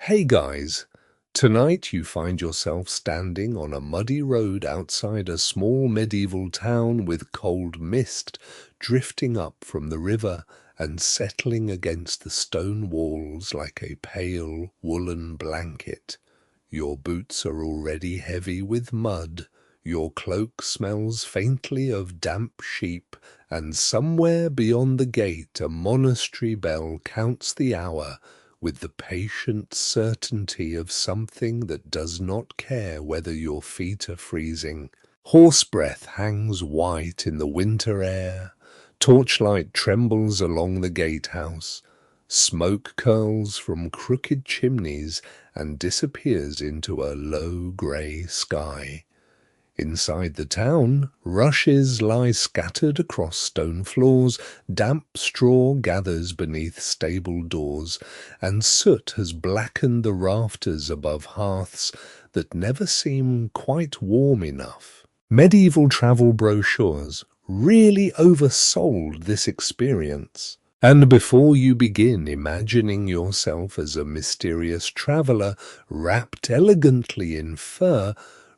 Hey guys, tonight you find yourself standing on a muddy road outside a small medieval town with cold mist drifting up from the river and settling against the stone walls like a pale woolen blanket. Your boots are already heavy with mud. Your cloak smells faintly of damp sheep, and somewhere beyond the gate a monastery bell counts the hour with the patient certainty of something that does not care whether your feet are freezing. Horse breath hangs white in the winter air. Torchlight trembles along the gatehouse. Smoke curls from crooked chimneys and disappears into a low grey sky. Inside the town, rushes lie scattered across stone floors, damp straw gathers beneath stable doors, and soot has blackened the rafters above hearths that never seem quite warm enough. Medieval travel brochures really oversold this experience. And before you begin imagining yourself as a mysterious traveller wrapped elegantly in fur,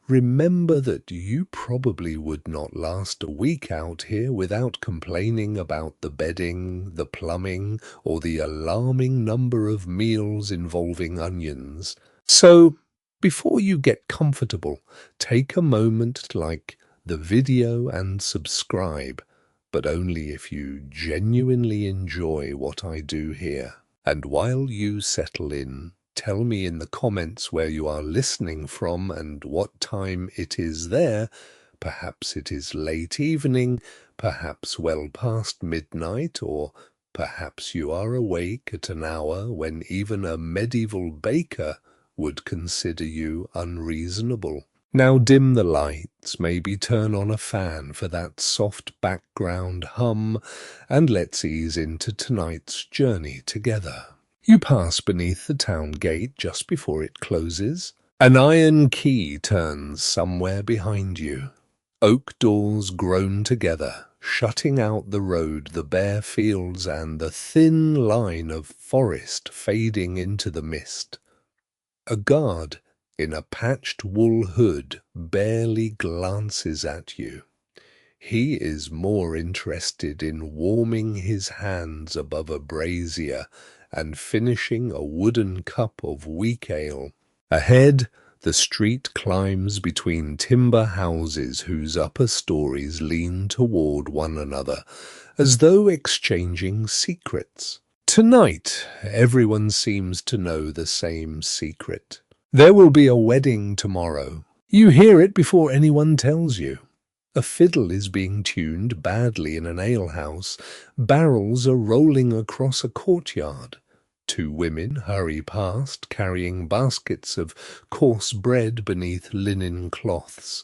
remember that you probably would not last a week out here without complaining about the bedding, the plumbing, or the alarming number of meals involving onions. So, before you get comfortable, take a moment to like the video and subscribe, but only if you genuinely enjoy what I do here. And while you settle in, tell me in the comments where you are listening from and what time it is there. Perhaps it is late evening, perhaps well past midnight, or perhaps you are awake at an hour when even a medieval baker would consider you unreasonable. Now dim the lights, maybe turn on a fan for that soft background hum, and let's ease into tonight's journey together. You pass beneath the town gate just before it closes. An iron key turns somewhere behind you. Oak doors groan together, shutting out the road, the bare fields, and the thin line of forest fading into the mist. A guard in a patched wool hood barely glances at you. He is more interested in warming his hands above a brazier and finishing a wooden cup of weak ale. Ahead, the street climbs between timber houses whose upper stories lean toward one another, as though exchanging secrets. Tonight, everyone seems to know the same secret. There will be a wedding tomorrow. You hear it before anyone tells you. A fiddle is being tuned badly in an alehouse. Barrels are rolling across a courtyard. Two women hurry past, carrying baskets of coarse bread beneath linen cloths.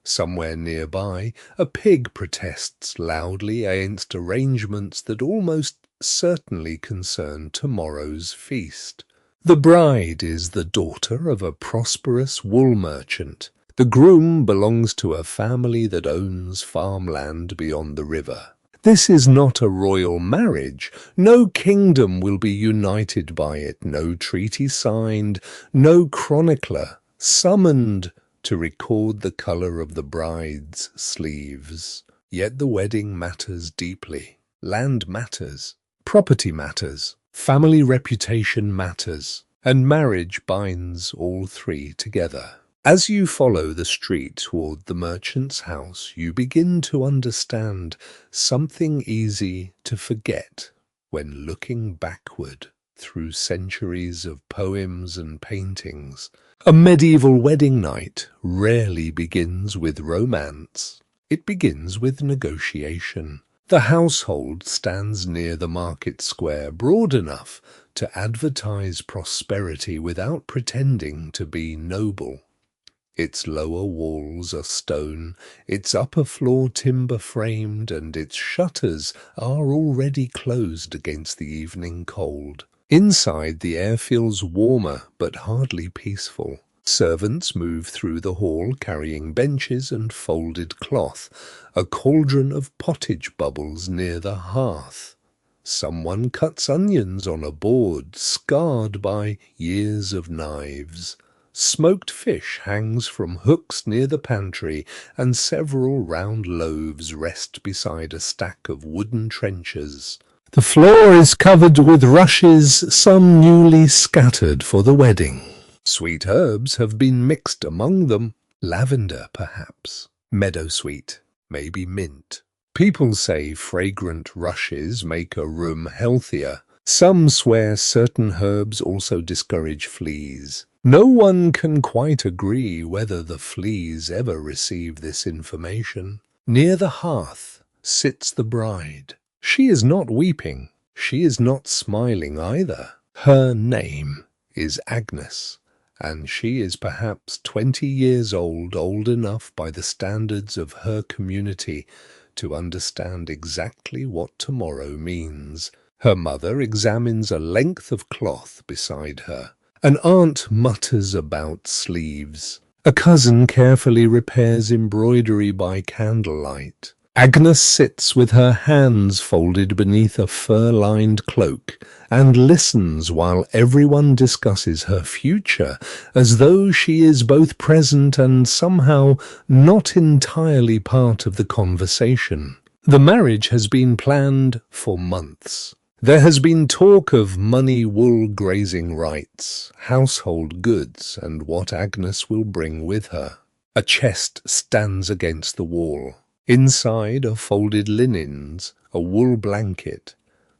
Somewhere nearby, a pig protests loudly against arrangements that almost certainly concern tomorrow's feast. The bride is the daughter of a prosperous wool merchant. The groom belongs to a family that owns farmland beyond the river. This is not a royal marriage. No kingdom will be united by it, no treaty signed, no chronicler summoned to record the colour of the bride's sleeves. Yet the wedding matters deeply. Land matters. Property matters. Family reputation matters. And marriage binds all three together. As you follow the street toward the merchant's house, you begin to understand something easy to forget when looking backward through centuries of poems and paintings. A medieval wedding night rarely begins with romance. It begins with negotiation. The household stands near the market square, broad enough to advertise prosperity without pretending to be noble. Its lower walls are stone, its upper floor timber-framed, and its shutters are already closed against the evening cold. Inside, the air feels warmer but hardly peaceful. Servants move through the hall carrying benches and folded cloth, a cauldron of pottage bubbles near the hearth. Someone cuts onions on a board scarred by years of knives. Smoked fish hangs from hooks near the pantry, and several round loaves rest beside a stack of wooden trenchers. The floor is covered with rushes, some newly scattered for the wedding. Sweet herbs have been mixed among them, lavender perhaps, meadowsweet, maybe mint. People say fragrant rushes make a room healthier. Some swear certain herbs also discourage fleas. No one can quite agree whether the fleas ever receive this information. Near the hearth sits the bride. She is not weeping. She is not smiling either. Her name is Agnes, and she is perhaps 20 years old enough by the standards of her community to understand exactly what tomorrow means. Her mother examines a length of cloth beside her. An aunt mutters about sleeves. A cousin carefully repairs embroidery by candlelight. Agnes sits with her hands folded beneath a fur-lined cloak and listens while everyone discusses her future, as though she is both present and somehow not entirely part of the conversation. The marriage has been planned for months. There has been talk of money wool grazing rights, household goods, and what Agnes will bring with her. A chest stands against the wall. Inside are folded linens, a wool blanket,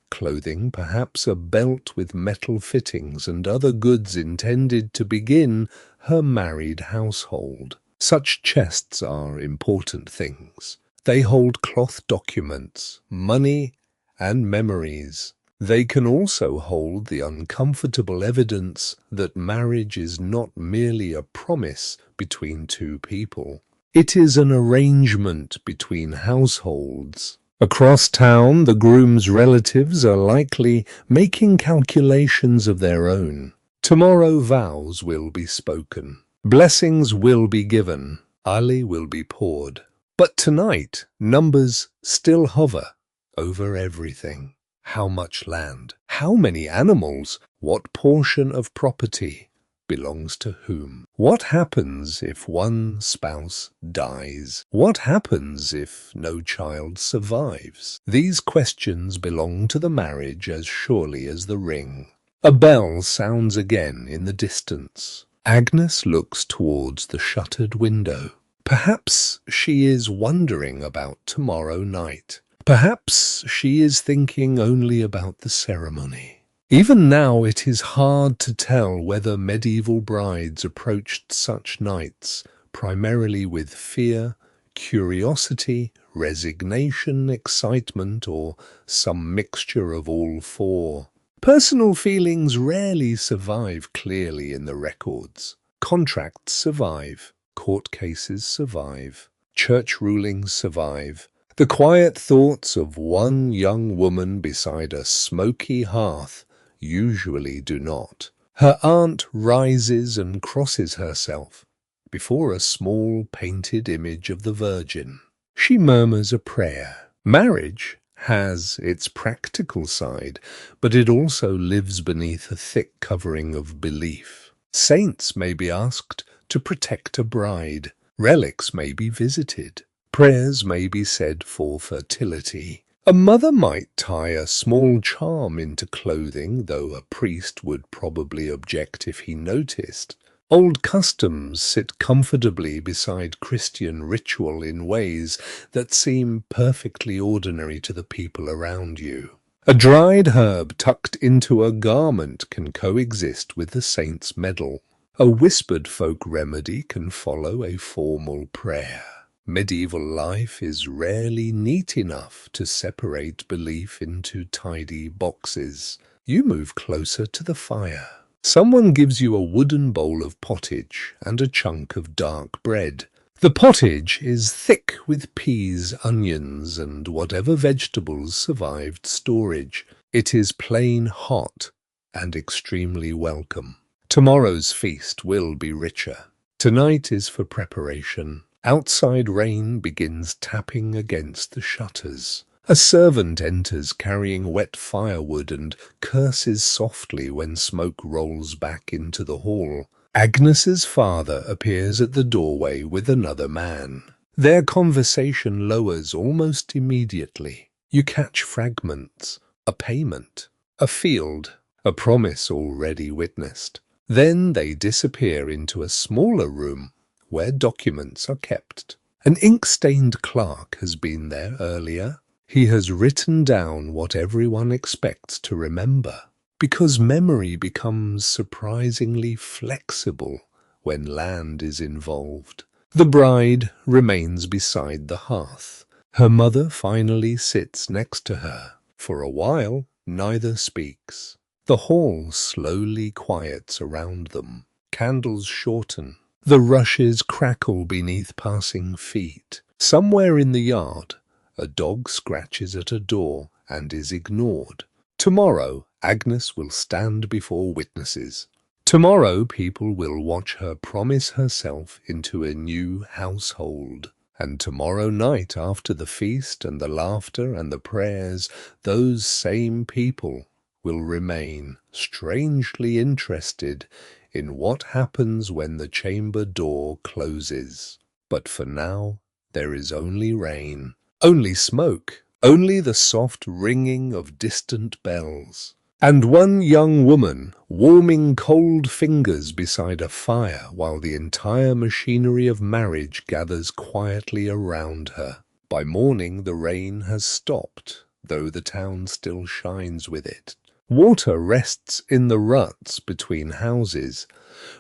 clothing, perhaps a belt with metal fittings and other goods intended to begin her married household. Such chests are important things. They hold cloth documents, money, and memories. They can also hold the uncomfortable evidence that marriage is not merely a promise between two people. It is an arrangement between households. Across town, the groom's relatives are likely making calculations of their own. Tomorrow vows will be spoken. Blessings will be given. Ali will be poured. But tonight, numbers still hover over everything. How much land? How many animals? What portion of property belongs to whom? What happens if one spouse dies? What happens if no child survives? These questions belong to the marriage as surely as the ring. A bell sounds again in the distance. Agnes looks towards the shuttered window. Perhaps she is wondering about tomorrow night. Perhaps she is thinking only about the ceremony. Even now it is hard to tell whether medieval brides approached such nights primarily with fear, curiosity, resignation, excitement, or some mixture of all four. Personal feelings rarely survive clearly in the records. Contracts survive. Court cases survive. Church rulings survive. The quiet thoughts of one young woman beside a smoky hearth usually do not. Her aunt rises and crosses herself before a small painted image of the Virgin. She murmurs a prayer. Marriage has its practical side, but it also lives beneath a thick covering of belief. Saints may be asked to protect a bride. Relics may be visited. Prayers may be said for fertility. A mother might tie a small charm into clothing, though a priest would probably object if he noticed. Old customs sit comfortably beside Christian ritual in ways that seem perfectly ordinary to the people around you. A dried herb tucked into a garment can coexist with the saint's medal. A whispered folk remedy can follow a formal prayer. Medieval life is rarely neat enough to separate belief into tidy boxes. You move closer to the fire. Someone gives you a wooden bowl of pottage and a chunk of dark bread. The pottage is thick with peas, onions, and whatever vegetables survived storage. It is plain hot and extremely welcome. Tomorrow's feast will be richer. Tonight is for preparation. Outside rain begins tapping against the shutters. A servant enters carrying wet firewood and curses softly when smoke rolls back into the hall. Agnes's father appears at the doorway with another man. Their conversation lowers almost immediately. You catch fragments, a payment, a field, a promise already witnessed. Then they disappear into a smaller room where documents are kept. An ink-stained clerk has been there earlier. He has written down what everyone expects to remember, because memory becomes surprisingly flexible when land is involved. The bride remains beside the hearth. Her mother finally sits next to her. For a while, neither speaks. The hall slowly quiets around them. Candles shorten. The rushes crackle beneath passing feet. Somewhere in the yard, a dog scratches at a door and is ignored. Tomorrow, Agnes will stand before witnesses. Tomorrow, people will watch her promise herself into a new household. And tomorrow night, after the feast and the laughter and the prayers, those same people will remain strangely interested in what happens when the chamber door closes. But for now, there is only rain, only smoke, only the soft ringing of distant bells, and one young woman warming cold fingers beside a fire while the entire machinery of marriage gathers quietly around her. By morning, the rain has stopped, though the town still shines with it. Water rests in the ruts between houses.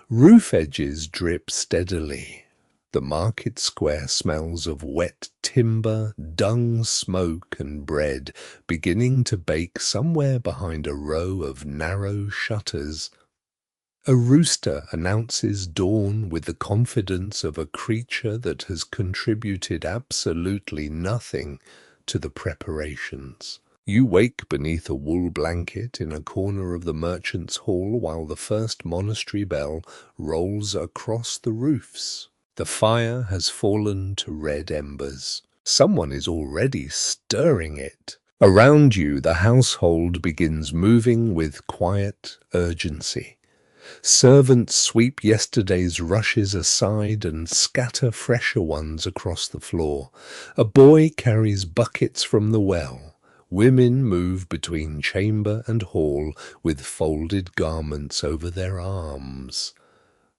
Roof edges drip steadily. The market square smells of wet timber, dung, smoke, and bread, beginning to bake somewhere behind a row of narrow shutters. A rooster announces dawn with the confidence of a creature that has contributed absolutely nothing to the preparations. You wake beneath a wool blanket in a corner of the merchant's hall while the first monastery bell rolls across the roofs. The fire has fallen to red embers. Someone is already stirring it. Around you, the household begins moving with quiet urgency. Servants sweep yesterday's rushes aside and scatter fresher ones across the floor. A boy carries buckets from the well. Women move between chamber and hall with folded garments over their arms.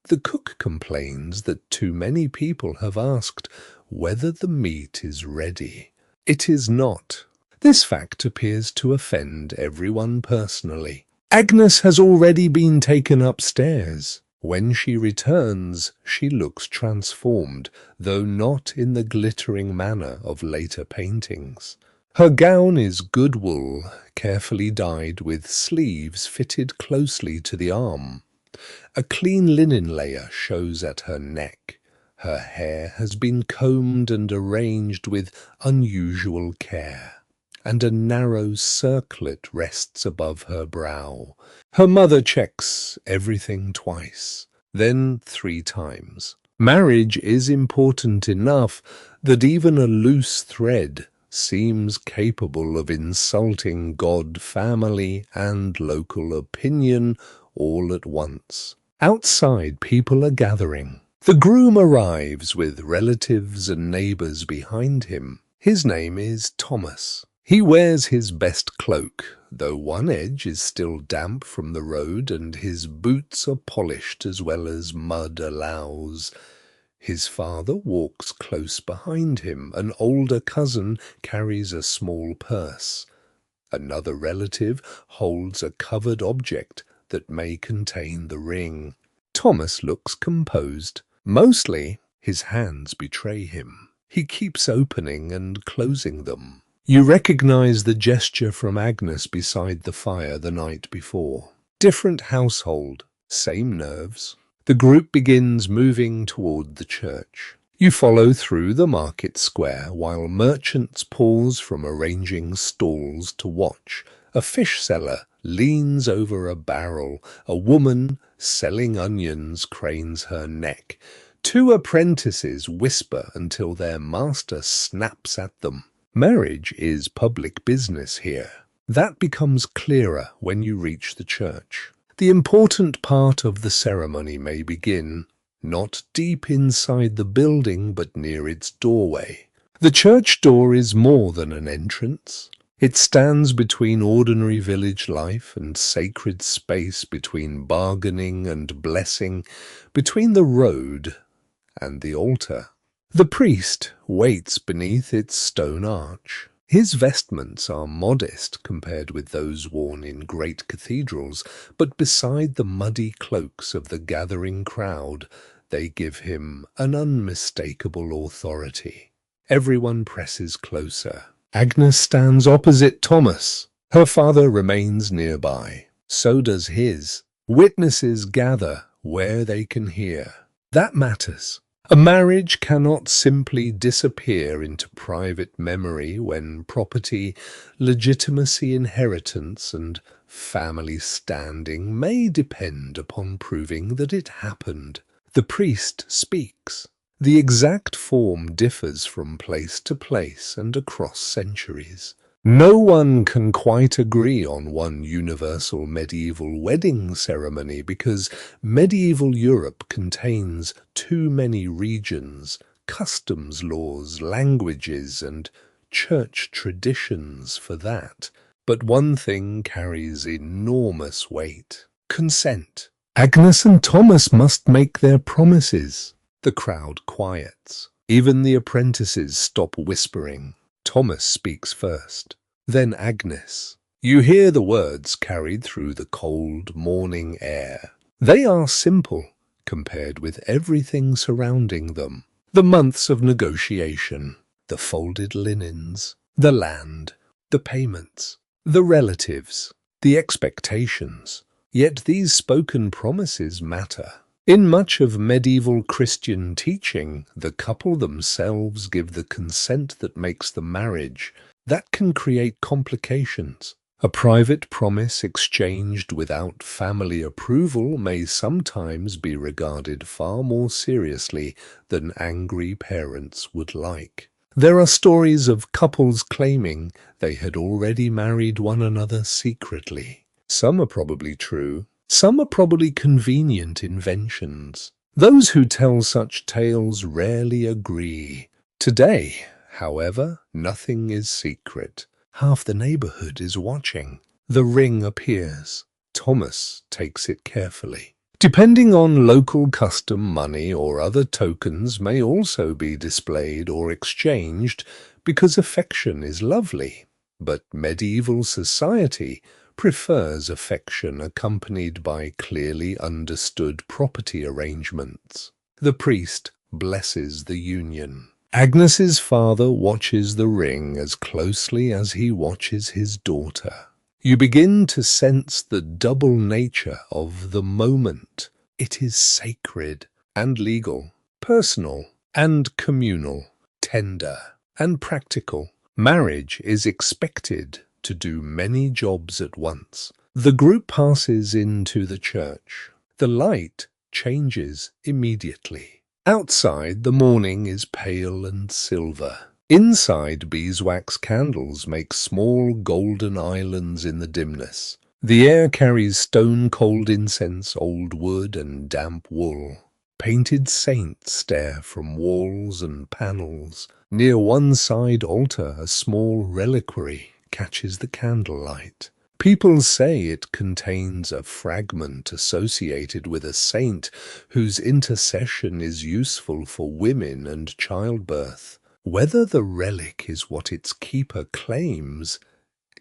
The cook complains that too many people have asked whether the meat is ready. It is not. This fact appears to offend everyone personally. Agnes has already been taken upstairs. When she returns, she looks transformed, though not in the glittering manner of later paintings. Her gown is good wool, carefully dyed with sleeves fitted closely to the arm. A clean linen layer shows at her neck. Her hair has been combed and arranged with unusual care, and a narrow circlet rests above her brow. Her mother checks everything twice, then 3 times. Marriage is important enough that even a loose thread seems capable of insulting God, family, and local opinion all at once. Outside, people are gathering. The groom arrives with relatives and neighbors behind him. His name is Thomas. He wears his best cloak, though one edge is still damp from the road and his boots are polished as well as mud allows. His father walks close behind him. An older cousin carries a small purse. Another relative holds a covered object that may contain the ring. Thomas looks composed. Mostly, his hands betray him. He keeps opening and closing them. You recognize the gesture from Agnes beside the fire the night before. Different household, same nerves. The group begins moving toward the church. You follow through the market square while merchants pause from arranging stalls to watch. A fish seller leans over a barrel. A woman selling onions cranes her neck. 2 apprentices whisper until their master snaps at them. Marriage is public business here. That becomes clearer when you reach the church. The important part of the ceremony may begin, not deep inside the building but near its doorway. The church door is more than an entrance. It stands between ordinary village life and sacred space, between bargaining and blessing, between the road and the altar. The priest waits beneath its stone arch. His vestments are modest compared with those worn in great cathedrals, but beside the muddy cloaks of the gathering crowd, they give him an unmistakable authority. Everyone presses closer. Agnes stands opposite Thomas. Her father remains nearby. So does his. Witnesses gather where they can hear. That matters. A marriage cannot simply disappear into private memory when property, legitimacy, inheritance, and family standing may depend upon proving that it happened. The priest speaks. The exact form differs from place to place and across centuries. No one can quite agree on one universal medieval wedding ceremony because medieval Europe contains too many regions, customs laws, languages, and church traditions for that. But one thing carries enormous weight: consent. Agnes and Thomas must make their promises. The crowd quiets. Even the apprentices stop whispering. Thomas speaks first, then Agnes. You hear the words carried through the cold morning air. They are simple compared with everything surrounding them. The months of negotiation, the folded linens, the land, the payments, the relatives, the expectations. Yet these spoken promises matter. In much of medieval Christian teaching, the couple themselves give the consent that makes the marriage. That can create complications. A private promise exchanged without family approval may sometimes be regarded far more seriously than angry parents would like. There are stories of couples claiming they had already married one another secretly. Some are probably true. Some are probably convenient inventions. Those who tell such tales rarely agree. Today, however, nothing is secret. Half the neighborhood is watching. The ring appears. Thomas takes it carefully. Depending on local custom, money or other tokens may also be displayed or exchanged because affection is lovely. But medieval society prefers affection accompanied by clearly understood property arrangements. The priest blesses the union. Agnes's father watches the ring as closely as he watches his daughter. You begin to sense the double nature of the moment. It is sacred and legal, personal and communal, tender and practical. Marriage is expected to do many jobs at once. The group passes into the church. The light changes immediately. Outside, the morning is pale and silver. Inside, beeswax candles make small golden islands in the dimness. The air carries stone-cold incense, old wood, and damp wool. Painted saints stare from walls and panels. Near one side altar, a small reliquary catches the candlelight. People say it contains a fragment associated with a saint whose intercession is useful for women and childbirth. Whether the relic is what its keeper claims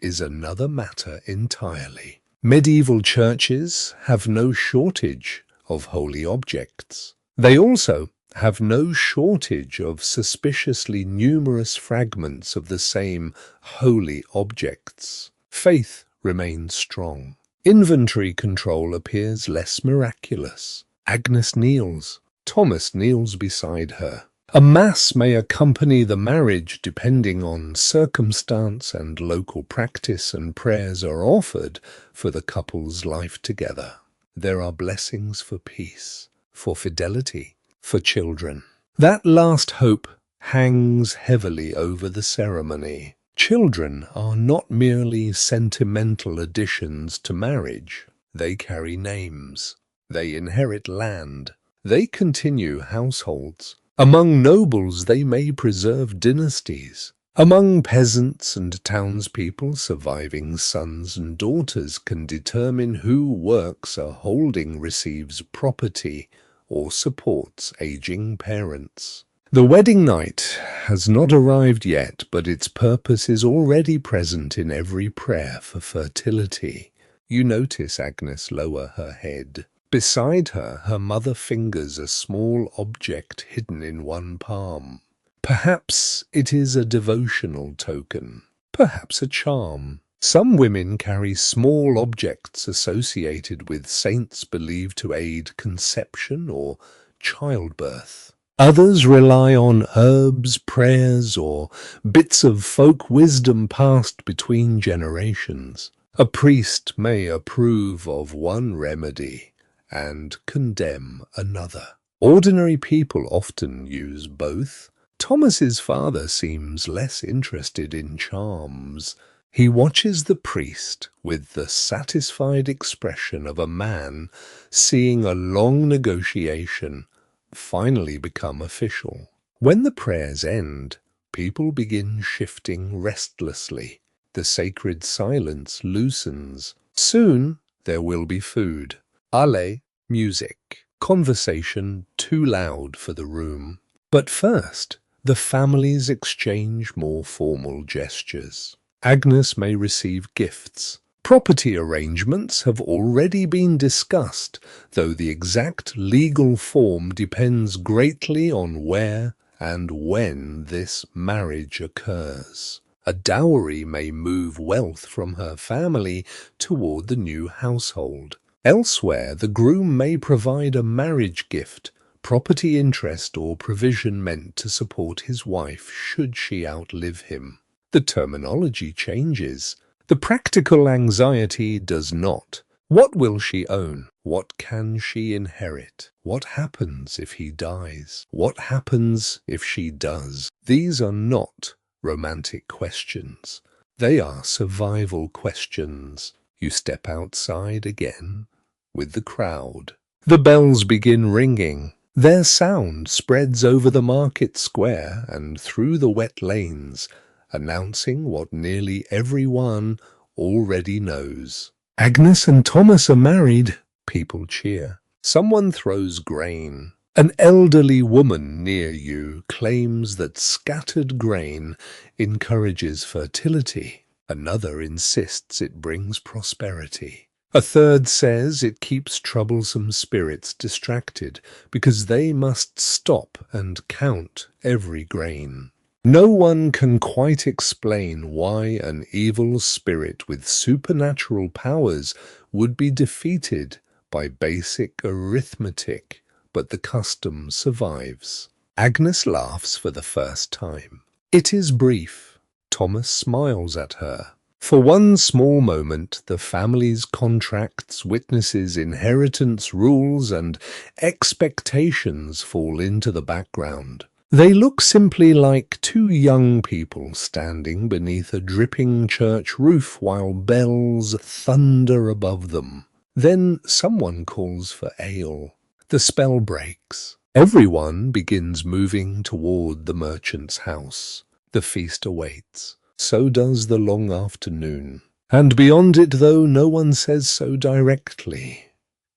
is another matter entirely. Medieval churches have no shortage of holy objects. They also have no shortage of suspiciously numerous fragments of the same holy objects. Faith remains strong. Inventory control appears less miraculous. Agnes kneels. Thomas kneels beside her. A mass may accompany the marriage depending on circumstance, and local practice and prayers are offered for the couple's life together. There are blessings for peace, for fidelity, for children. That last hope hangs heavily over the ceremony. Children are not merely sentimental additions to marriage. They carry names. They inherit land. They continue households. Among nobles they may preserve dynasties. Among peasants and townspeople, surviving sons and daughters can determine who works a holding, receives property, or supports aging parents. The wedding night has not arrived yet, but its purpose is already present in every prayer for fertility. You notice Agnes lower her head. Beside her, her mother fingers a small object hidden in one palm. Perhaps it is a devotional token, perhaps a charm. Some women carry small objects associated with saints believed to aid conception or childbirth. Others rely on herbs, prayers, or bits of folk wisdom passed between generations. A priest may approve of one remedy and condemn another. Ordinary people often use both. Thomas's father seems less interested in charms. He watches the priest with the satisfied expression of a man seeing a long negotiation finally become official. When the prayers end, people begin shifting restlessly. The sacred silence loosens. Soon there will be food. Ale, music, conversation too loud for the room. But first, the families exchange more formal gestures. Agnes may receive gifts. Property arrangements have already been discussed, though the exact legal form depends greatly on where and when this marriage occurs. A dowry may move wealth from her family toward the new household. Elsewhere, the groom may provide a marriage gift, property interest, or provision meant to support his wife should she outlive him. The terminology changes. The practical anxiety does not. What will she own? What can she inherit? What happens if he dies? What happens if she does? These are not romantic questions. They are survival questions. You step outside again with the crowd. The bells begin ringing. Their sound spreads over the market square and through the wet lanes, announcing what nearly everyone already knows. Agnes and Thomas are married. People cheer. Someone throws grain. An elderly woman near you claims that scattered grain encourages fertility. Another insists it brings prosperity. A third says it keeps troublesome spirits distracted because they must stop and count every grain. No one can quite explain why an evil spirit with supernatural powers would be defeated by basic arithmetic, but the custom survives. Agnes laughs for the first time. It is brief. Thomas smiles at her. For one small moment, the family's contracts, witnesses, inheritance, rules, and expectations fall into the background. They look simply like two young people standing beneath a dripping church roof while bells thunder above them. Then someone calls for ale. The spell breaks. Everyone begins moving toward the merchant's house. The feast awaits. So does the long afternoon. And beyond it, though no one says so directly,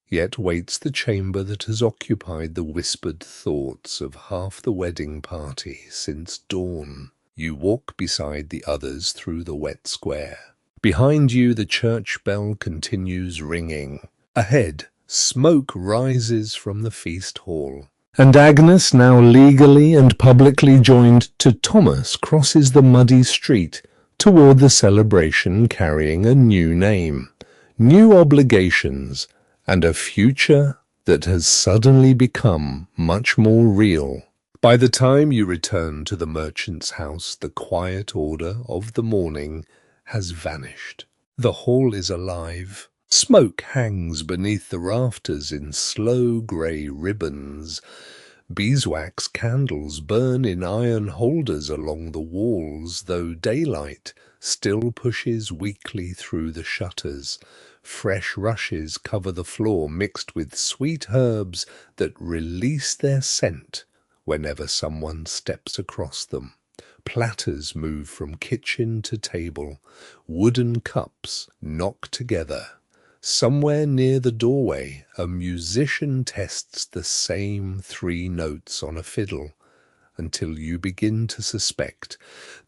yet waits the chamber that has occupied the whispered thoughts of half the wedding party since dawn. You walk beside the others through the wet square. Behind you, the church bell continues ringing. Ahead, smoke rises from the feast hall. And Agnes, now legally and publicly joined to Thomas, crosses the muddy street toward the celebration carrying a new name, new obligations, and a future that has suddenly become much more real. By the time you return to the merchant's house, the quiet order of the morning has vanished. The hall is alive. Smoke hangs beneath the rafters in slow grey ribbons. Beeswax candles burn in iron holders along the walls, though daylight still pushes weakly through the shutters. Fresh rushes cover the floor mixed with sweet herbs that release their scent whenever someone steps across them. Platters move from kitchen to table. Wooden cups knock together. Somewhere near the doorway, a musician tests the same 3 notes on a fiddle until you begin to suspect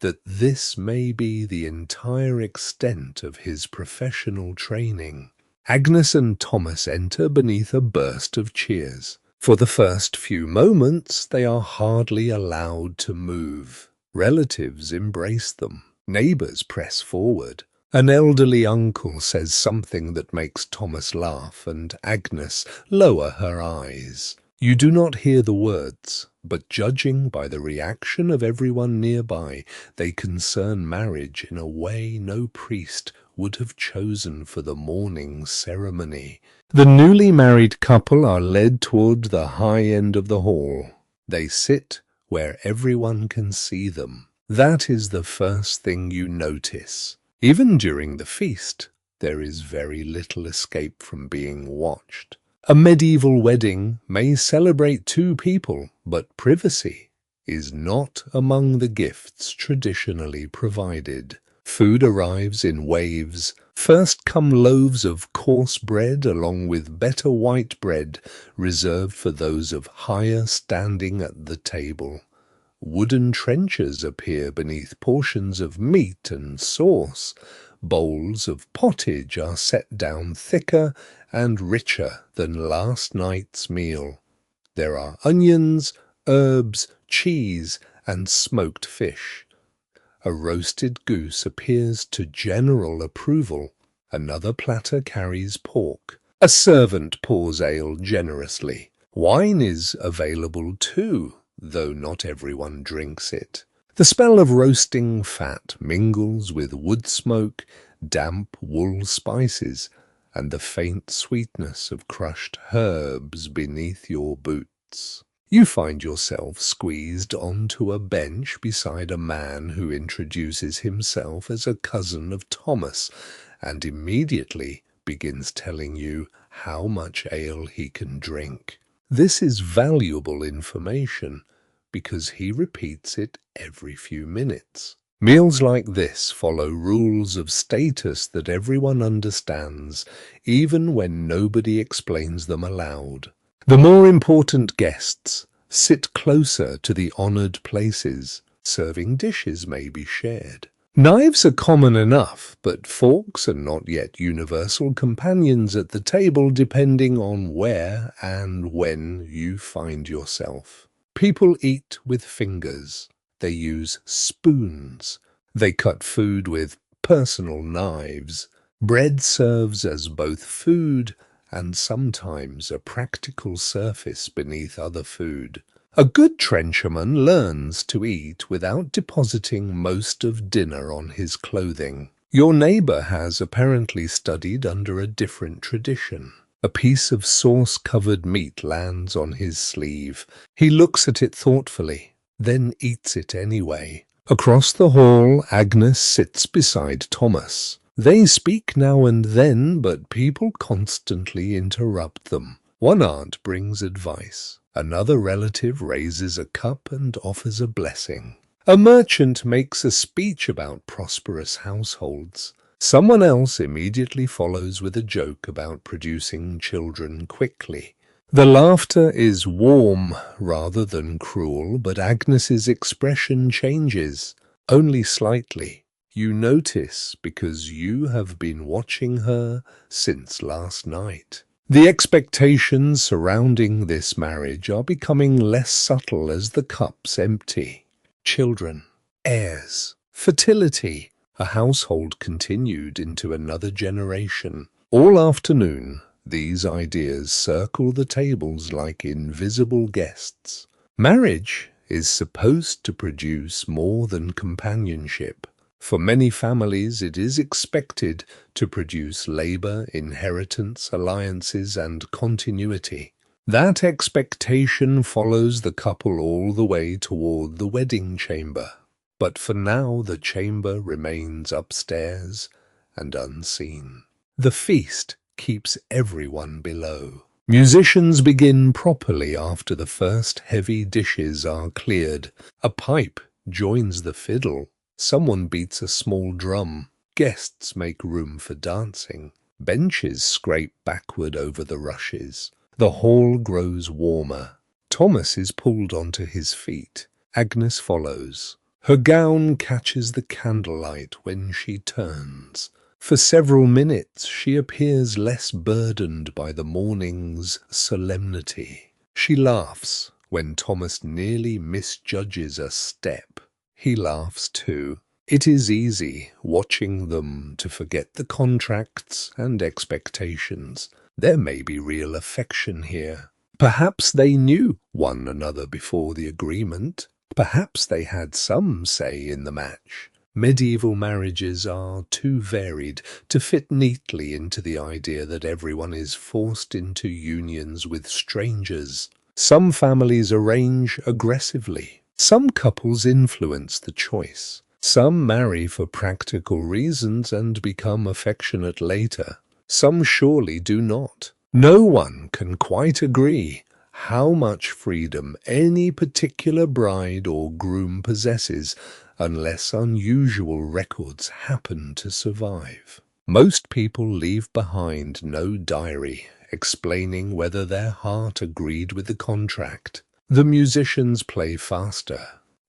that this may be the entire extent of his professional training. Agnes and Thomas enter beneath a burst of cheers. For the first few moments, they are hardly allowed to move. Relatives embrace them. Neighbours press forward. An elderly uncle says something that makes Thomas laugh and Agnes lower her eyes. You do not hear the words, but judging by the reaction of everyone nearby, they concern marriage in a way no priest would have chosen for the morning ceremony. The newly married couple are led toward the high end of the hall. They sit where everyone can see them. That is the first thing you notice. Even during the feast, there is very little escape from being watched. A medieval wedding may celebrate 2 people, but privacy is not among the gifts traditionally provided. Food arrives in waves. First come loaves of coarse bread along with better white bread reserved for those of higher standing at the table. Wooden trenchers appear beneath portions of meat and sauce. Bowls of pottage are set down thicker and richer than last night's meal. There are onions, herbs, cheese, and smoked fish. A roasted goose appears to general approval. Another platter carries pork. A servant pours ale generously. Wine is available too, though not everyone drinks it. The smell of roasting fat mingles with wood smoke, damp wool spices, and the faint sweetness of crushed herbs beneath your boots. You find yourself squeezed onto a bench beside a man who introduces himself as a cousin of Thomas and immediately begins telling you how much ale he can drink. This is valuable information because he repeats it every few minutes. Meals like this follow rules of status that everyone understands, even when nobody explains them aloud. The more important guests sit closer to the honored places. Serving dishes may be shared. Knives are common enough, but forks are not yet universal companions at the table depending on where and when you find yourself. People eat with fingers. They use spoons. They cut food with personal knives. Bread serves as both food and sometimes a practical surface beneath other food. A good trencherman learns to eat without depositing most of dinner on his clothing. Your neighbor has apparently studied under a different tradition. A piece of sauce-covered meat lands on his sleeve. He looks at it thoughtfully, then eats it anyway. Across the hall, Agnes sits beside Thomas. They speak now and then, but people constantly interrupt them. One aunt brings advice. Another relative raises a cup and offers a blessing. A merchant makes a speech about prosperous households. Someone else immediately follows with a joke about producing children quickly. The laughter is warm rather than cruel, but Agnes's expression changes, only slightly. You notice because you have been watching her since last night. The expectations surrounding this marriage are becoming less subtle as the cups empty. Children, heirs, fertility. A household continued into another generation. All afternoon, these ideas circle the tables like invisible guests. Marriage is supposed to produce more than companionship. For many families, it is expected to produce labor, inheritance, alliances, and continuity. That expectation follows the couple all the way toward the wedding chamber. But for now the chamber remains upstairs and unseen. The feast keeps everyone below. Musicians begin properly after the first heavy dishes are cleared. A pipe joins the fiddle. Someone beats a small drum. Guests make room for dancing. Benches scrape backward over the rushes. The hall grows warmer. Thomas is pulled onto his feet. Agnes follows. Her gown catches the candlelight when she turns. For several minutes she appears less burdened by the morning's solemnity. She laughs when Thomas nearly misjudges a step. He laughs too. It is easy, watching them, to forget the contracts and expectations. There may be real affection here. Perhaps they knew one another before the agreement. Perhaps they had some say in the match. Medieval marriages are too varied to fit neatly into the idea that everyone is forced into unions with strangers. Some families arrange aggressively. Some couples influence the choice. Some marry for practical reasons and become affectionate later. Some surely do not. No one can quite agree how much freedom any particular bride or groom possesses unless unusual records happen to survive. Most people leave behind no diary explaining whether their heart agreed with the contract. The musicians play faster.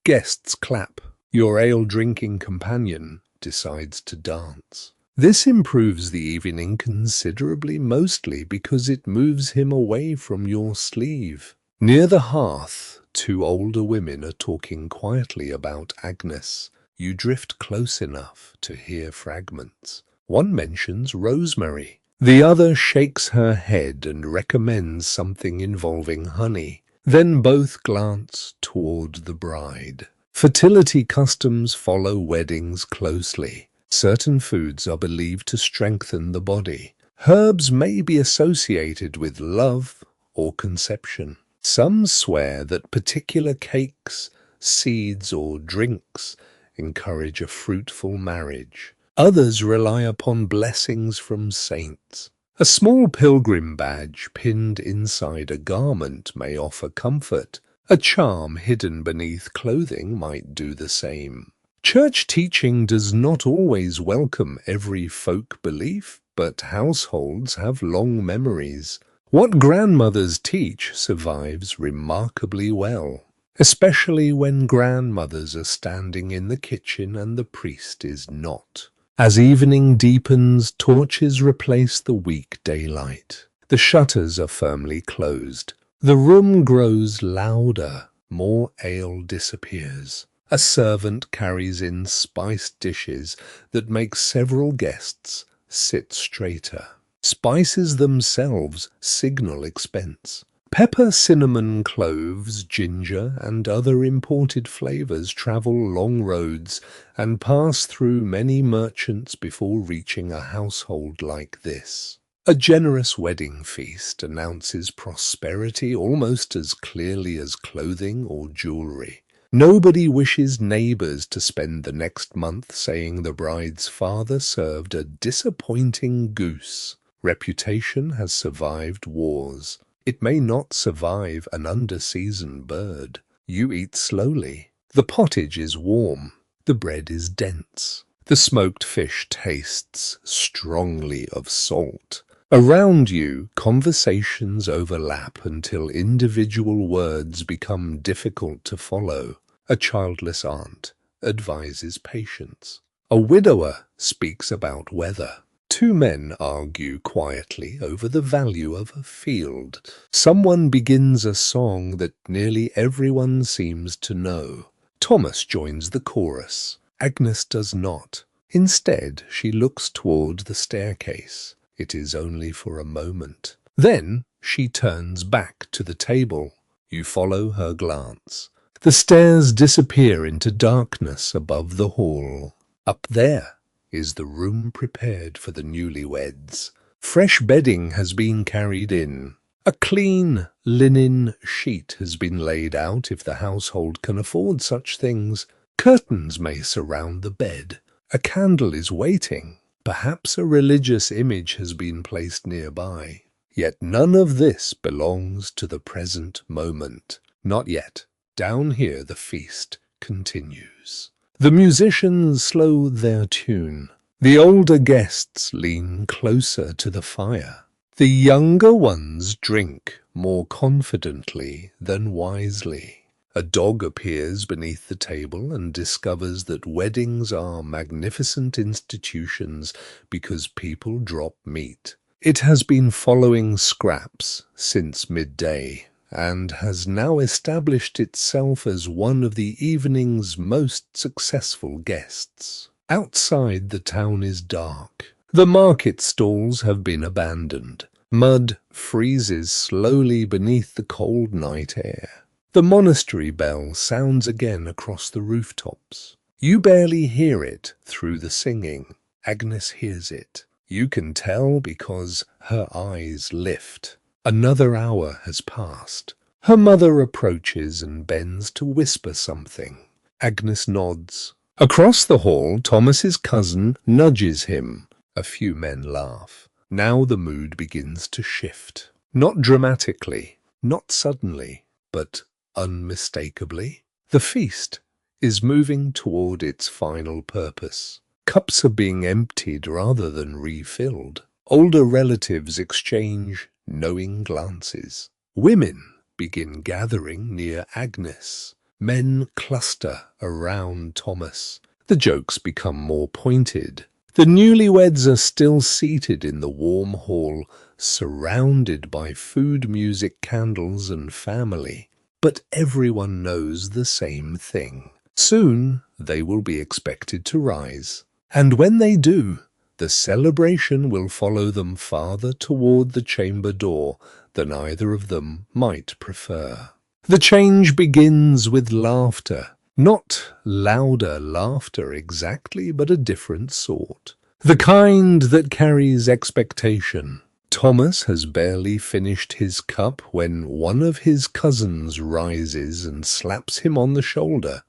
Guests clap. Your ale-drinking companion decides to dance. This improves the evening considerably, mostly because it moves him away from your sleeve. Near the hearth, two older women are talking quietly about Agnes. You drift close enough to hear fragments. One mentions rosemary. The other shakes her head and recommends something involving honey. Then both glance toward the bride. Fertility customs follow weddings closely. Certain foods are believed to strengthen the body. Herbs may be associated with love or conception. Some swear that particular cakes, seeds, or drinks encourage a fruitful marriage. Others rely upon blessings from saints. A small pilgrim badge pinned inside a garment may offer comfort. A charm hidden beneath clothing might do the same. Church teaching does not always welcome every folk belief, but households have long memories. What grandmothers teach survives remarkably well, especially when grandmothers are standing in the kitchen and the priest is not. As evening deepens, torches replace the weak daylight. The shutters are firmly closed. The room grows louder. More ale disappears. A servant carries in spiced dishes that make several guests sit straighter. Spices themselves signal expense. Pepper, cinnamon, cloves, ginger, and other imported flavors travel long roads and pass through many merchants before reaching a household like this. A generous wedding feast announces prosperity almost as clearly as clothing or jewelry. Nobody wishes neighbors to spend the next month saying the bride's father served a disappointing goose. Reputation has survived wars. It may not survive an under-seasoned bird. You eat slowly. The pottage is warm. The bread is dense. The smoked fish tastes strongly of salt. Around you, conversations overlap until individual words become difficult to follow. A childless aunt advises patience. A widower speaks about weather. Two men argue quietly over the value of a field. Someone begins a song that nearly everyone seems to know. Thomas joins the chorus. Agnes does not. Instead, she looks toward the staircase. It is only for a moment. Then she turns back to the table. You follow her glance. The stairs disappear into darkness above the hall. Up there is the room prepared for the newlyweds. Fresh bedding has been carried in. A clean linen sheet has been laid out if the household can afford such things. Curtains may surround the bed. A candle is waiting. Perhaps a religious image has been placed nearby. Yet none of this belongs to the present moment. Not yet. Down here the feast continues. The musicians slow their tune. The older guests lean closer to the fire. The younger ones drink more confidently than wisely. A dog appears beneath the table and discovers that weddings are magnificent institutions because people drop meat. It has been following scraps since midday and has now established itself as one of the evening's most successful guests. Outside the town is dark. The market stalls have been abandoned. Mud freezes slowly beneath the cold night air. The monastery bell sounds again across the rooftops. You barely hear it through the singing. Agnes hears it. You can tell because her eyes lift. Another hour has passed. Her mother approaches and bends to whisper something. Agnes nods. Across the hall, Thomas's cousin nudges him. A few men laugh. Now the mood begins to shift. Not dramatically, not suddenly, but unmistakably. The feast is moving toward its final purpose. Cups are being emptied rather than refilled. Older relatives exchange knowing glances. Women begin gathering near Agnes. Men cluster around Thomas. The jokes become more pointed. The newlyweds are still seated in the warm hall, surrounded by food, music, candles, and family. But everyone knows the same thing. Soon they will be expected to rise. And when they do, the celebration will follow them farther toward the chamber door than either of them might prefer. The change begins with laughter. Not louder laughter exactly, but a different sort. The kind that carries expectation. Thomas has barely finished his cup when one of his cousins rises and slaps him on the shoulder.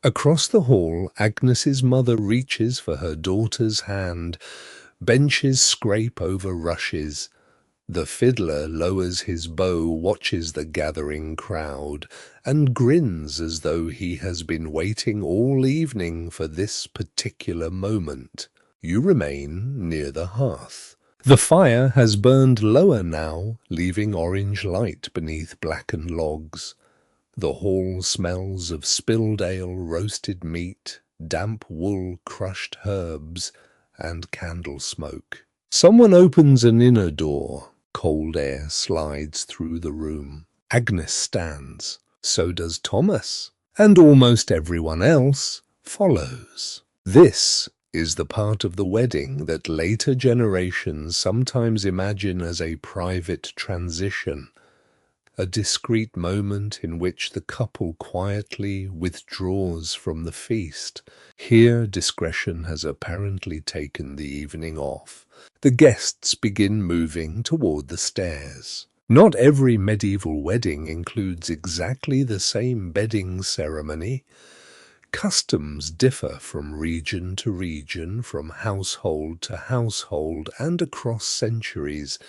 Across the hall, Agnes's mother reaches for her daughter's hand. Benches scrape over rushes. The fiddler lowers his bow, watches the gathering crowd, and grins as though he has been waiting all evening for this particular moment. You remain near the hearth. The fire has burned lower now, leaving orange light beneath blackened logs. The hall smells of spilled ale, roasted meat, damp wool, crushed herbs, and candle smoke. Someone opens an inner door. Cold air slides through the room. Agnes stands. So does Thomas. And almost everyone else follows. This is the part of the wedding that later generations sometimes imagine as a private transition. A discreet moment in which the couple quietly withdraws from the feast. Here discretion has apparently taken the evening off. The guests begin moving toward the stairs. Not every medieval wedding includes exactly the same bedding ceremony. Customs differ from region to region, from household to household, and across centuries.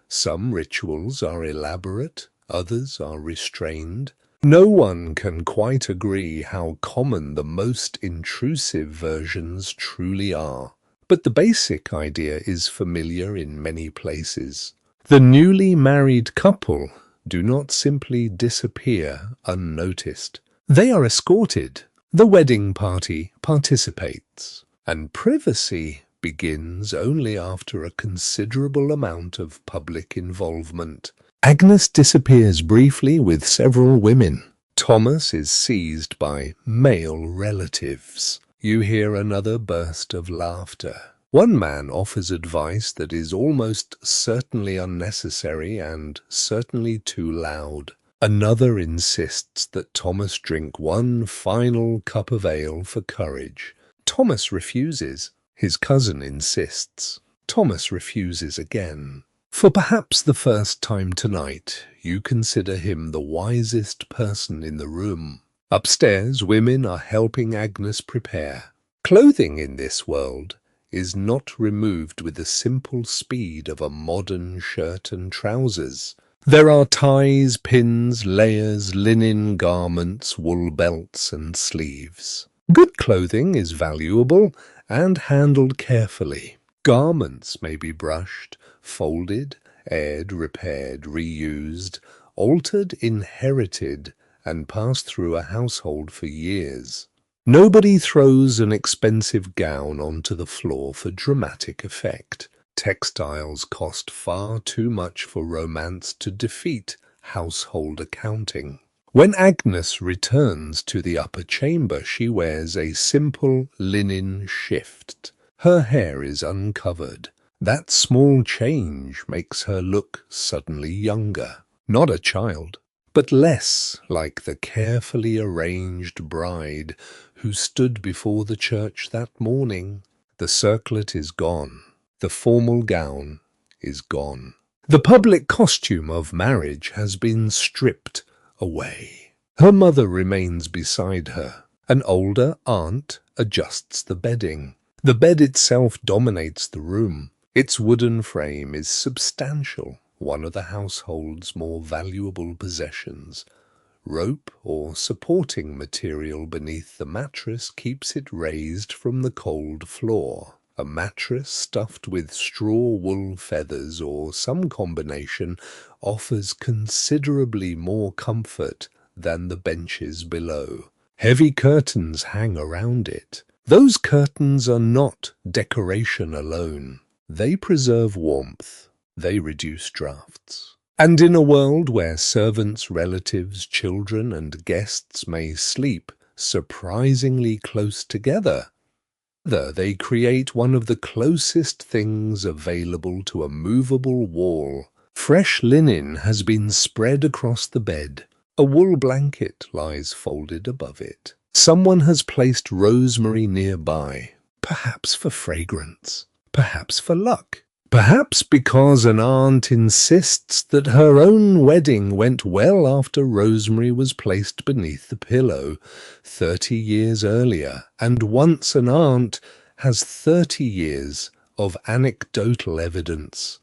Some rituals are elaborate, others are restrained. No one can quite agree how common the most intrusive versions truly are. But the basic idea is familiar in many places. The newly married couple do not simply disappear unnoticed. They are escorted. The wedding party participates, and privacy begins only after a considerable amount of public involvement. Agnes disappears briefly with several women. Thomas is seized by male relatives. You hear another burst of laughter. One man offers advice that is almost certainly unnecessary and certainly too loud. Another insists that Thomas drink one final cup of ale for courage. Thomas refuses. His cousin insists. Thomas refuses again. For perhaps the first time tonight, you consider him the wisest person in the room. Upstairs, women are helping Agnes prepare. Clothing in this world is not removed with the simple speed of a modern shirt and trousers. There are ties, pins, layers, linen garments, wool belts and sleeves. Good clothing is valuable and handled carefully. Garments may be brushed, folded, aired, repaired, reused, altered, inherited, and passed through a household for years. Nobody throws an expensive gown onto the floor for dramatic effect. Textiles cost far too much for romance to defeat household accounting. When Agnes returns to the upper chamber, she wears a simple linen shift. Her hair is uncovered. That small change makes her look suddenly younger. Not a child, but less like the carefully arranged bride who stood before the church that morning. The circlet is gone. The formal gown is gone. The public costume of marriage has been stripped away. Her mother remains beside her. An older aunt adjusts the bedding. The bed itself dominates the room. Its wooden frame is substantial, one of the household's more valuable possessions. Rope or supporting material beneath the mattress keeps it raised from the cold floor. A mattress stuffed with straw wool feathers or some combination offers considerably more comfort than the benches below. Heavy curtains hang around it. Those curtains are not decoration alone. They preserve warmth. They reduce drafts. And in a world where servants, relatives, children, and guests may sleep surprisingly close together, they create one of the closest things available to a movable wall. Fresh linen has been spread across the bed. A wool blanket lies folded above it. Someone has placed rosemary nearby, perhaps for fragrance, perhaps for luck, perhaps because an aunt insists that her own wedding went well after rosemary was placed beneath the pillow 30 years earlier, and once an aunt has 30 years of anecdotal evidence.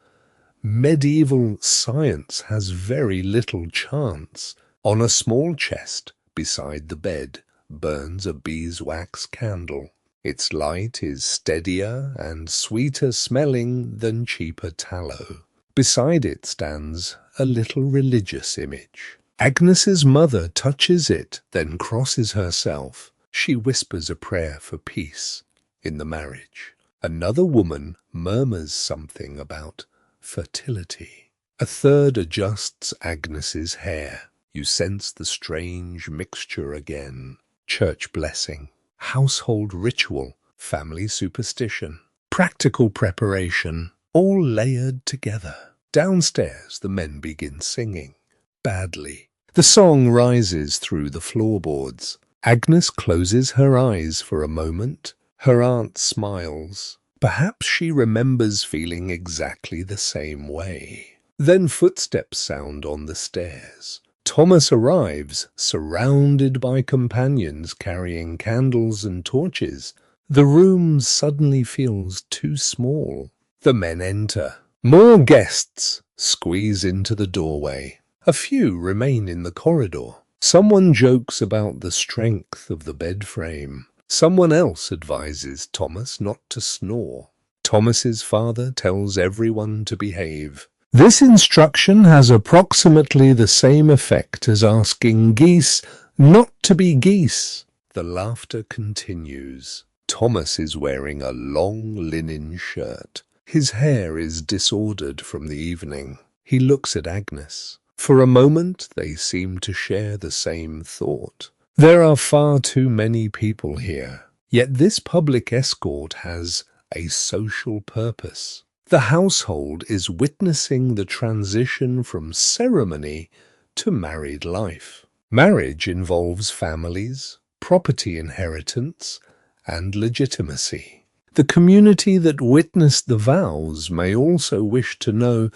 Medieval science has very little chance. On a small chest beside the bed burns a beeswax candle. Its light is steadier and sweeter smelling than cheaper tallow. Beside it stands a little religious image. Agnes's mother touches it, then crosses herself. She whispers a prayer for peace in the marriage. Another woman murmurs something about fertility. A third adjusts Agnes's hair. You sense the strange mixture again. Church blessing, household ritual, family superstition, practical preparation, all layered together. Downstairs, the men begin singing. Badly. The song rises through the floorboards. Agnes closes her eyes for a moment. Her aunt smiles. Perhaps she remembers feeling exactly the same way. Then footsteps sound on the stairs. Thomas arrives, surrounded by companions carrying candles and torches. The room suddenly feels too small. The men enter. More guests squeeze into the doorway. A few remain in the corridor. Someone jokes about the strength of the bed frame. Someone else advises Thomas not to snore. Thomas's father tells everyone to behave. This instruction has approximately the same effect as asking geese not to be geese. The laughter continues. Thomas is wearing a long linen shirt. His hair is disordered from the evening. He looks at Agnes. For a moment they seem to share the same thought. There are far too many people here, yet this public escort has a social purpose. The household is witnessing the transition from ceremony to married life. Marriage involves families, property inheritance, and legitimacy. The community that witnessed the vows may also wish to know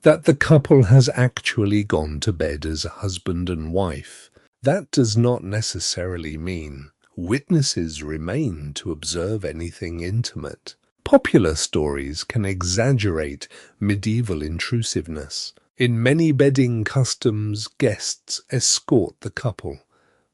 that the couple has actually gone to bed as husband and wife. That does not necessarily mean witnesses remain to observe anything intimate. Popular stories can exaggerate medieval intrusiveness. In many bedding customs, guests escort the couple,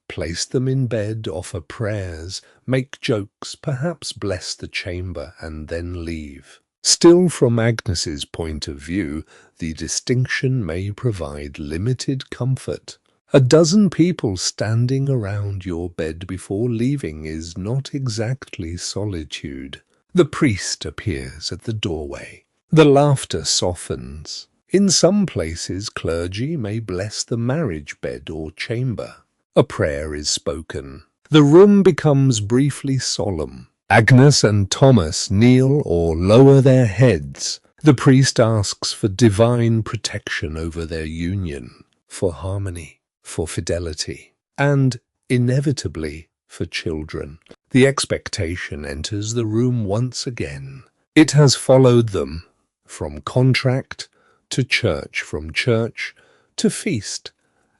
place them in bed, offer prayers, make jokes, perhaps bless the chamber, and then leave. Still, from Agnes's point of view, the distinction may provide limited comfort. A dozen people standing around your bed before leaving is not exactly solitude. The priest appears at the doorway. The laughter softens. In some places, clergy may bless the marriage bed or chamber. A prayer is spoken. The room becomes briefly solemn. Agnes and Thomas kneel or lower their heads. The priest asks for divine protection over their union, for harmony, for fidelity, and, inevitably, for children. The expectation enters the room once again. It has followed them from contract to church, from church to feast,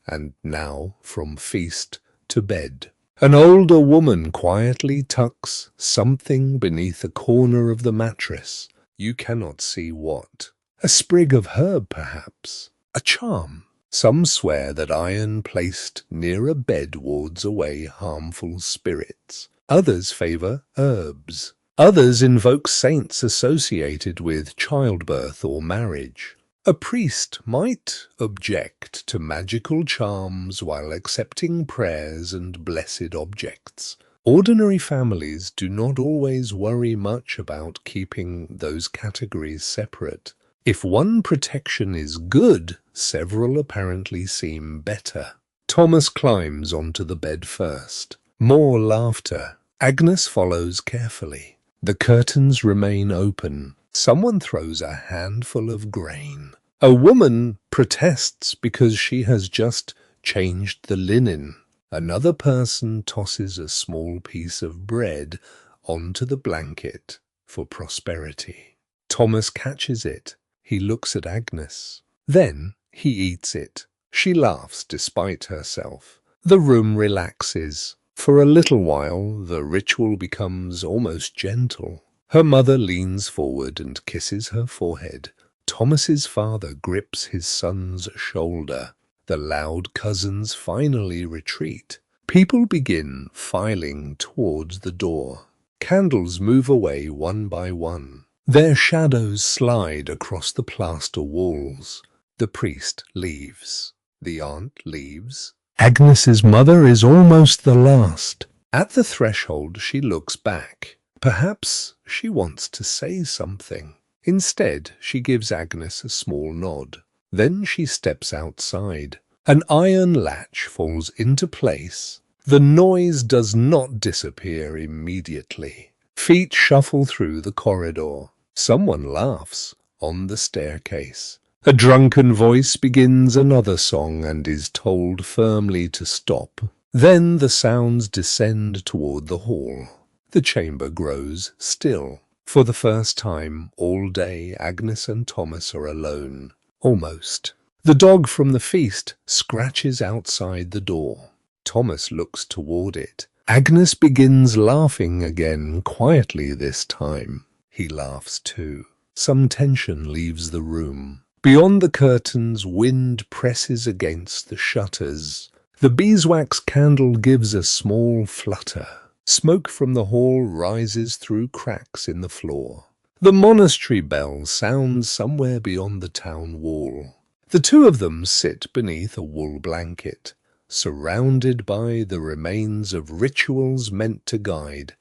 and now from feast to bed. An older woman quietly tucks something beneath a corner of the mattress. You cannot see what. A sprig of herb, perhaps. A charm. Some swear that iron placed near a bed wards away harmful spirits. Others favour herbs. Others invoke saints associated with childbirth or marriage. A priest might object to magical charms while accepting prayers and blessed objects. Ordinary families do not always worry much about keeping those categories separate. If one protection is good, several apparently seem better. Thomas climbs onto the bed first. More laughter. Agnes follows carefully. The curtains remain open. Someone throws a handful of grain. A woman protests because she has just changed the linen. Another person tosses a small piece of bread onto the blanket for prosperity. Thomas catches it. He looks at Agnes. Then he eats it. She laughs despite herself. The room relaxes. For a little while, the ritual becomes almost gentle. Her mother leans forward and kisses her forehead. Thomas's father grips his son's shoulder. The loud cousins finally retreat. People begin filing towards the door. Candles move away one by one. Their shadows slide across the plaster walls. The priest leaves. The aunt leaves. Agnes's mother is almost the last. At the threshold, she looks back. Perhaps she wants to say something. Instead, she gives Agnes a small nod. Then she steps outside. An iron latch falls into place. The noise does not disappear immediately. Feet shuffle through the corridor. Someone laughs on the staircase. A drunken voice begins another song and is told firmly to stop. Then the sounds descend toward the hall. The chamber grows still. For the first time all day, Agnes and Thomas are alone. Almost. The dog from the feast scratches outside the door. Thomas looks toward it. Agnes begins laughing again, quietly this time. He laughs too. Some tension leaves the room. Beyond the curtains, wind presses against the shutters. The beeswax candle gives a small flutter. Smoke from the hall rises through cracks in the floor. The monastery bell sounds somewhere beyond the town wall. The two of them sit beneath a wool blanket, surrounded by the remains of rituals meant to guide,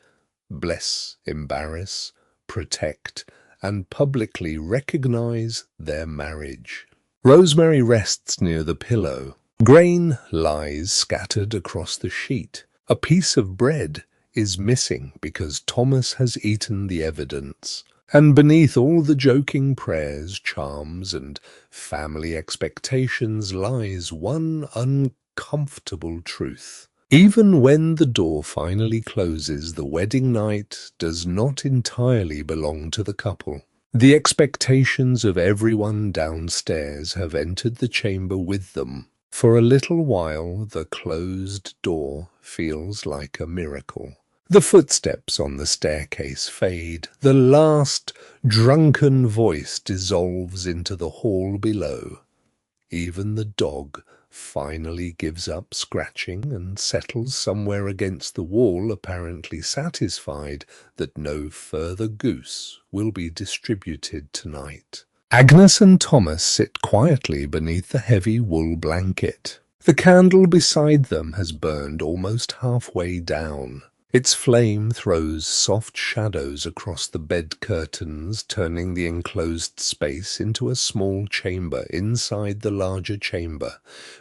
bless, embarrass, protect, and publicly recognize their marriage. Rosemary rests near the pillow. Grain lies scattered across the sheet. A piece of bread is missing because Thomas has eaten the evidence. And beneath all the joking prayers, charms, and family expectations lies one uncomfortable truth. Even when the door finally closes, the wedding night does not entirely belong to the couple. The expectations of everyone downstairs have entered the chamber with them. For a little while, the closed door feels like a miracle. The footsteps on the staircase fade. The last drunken voice dissolves into the hall below. Even the dog finally gives up scratching and settles somewhere against the wall, apparently satisfied that no further goose will be distributed tonight. Agnes and Thomas sit quietly beneath the heavy wool blanket. The candle beside them has burned almost halfway down. Its flame throws soft shadows across the bed curtains, turning the enclosed space into a small chamber inside the larger chamber.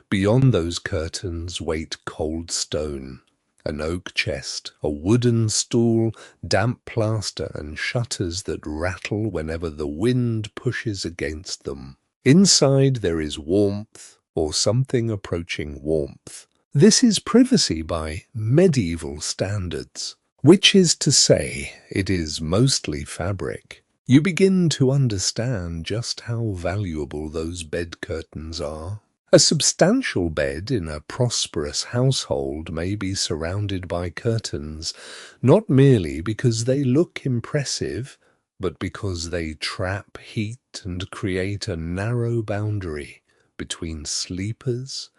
Beyond those curtains wait cold stone, an oak chest, a wooden stool, damp plaster, and shutters that rattle whenever the wind pushes against them. Inside there is warmth, or something approaching warmth. This is privacy by medieval standards, which is to say, it is mostly fabric. You begin to understand just how valuable those bed curtains are. A substantial bed in a prosperous household may be surrounded by curtains, not merely because they look impressive, but because they trap heat and create a narrow boundary between sleepers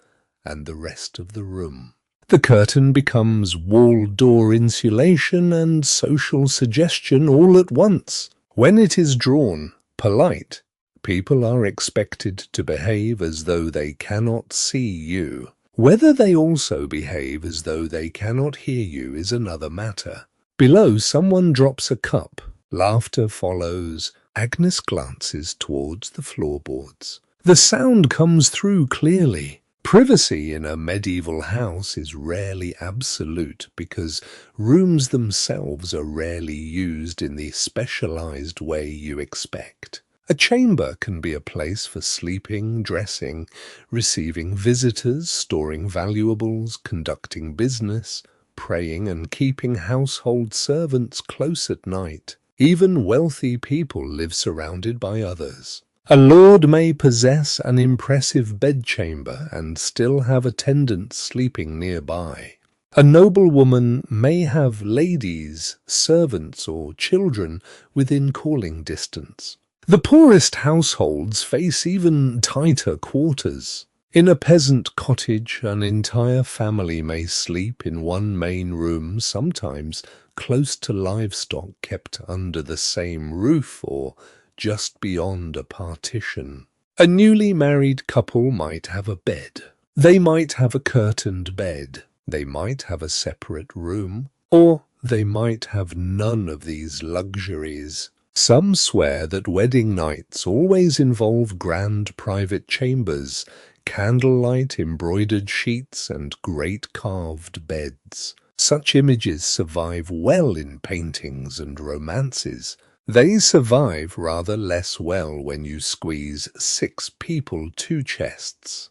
and the rest of the room. The curtain becomes wall-door insulation and social suggestion all at once. When it is drawn, polite, people are expected to behave as though they cannot see you. Whether they also behave as though they cannot hear you is another matter. Below, someone drops a cup. Laughter follows. Agnes glances towards the floorboards. The sound comes through clearly. Privacy in a medieval house is rarely absolute because rooms themselves are rarely used in the specialized way you expect. A chamber can be a place for sleeping, dressing, receiving visitors, storing valuables, conducting business, praying, and keeping household servants close at night. Even wealthy people live surrounded by others. A lord may possess an impressive bedchamber and still have attendants sleeping nearby. A noblewoman may have ladies, servants, or children within calling distance. The poorest households face even tighter quarters. In a peasant cottage, an entire family may sleep in one main room, sometimes close to livestock kept under the same roof or just beyond a partition. A newly married couple might have a bed. They might have a curtained bed. They might have a separate room. Or they might have none of these luxuries. Some swear that wedding nights always involve grand private chambers, candlelight embroidered sheets, and great carved beds. Such images survive well in paintings and romances. They survive rather less well when you squeeze 6 people, 2 chests,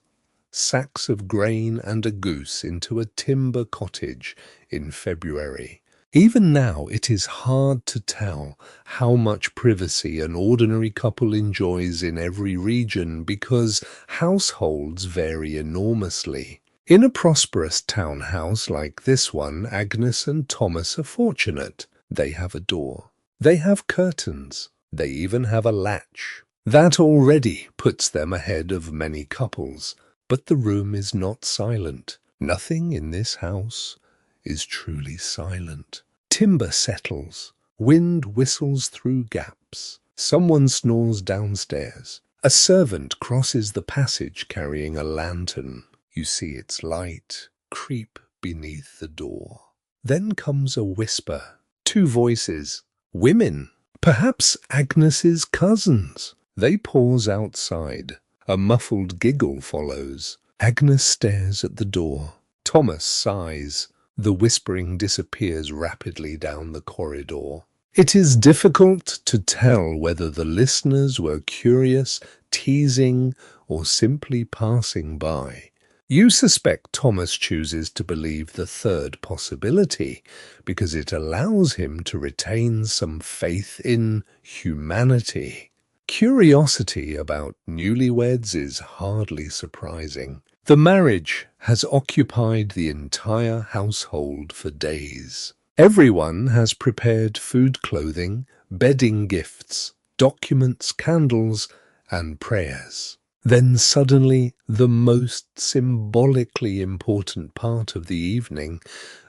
sacks of grain and a goose into a timber cottage in February. Even now it is hard to tell how much privacy an ordinary couple enjoys in every region because households vary enormously. In a prosperous townhouse like this one, Agnes and Thomas are fortunate. They have a door. They have curtains. They even have a latch. That already puts them ahead of many couples. But the room is not silent. Nothing in this house is truly silent. Timber settles. Wind whistles through gaps. Someone snores downstairs. A servant crosses the passage carrying a lantern. You see its light creep beneath the door. Then comes a whisper. 2 voices. Women, perhaps Agnes's cousins. They pause outside. A muffled giggle follows. Agnes stares at the door. Thomas sighs. The whispering disappears rapidly down the corridor. It is difficult to tell whether the listeners were curious, teasing, or simply passing by. You suspect Thomas chooses to believe the third possibility because it allows him to retain some faith in humanity. Curiosity about newlyweds is hardly surprising. The marriage has occupied the entire household for days. Everyone has prepared food, clothing, bedding gifts, documents, candles, and prayers. Then suddenly, the most symbolically important part of the evening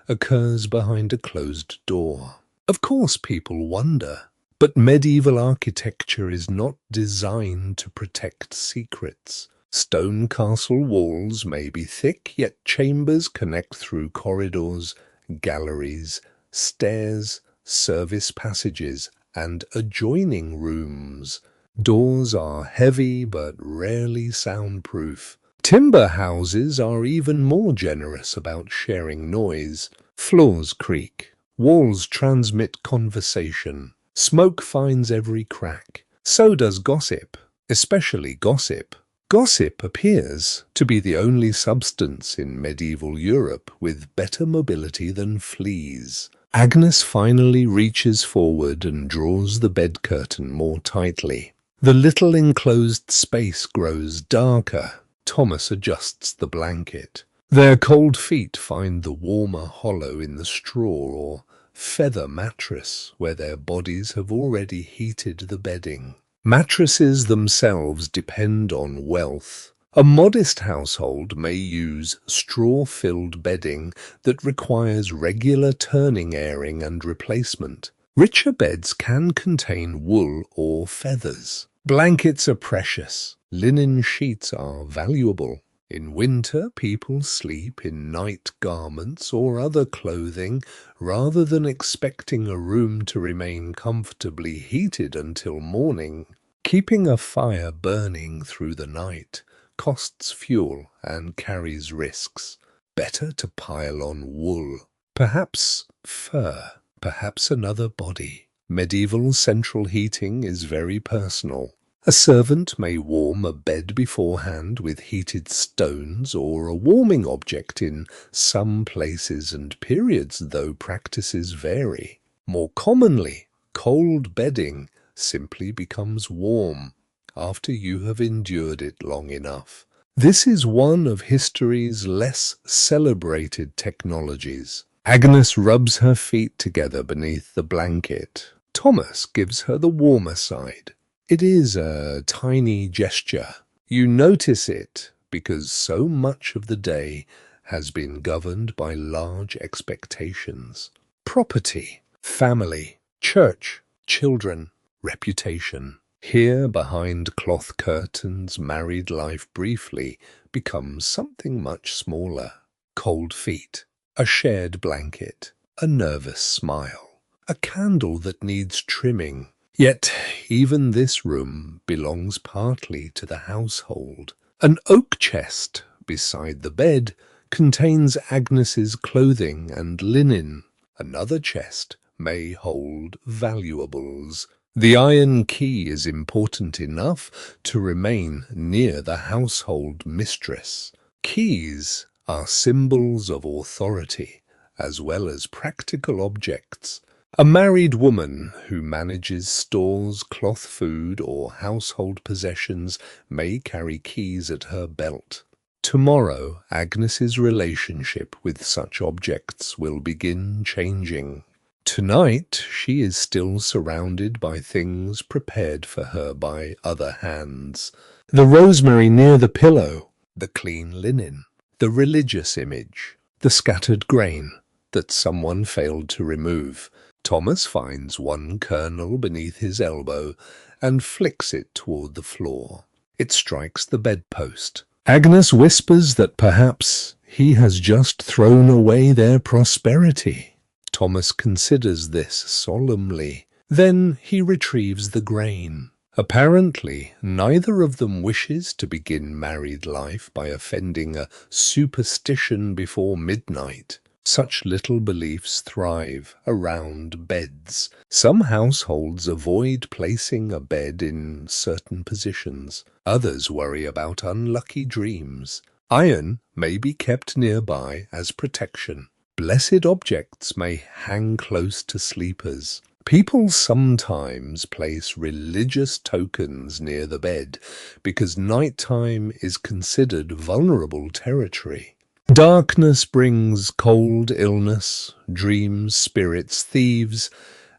occurs behind a closed door. Of course, people wonder, but medieval architecture is not designed to protect secrets. Stone castle walls may be thick, yet chambers connect through corridors, galleries, stairs, service passages, and adjoining rooms. Doors are heavy but rarely soundproof. Timber houses are even more generous about sharing noise. Floors creak. Walls transmit conversation. Smoke finds every crack. So does gossip, especially gossip. Gossip appears to be the only substance in medieval Europe with better mobility than fleas. Agnes finally reaches forward and draws the bed curtain more tightly. The little enclosed space grows darker. Thomas adjusts the blanket. Their cold feet find the warmer hollow in the straw or feather mattress where their bodies have already heated the bedding. Mattresses themselves depend on wealth. A modest household may use straw-filled bedding that requires regular turning, airing, and replacement. Richer beds can contain wool or feathers. Blankets are precious. Linen sheets are valuable. In winter, people sleep in night garments or other clothing rather than expecting a room to remain comfortably heated until morning. Keeping a fire burning through the night costs fuel and carries risks. Better to pile on wool, perhaps fur, perhaps another body. Medieval central heating is very personal. A servant may warm a bed beforehand with heated stones or a warming object in some places and periods, though practices vary. More commonly, cold bedding simply becomes warm after you have endured it long enough. This is one of history's less celebrated technologies. Agnes rubs her feet together beneath the blanket. Thomas gives her the warmer side. It is a tiny gesture. You notice it because so much of the day has been governed by large expectations. Property, family, church, children, reputation. Here, behind cloth curtains, married life briefly becomes something much smaller. Cold feet, a shared blanket, a nervous smile, a candle that needs trimming. Yet even this room belongs partly to the household. An oak chest beside the bed contains Agnes's clothing and linen. Another chest may hold valuables. The iron key is important enough to remain near the household mistress. Keys are symbols of authority as well as practical objects. A married woman who manages stores, cloth food, or household possessions may carry keys at her belt. Tomorrow, Agnes's relationship with such objects will begin changing. Tonight, she is still surrounded by things prepared for her by other hands. The rosemary near the pillow, the clean linen, the religious image, the scattered grain that someone failed to remove. Thomas finds one kernel beneath his elbow and flicks it toward the floor. It strikes the bedpost. Agnes whispers that perhaps he has just thrown away their prosperity. Thomas considers this solemnly. Then he retrieves the grain. Apparently, neither of them wishes to begin married life by offending a superstition before midnight. Such little beliefs thrive around beds. Some households avoid placing a bed in certain positions. Others worry about unlucky dreams. Iron may be kept nearby as protection. Blessed objects may hang close to sleepers. People sometimes place religious tokens near the bed because nighttime is considered vulnerable territory. Darkness brings cold, illness, dreams, spirits, thieves,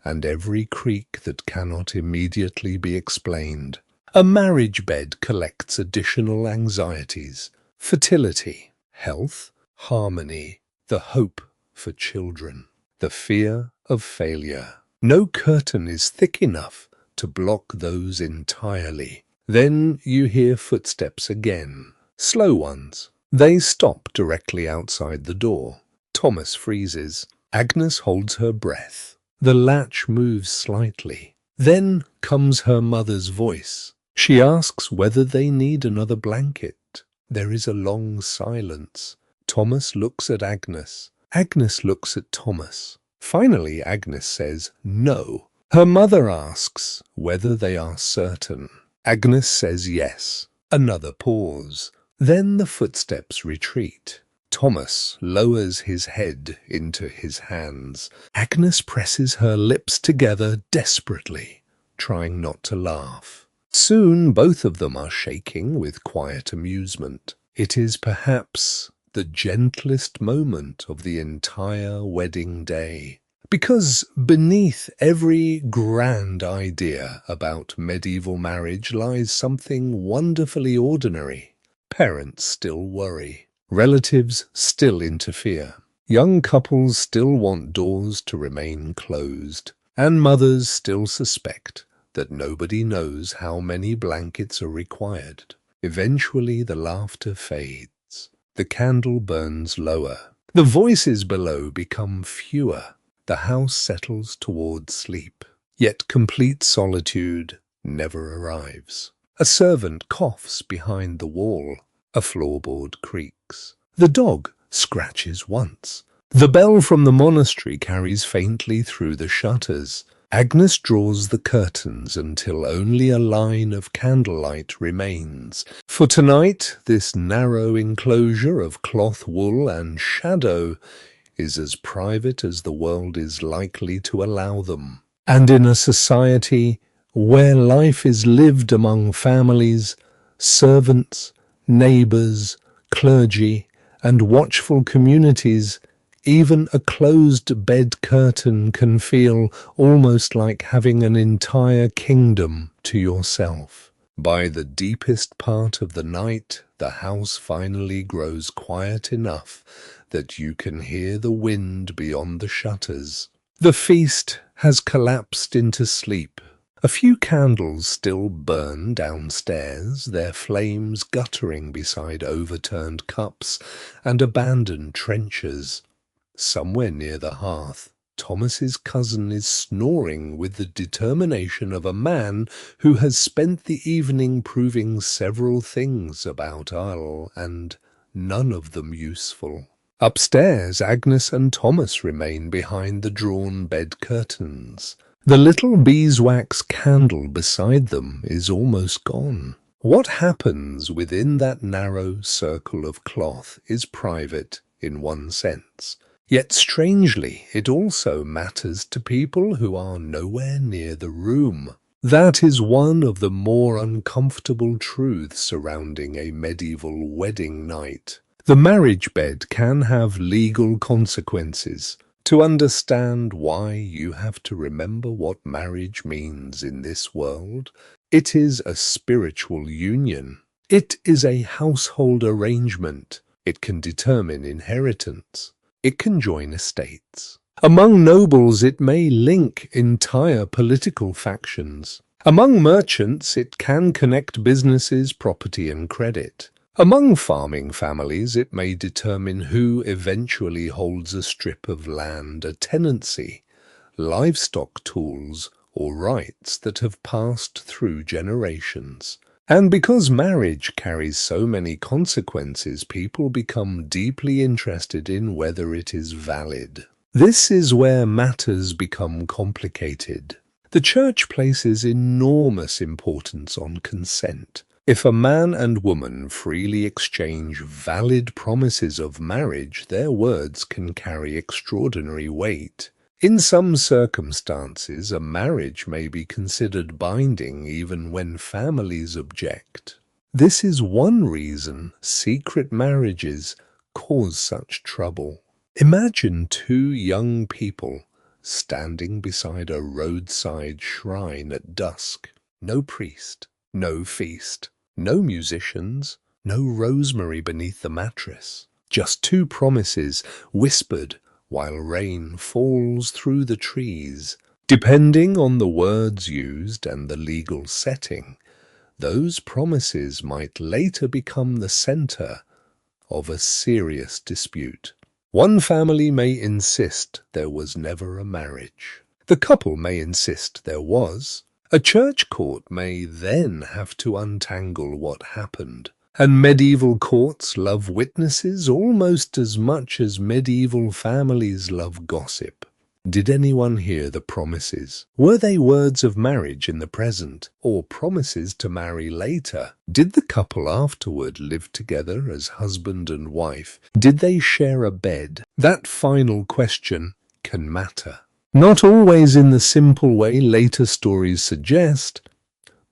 and every creak that cannot immediately be explained. A marriage bed collects additional anxieties: fertility, health, harmony, the hope for children, the fear of failure. No curtain is thick enough to block those entirely. Then you hear footsteps again, slow ones. They stop directly outside the door. Thomas freezes. Agnes holds her breath. The latch moves slightly. Then comes her mother's voice. She asks whether they need another blanket. There is a long silence. Thomas looks at Agnes. Agnes looks at Thomas. Finally, Agnes says no. Her mother asks whether they are certain. Agnes says yes. Another pause. Then the footsteps retreat. Thomas lowers his head into his hands. Agnes presses her lips together desperately, trying not to laugh. Soon both of them are shaking with quiet amusement. It is perhaps the gentlest moment of the entire wedding day. Because beneath every grand idea about medieval marriage lies something wonderfully ordinary. Parents still worry. Relatives still interfere. Young couples still want doors to remain closed. And mothers still suspect that nobody knows how many blankets are required. Eventually the laughter fades. The candle burns lower. The voices below become fewer. The house settles towards sleep. Yet complete solitude never arrives. A servant coughs behind the wall. A floorboard creaks. The dog scratches once. The bell from the monastery carries faintly through the shutters. Agnes draws the curtains until only a line of candlelight remains. For tonight, this narrow enclosure of cloth, wool, and shadow is as private as the world is likely to allow them. And in a society where life is lived among families, servants, neighbours, clergy, and watchful communities, even a closed bed curtain can feel almost like having an entire kingdom to yourself. By the deepest part of the night, the house finally grows quiet enough that you can hear the wind beyond the shutters. The feast has collapsed into sleep. A few candles still burn downstairs, their flames guttering beside overturned cups and abandoned trenchers. Somewhere near the hearth, Thomas's cousin is snoring with the determination of a man who has spent the evening proving several things about Earl, and none of them useful. Upstairs, Agnes and Thomas remain behind the drawn bed curtains. The little beeswax candle beside them is almost gone. What happens within that narrow circle of cloth is private in one sense. Yet strangely, it also matters to people who are nowhere near the room. That is one of the more uncomfortable truths surrounding a medieval wedding night. The marriage bed can have legal consequences. To understand why you have to remember what marriage means in this world, it is a spiritual union. It is a household arrangement. It can determine inheritance. It can join estates. Among nobles, it may link entire political factions. Among merchants, it can connect businesses, property, and credit. Among farming families, it may determine who eventually holds a strip of land, a tenancy, livestock tools, or rights that have passed through generations. And because marriage carries so many consequences, people become deeply interested in whether it is valid. This is where matters become complicated. The church places enormous importance on consent. If a man and woman freely exchange valid promises of marriage, their words can carry extraordinary weight. In some circumstances, a marriage may be considered binding even when families object. This is one reason secret marriages cause such trouble. Imagine two young people standing beside a roadside shrine at dusk. No priest, no feast, no musicians, no rosemary beneath the mattress. Just two promises whispered while rain falls through the trees. Depending on the words used and the legal setting, those promises might later become the center of a serious dispute. One family may insist there was never a marriage. The couple may insist there was. A church court may then have to untangle what happened. And medieval courts love witnesses almost as much as medieval families love gossip. Did anyone hear the promises? Were they words of marriage in the present, or promises to marry later? Did the couple afterward live together as husband and wife? Did they share a bed? That final question can matter. Not always in the simple way later stories suggest,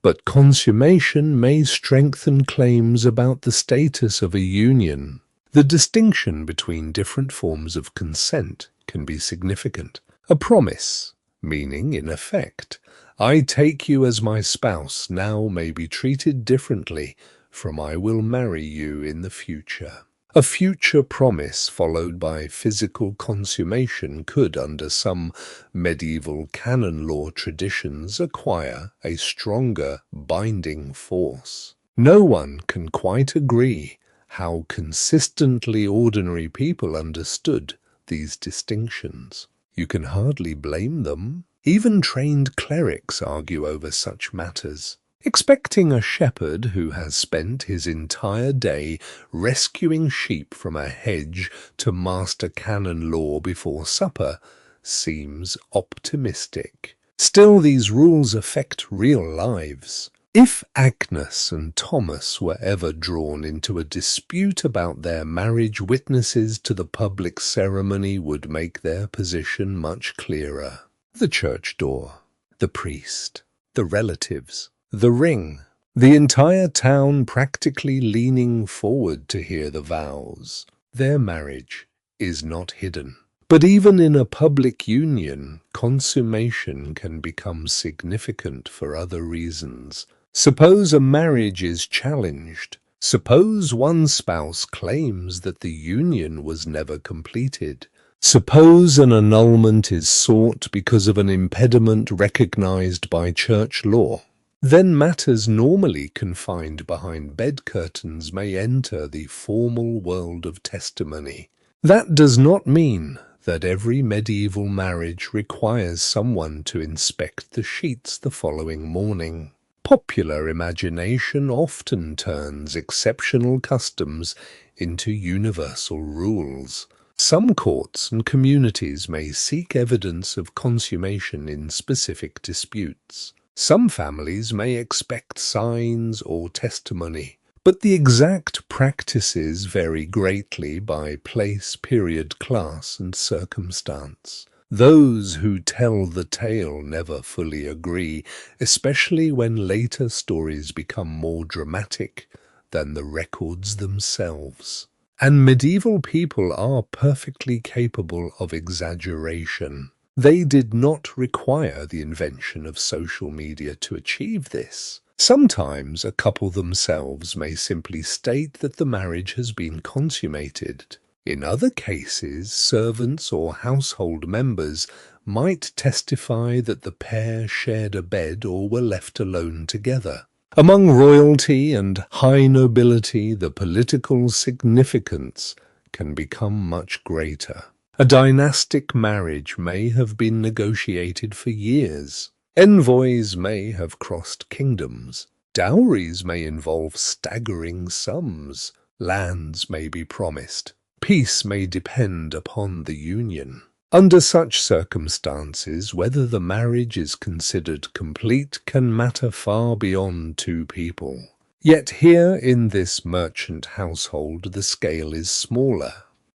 but consummation may strengthen claims about the status of a union. The distinction between different forms of consent can be significant. A promise, meaning in effect, I take you as my spouse now, may be treated differently from I will marry you in the future. A future promise followed by physical consummation could, under some medieval canon law traditions, acquire a stronger binding force. No one can quite agree how consistently ordinary people understood these distinctions. You can hardly blame them. Even trained clerics argue over such matters. Expecting a shepherd who has spent his entire day rescuing sheep from a hedge to master canon law before supper seems optimistic. Still, these rules affect real lives. If Agnes and Thomas were ever drawn into a dispute about their marriage, witnesses to the public ceremony would make their position much clearer. The church door, the priest, the relatives, the ring, the entire town practically leaning forward to hear the vows. Their marriage is not hidden. But even in a public union, consummation can become significant for other reasons. Suppose a marriage is challenged. Suppose one spouse claims that the union was never completed. Suppose an annulment is sought because of an impediment recognized by church law. Then matters normally confined behind bed curtains may enter the formal world of testimony. That does not mean that every medieval marriage requires someone to inspect the sheets the following morning. Popular imagination often turns exceptional customs into universal rules. Some courts and communities may seek evidence of consummation in specific disputes. Some families may expect signs or testimony, but the exact practices vary greatly by place, period, class, and circumstance. Those who tell the tale never fully agree, especially when later stories become more dramatic than the records themselves. And medieval people are perfectly capable of exaggeration. They did not require the invention of social media to achieve this. Sometimes a couple themselves may simply state that the marriage has been consummated. In other cases, servants or household members might testify that the pair shared a bed or were left alone together. Among royalty and high nobility, the political significance can become much greater. A dynastic marriage may have been negotiated for years. Envoys may have crossed kingdoms. Dowries may involve staggering sums. Lands may be promised. Peace may depend upon the union. Under such circumstances, whether the marriage is considered complete can matter far beyond two people. Yet here in this merchant household the scale is smaller.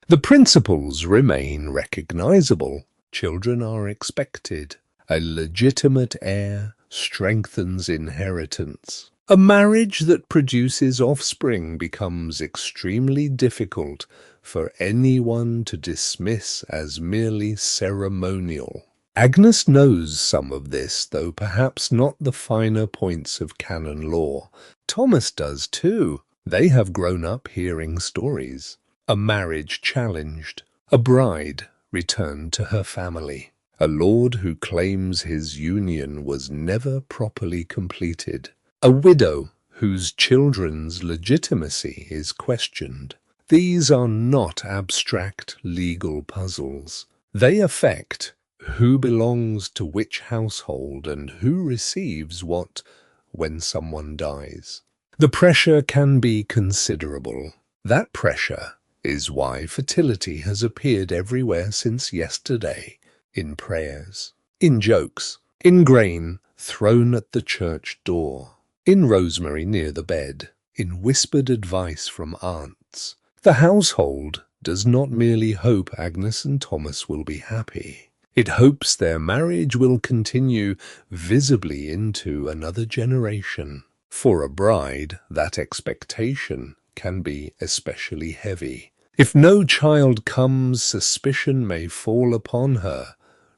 The principles remain recognizable. Children are expected. A legitimate heir strengthens inheritance. A marriage that produces offspring becomes extremely difficult for anyone to dismiss as merely ceremonial. Agnes knows some of this, though perhaps not the finer points of canon law. Thomas does too. They have grown up hearing stories. A marriage challenged. A bride returned to her family. A lord who claims his union was never properly completed. A widow whose children's legitimacy is questioned. These are not abstract legal puzzles. They affect who belongs to which household and who receives what when someone dies. The pressure can be considerable. That pressure is why fertility has appeared everywhere since yesterday, in prayers, in jokes, in grain thrown at the church door, in rosemary near the bed, in whispered advice from aunts. The household does not merely hope Agnes and Thomas will be happy. It hopes their marriage will continue visibly into another generation. For a bride, that expectation can be especially heavy. If no child comes, suspicion may fall upon her,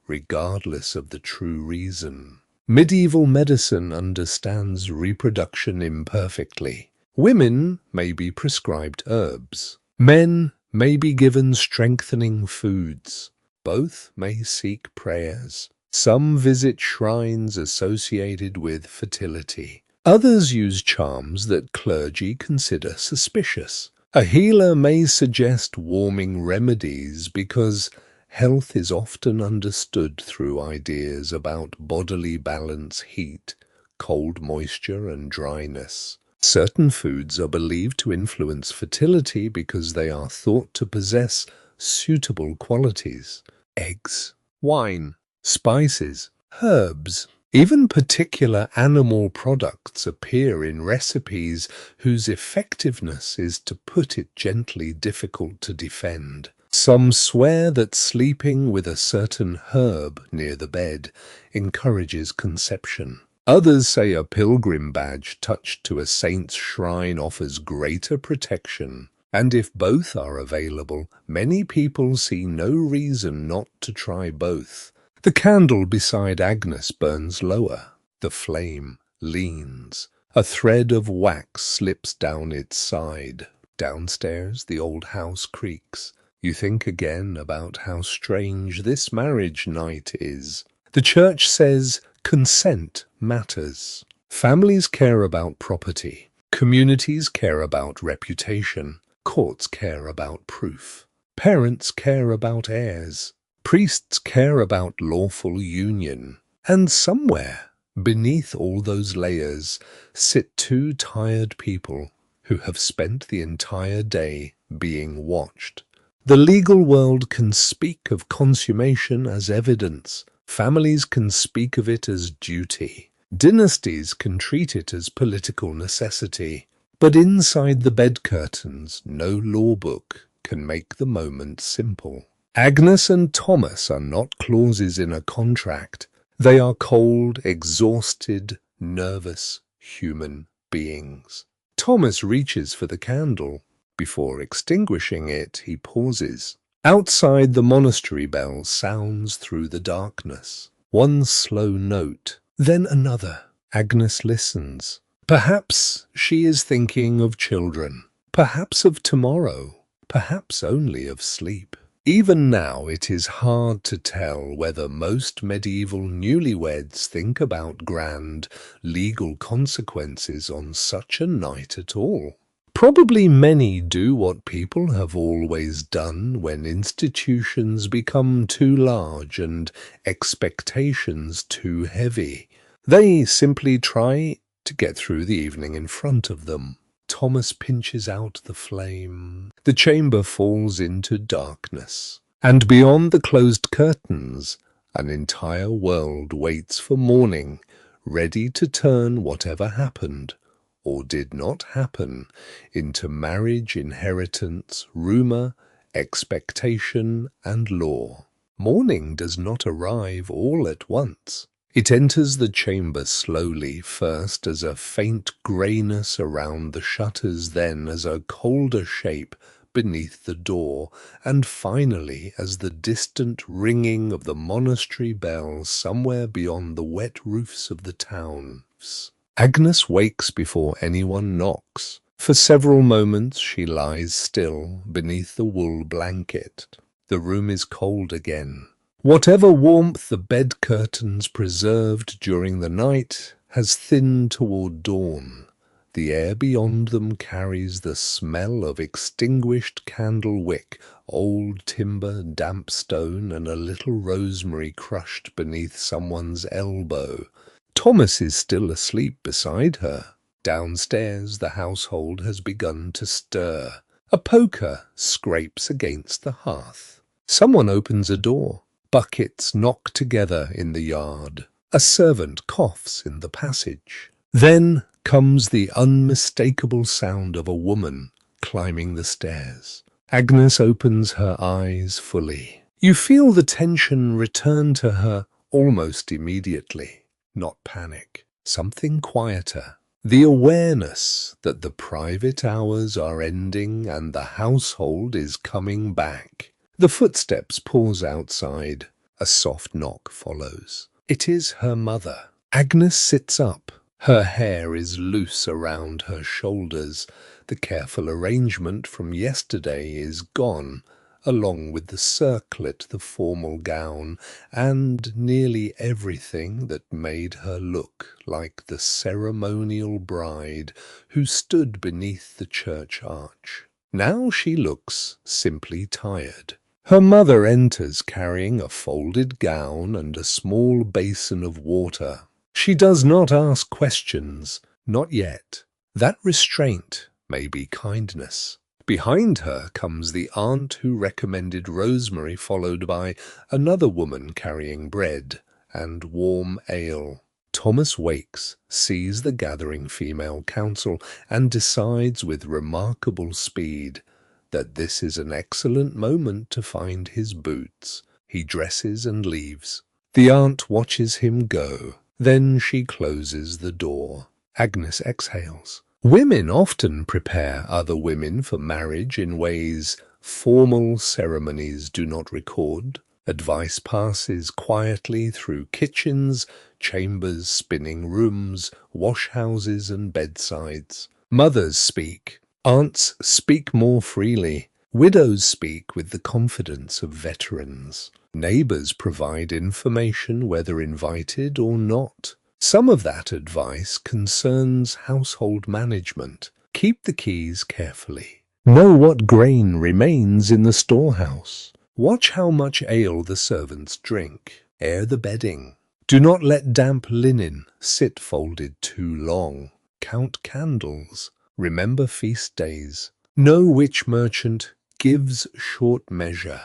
regardless of the true reason. Medieval medicine understands reproduction imperfectly. Women may be prescribed herbs. Men may be given strengthening foods. Both may seek prayers. Some visit shrines associated with fertility. Others use charms that clergy consider suspicious. A healer may suggest warming remedies because health is often understood through ideas about bodily balance, heat, cold moisture, and dryness. Certain foods are believed to influence fertility because they are thought to possess suitable qualities. Eggs, wine, spices, herbs, even particular animal products appear in recipes whose effectiveness is, to put it gently, difficult to defend. Some swear that sleeping with a certain herb near the bed encourages conception. Others say a pilgrim badge touched to a saint's shrine offers greater protection. And if both are available, many people see no reason not to try both. The candle beside Agnes burns lower. The flame leans. A thread of wax slips down its side. Downstairs, the old house creaks. You think again about how strange this marriage night is. The church says consent matters. Families care about property. Communities care about reputation. Courts care about proof. Parents care about heirs. Priests care about lawful union. And somewhere, beneath all those layers, sit two tired people who have spent the entire day being watched. The legal world can speak of consummation as evidence. Families can speak of it as duty. Dynasties can treat it as political necessity. But inside the bed curtains, no law book can make the moment simple. Agnes and Thomas are not clauses in a contract. They are cold, exhausted, nervous human beings. Thomas reaches for the candle. Before extinguishing it, he pauses. Outside, the monastery bell sounds through the darkness. One slow note, then another. Agnes listens. Perhaps she is thinking of children, perhaps of tomorrow, perhaps only of sleep. Even now it is hard to tell whether most medieval newlyweds think about grand legal consequences on such a night at all. Probably many do what people have always done when institutions become too large and expectations too heavy. They simply try to get through the evening in front of them. Thomas pinches out the flame. The chamber falls into darkness. And beyond the closed curtains, an entire world waits for morning, ready to turn whatever happened or did not happen into marriage, inheritance, rumor, expectation, and law. Morning does not arrive all at once. It enters the chamber slowly, first as a faint greyness around the shutters, then as a colder shape beneath the door, and finally as the distant ringing of the monastery bells somewhere beyond the wet roofs of the towns. Agnes wakes before anyone knocks. For several moments she lies still beneath the wool blanket. The room is cold again. Whatever warmth the bed curtains preserved during the night has thinned toward dawn. The air beyond them carries the smell of extinguished candle wick, old timber, damp stone, and a little rosemary crushed beneath someone's elbow. Thomas is still asleep beside her. Downstairs the household has begun to stir. A poker scrapes against the hearth. Someone opens a door. Buckets knock together in the yard. A servant coughs in the passage. Then comes the unmistakable sound of a woman climbing the stairs. Agnes opens her eyes fully. You feel the tension return to her almost immediately. Not panic, something quieter. The awareness that the private hours are ending and the household is coming back. The footsteps pause outside. A soft knock follows. It is her mother. Agnes sits up. Her hair is loose around her shoulders. The careful arrangement from yesterday is gone, along with the circlet, the formal gown, and nearly everything that made her look like the ceremonial bride who stood beneath the church arch. Now she looks simply tired. Her mother enters carrying a folded gown and a small basin of water. She does not ask questions, not yet. That restraint may be kindness. Behind her comes the aunt who recommended rosemary, followed by another woman carrying bread and warm ale. Thomas wakes, sees the gathering female council, and decides with remarkable speed that this is an excellent moment to find his boots. He dresses and leaves. The aunt watches him go. Then she closes the door. Agnes exhales. Women often prepare other women for marriage in ways formal ceremonies do not record. Advice passes quietly through kitchens, chambers, spinning rooms, washhouses, and bedsides. Mothers speak. Aunts speak more freely. Widows speak with the confidence of veterans. Neighbors provide information whether invited or not. Some of that advice concerns household management. Keep the keys carefully. Know what grain remains in the storehouse. Watch how much ale the servants drink. Air the bedding. Do not let damp linen sit folded too long. Count candles. Remember feast days. Know which merchant gives short measure.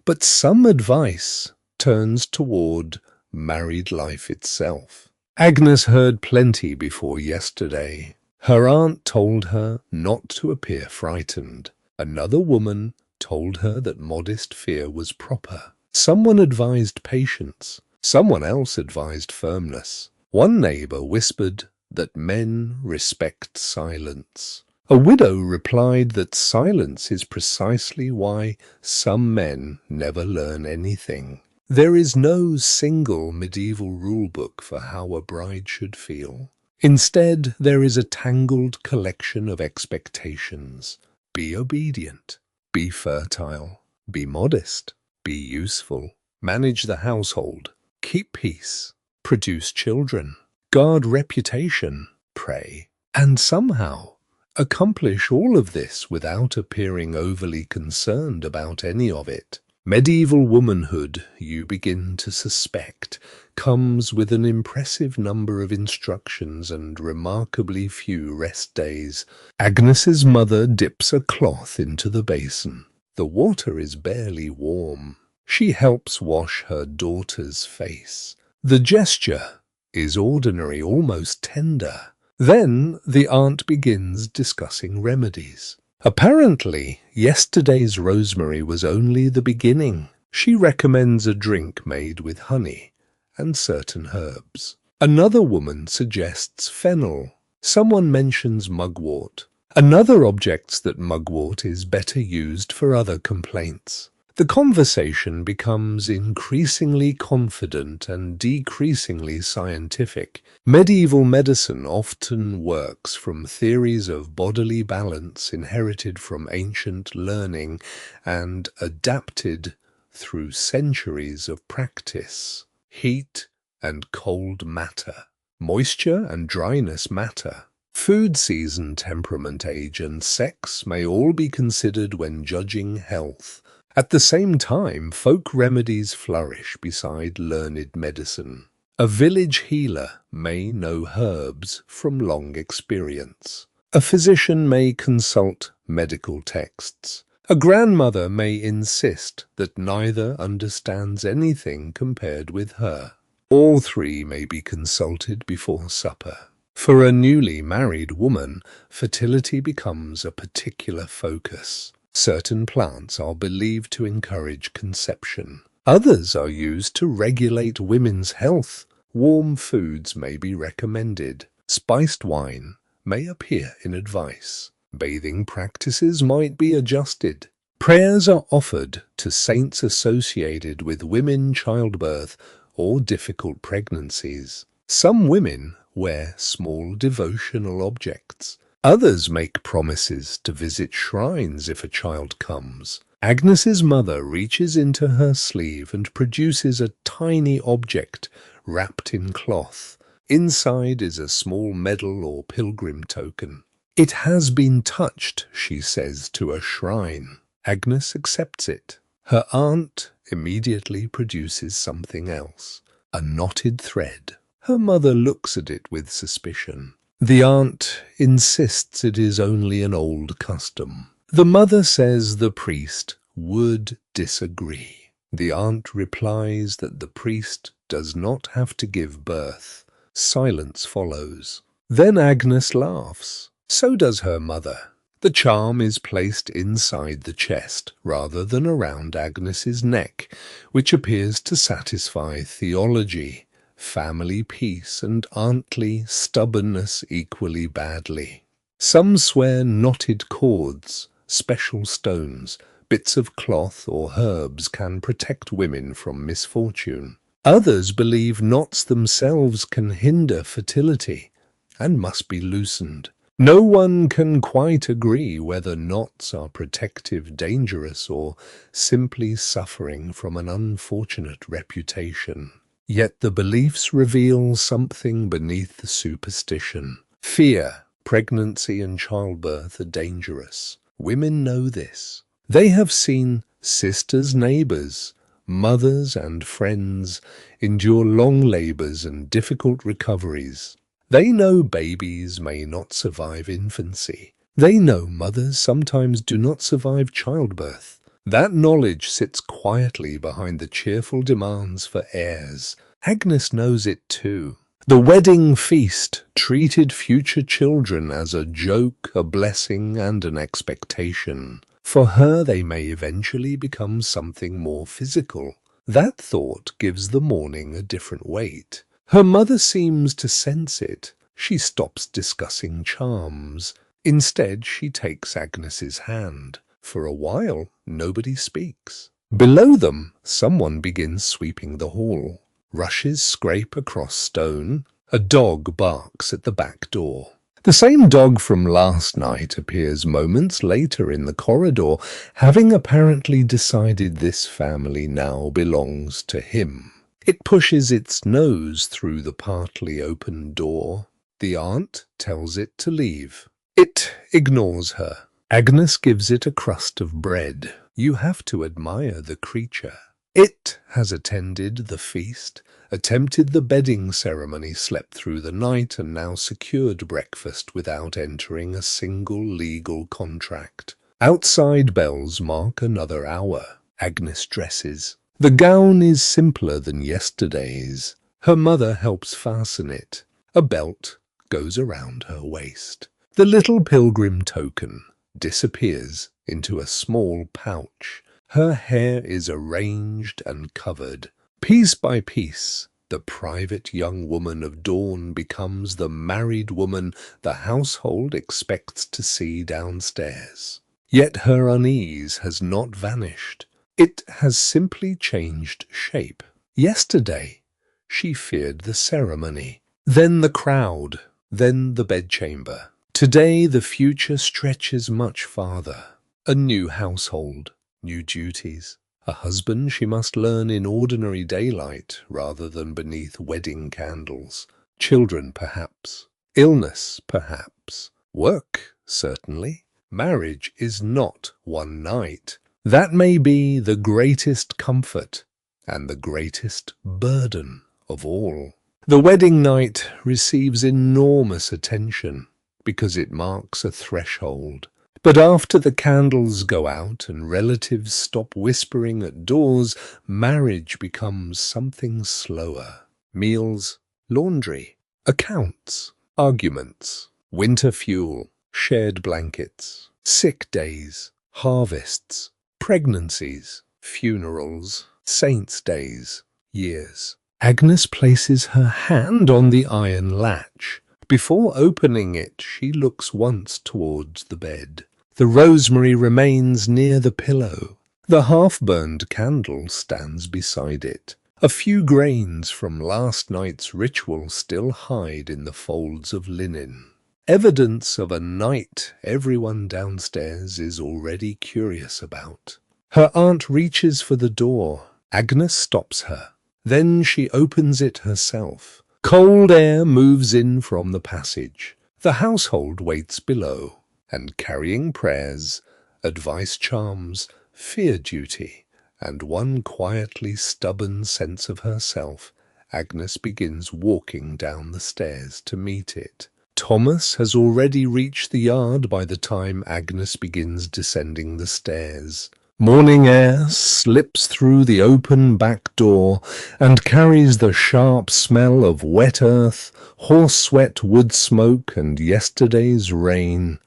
But some advice turns toward married life itself. Agnes heard plenty before yesterday. Her aunt told her not to appear frightened. Another woman told her that modest fear was proper. Someone advised patience. Someone else advised firmness. One neighbor whispered that men respect silence. A widow replied that silence is precisely why some men never learn anything. There is no single medieval rulebook for how a bride should feel. Instead, there is a tangled collection of expectations. Be obedient. Be fertile. Be modest. Be useful. Manage the household. Keep peace. Produce children. Guard reputation. Pray. And somehow accomplish all of this without appearing overly concerned about any of it. Medieval womanhood, you begin to suspect, comes with an impressive number of instructions and remarkably few rest days. Agnes's mother dips a cloth into the basin. The water is barely warm. She helps wash her daughter's face. The gesture is ordinary, almost tender. Then the aunt begins discussing remedies. Apparently, yesterday's rosemary was only the beginning. She recommends a drink made with honey and certain herbs. Another woman suggests fennel. Someone mentions mugwort. Another objects that mugwort is better used for other complaints. The conversation becomes increasingly confident and decreasingly scientific. Medieval medicine often works from theories of bodily balance inherited from ancient learning and adapted through centuries of practice. Heat and cold matter. Moisture and dryness matter. Food season, temperament, age, and sex may all be considered when judging health. At the same time, folk remedies flourish beside learned medicine. A village healer may know herbs from long experience. A physician may consult medical texts. A grandmother may insist that neither understands anything compared with her. All three may be consulted before supper. For a newly married woman, fertility becomes a particular focus. Certain plants are believed to encourage conception. Others are used to regulate women's health. Warm foods may be recommended. Spiced wine may appear in advice. Bathing practices might be adjusted. Prayers are offered to saints associated with women, childbirth, or difficult pregnancies. Some women wear small devotional objects. Others make promises to visit shrines if a child comes. Agnes's mother reaches into her sleeve and produces a tiny object wrapped in cloth. Inside is a small medal or pilgrim token. "It has been touched," she says to a shrine. Agnes accepts it. Her aunt immediately produces something else, a knotted thread. Her mother looks at it with suspicion. The aunt insists it is only an old custom. The mother says the priest would disagree. The aunt replies that the priest does not have to give birth. Silence follows. Then Agnes laughs. So does her mother. The charm is placed inside the chest rather than around Agnes's neck, which appears to satisfy theology, family peace, and auntly stubbornness equally badly. Some swear knotted cords, special stones, bits of cloth or herbs can protect women from misfortune. Others believe knots themselves can hinder fertility and must be loosened. No one can quite agree whether knots are protective, dangerous, or simply suffering from an unfortunate reputation. Yet the beliefs reveal something beneath the superstition. Fear, pregnancy, and childbirth are dangerous. Women know this. They have seen sisters, neighbors, mothers, and friends endure long labors and difficult recoveries. They know babies may not survive infancy. They know mothers sometimes do not survive childbirth. That knowledge sits quietly behind the cheerful demands for heirs. Agnes knows it too. The wedding feast treated future children as a joke, a blessing, and an expectation. For her, they may eventually become something more physical. That thought gives the mourning a different weight. Her mother seems to sense it. She stops discussing charms. Instead, she takes Agnes's hand. For a while, nobody speaks. Below them, someone begins sweeping the hall. Rushes scrape across stone. A dog barks at the back door. The same dog from last night appears moments later in the corridor, having apparently decided this family now belongs to him. It pushes its nose through the partly open door. The aunt tells it to leave. It ignores her. Agnes gives it a crust of bread. You have to admire the creature. It has attended the feast, attempted the bedding ceremony, slept through the night, and now secured breakfast without entering a single legal contract. Outside bells mark another hour. Agnes dresses. The gown is simpler than yesterday's. Her mother helps fasten it. A belt, goes around her waist. The little pilgrim token disappears into a small pouch. Her hair is arranged and covered. Piece by piece, the private young woman of dawn becomes the married woman the household expects to see downstairs. Yet her unease has not vanished. It has simply changed shape. Yesterday, she feared the ceremony, then the crowd, then the bedchamber. Today, the future stretches much farther. A new household, new duties. A husband she must learn in ordinary daylight rather than beneath wedding candles. Children, perhaps. Illness, perhaps. Work, certainly. Marriage is not one night. That may be the greatest comfort and the greatest burden of all. The wedding night receives enormous attention because it marks a threshold. But after the candles go out and relatives stop whispering at doors, marriage becomes something slower. Meals, laundry, accounts, arguments, winter fuel, shared blankets, sick days, harvests, pregnancies, funerals, saints' days, years. Agnes places her hand on the iron latch. Before opening it, she looks once towards the bed. The rosemary remains near the pillow. The half-burned candle stands beside it. A few grains from last night's ritual still hide in the folds of linen. Evidence of a night everyone downstairs is already curious about. Her aunt reaches for the door. Agnes stops her. Then she opens it herself. Cold air moves in from the passage. The household waits below, and carrying prayers, advice charms, fear duty, and one quietly stubborn sense of herself, Agnes begins walking down the stairs to meet it. Thomas has already reached the yard by the time Agnes begins descending the stairs. Morning air slips through the open back door and carries the sharp smell of wet earth, horse-sweat wood smoke, and yesterday's rain.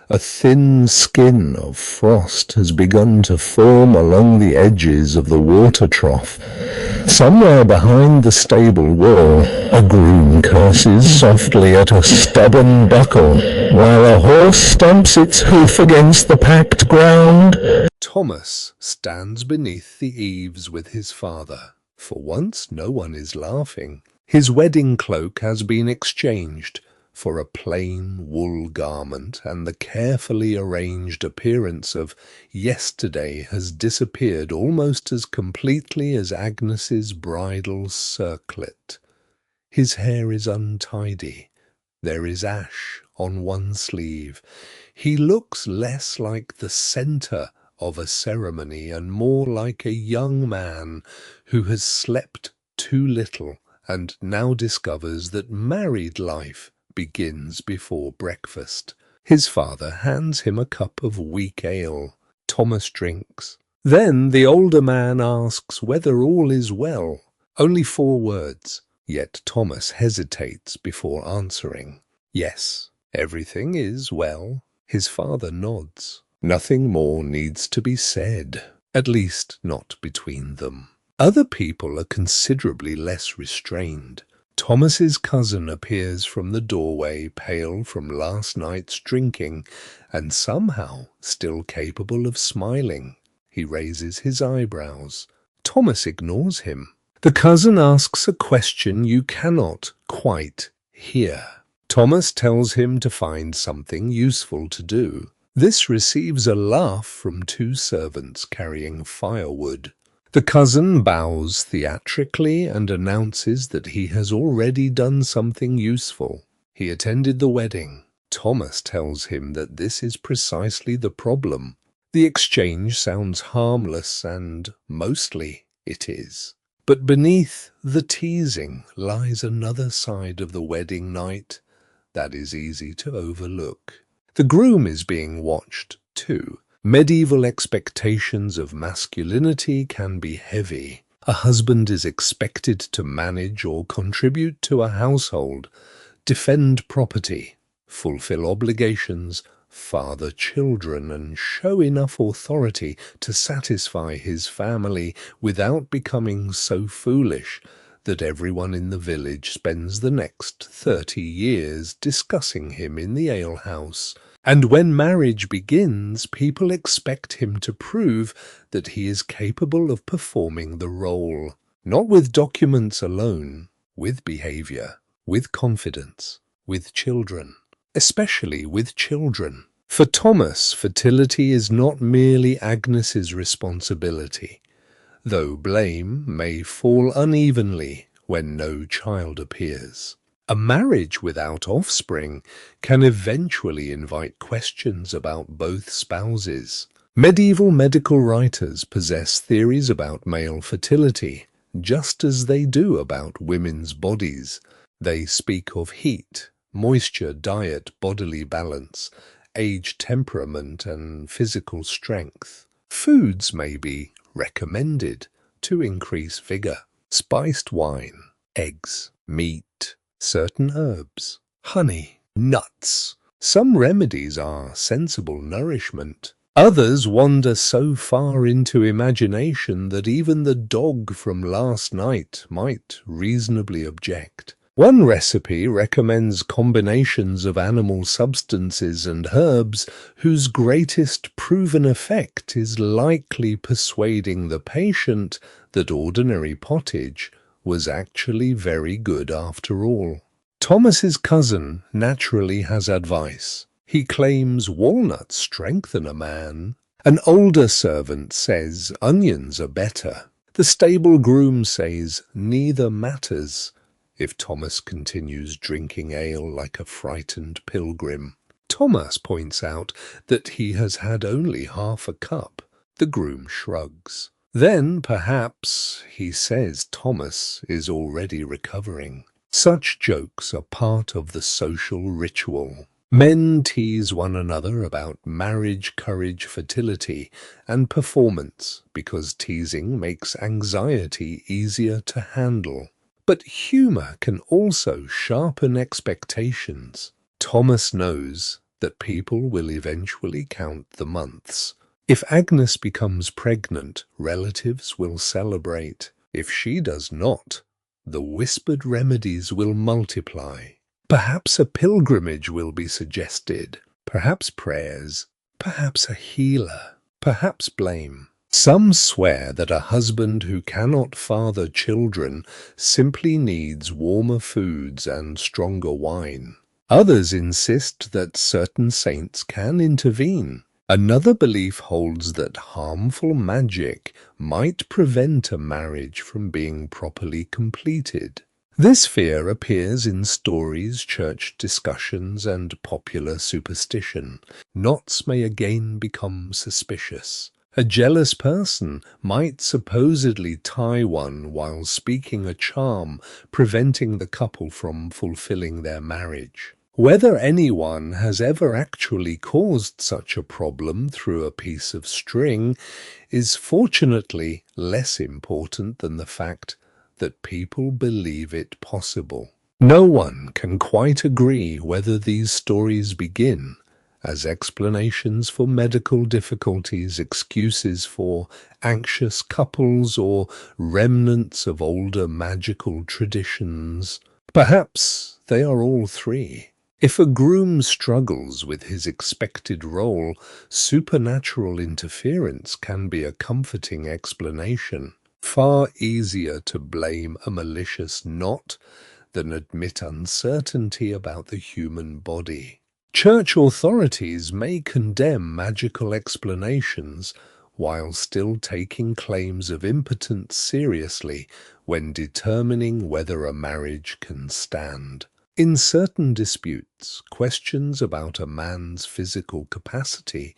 A thin skin of frost has begun to form along the edges of the water trough. Somewhere behind the stable wall, a groom curses softly at a stubborn buckle, while a horse stamps its hoof against the packed ground. Thomas stands beneath the eaves with his father. For once no one is laughing. His wedding cloak has been exchanged for a plain wool garment, and the carefully arranged appearance of yesterday has disappeared almost as completely as Agnes's bridal circlet. His hair is untidy. There is ash on one sleeve. He looks less like the centre of a ceremony and more like a young man who has slept too little and now discovers that married life begins before breakfast. His father hands him a cup of weak ale. Thomas drinks. Then the older man asks whether all is well. Only 4 words, yet Thomas hesitates before answering. Yes, everything is well. His father nods. Nothing more needs to be said, at least not between them. Other people are considerably less restrained. Thomas's cousin appears from the doorway, pale from last night's drinking, and somehow still capable of smiling. He raises his eyebrows. Thomas ignores him. The cousin asks a question you cannot quite hear. Thomas tells him to find something useful to do. This receives a laugh from 2 servants carrying firewood. The cousin bows theatrically and announces that he has already done something useful. He attended the wedding. Thomas tells him that this is precisely the problem. The exchange sounds harmless, and mostly it is. But beneath the teasing lies another side of the wedding night that is easy to overlook. The groom is being watched, too. Medieval expectations of masculinity can be heavy. A husband is expected to manage or contribute to a household, defend property, fulfill obligations, father children, and show enough authority to satisfy his family without becoming so foolish that everyone in the village spends the next 30 years discussing him in the alehouse. And when marriage begins, people expect him to prove that he is capable of performing the role, not with documents alone, with behavior, with confidence, with children, especially with children. For Thomas, fertility is not merely Agnes's responsibility, though blame may fall unevenly when no child appears. A marriage without offspring can eventually invite questions about both spouses. Medieval medical writers possess theories about male fertility, just as they do about women's bodies. They speak of heat, moisture, diet, bodily balance, age, temperament, and physical strength. Foods may be recommended to increase vigor: spiced wine, eggs, meat, certain herbs, honey, nuts. Some remedies are sensible nourishment. Others wander so far into imagination that even the dog from last night might reasonably object. One recipe recommends combinations of animal substances and herbs whose greatest proven effect is likely persuading the patient that ordinary pottage was actually very good after all. Thomas's cousin naturally has advice. He claims walnuts strengthen a man. An older servant says onions are better. The stable groom says neither matters if Thomas continues drinking ale like a frightened pilgrim. Thomas points out that he has had only half a cup. The groom shrugs. Then, perhaps, he says Thomas is already recovering. Such jokes are part of the social ritual. Men tease one another about marriage, courage, fertility, and performance because teasing makes anxiety easier to handle. But humor can also sharpen expectations. Thomas knows that people will eventually count the months. If Agnes becomes pregnant, relatives will celebrate. If she does not, the whispered remedies will multiply. Perhaps a pilgrimage will be suggested, perhaps prayers, perhaps a healer, perhaps blame. Some swear that a husband who cannot father children simply needs warmer foods and stronger wine. Others insist that certain saints can intervene. Another belief holds that harmful magic might prevent a marriage from being properly completed. This fear appears in stories, church discussions, and popular superstition. Knots may again become suspicious. A jealous person might supposedly tie one while speaking a charm, preventing the couple from fulfilling their marriage. Whether anyone has ever actually caused such a problem through a piece of string is fortunately less important than the fact that people believe it possible. No one can quite agree whether these stories begin as explanations for medical difficulties, excuses for anxious couples, or remnants of older magical traditions. Perhaps they are all three. If a groom struggles with his expected role, supernatural interference can be a comforting explanation. Far easier to blame a malicious knot than admit uncertainty about the human body. Church authorities may condemn magical explanations while still taking claims of impotence seriously when determining whether a marriage can stand. In certain disputes, questions about a man's physical capacity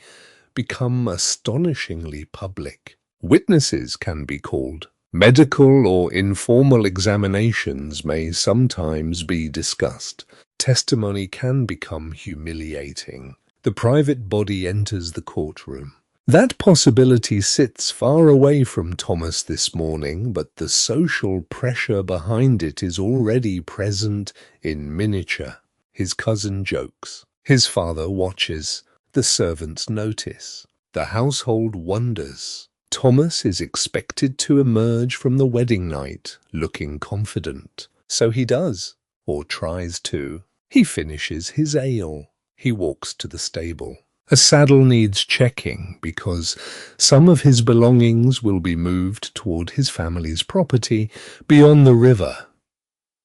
become astonishingly public. Witnesses can be called. Medical or informal examinations may sometimes be discussed. Testimony can become humiliating. The private body enters the courtroom. That possibility sits far away from Thomas this morning, but the social pressure behind it is already present in miniature. His cousin jokes. His father watches. The servants notice. The household wonders. Thomas is expected to emerge from the wedding night looking confident. So he does, or tries to. He finishes his ale. He walks to the stable. A saddle needs checking because some of his belongings will be moved toward his family's property beyond the river.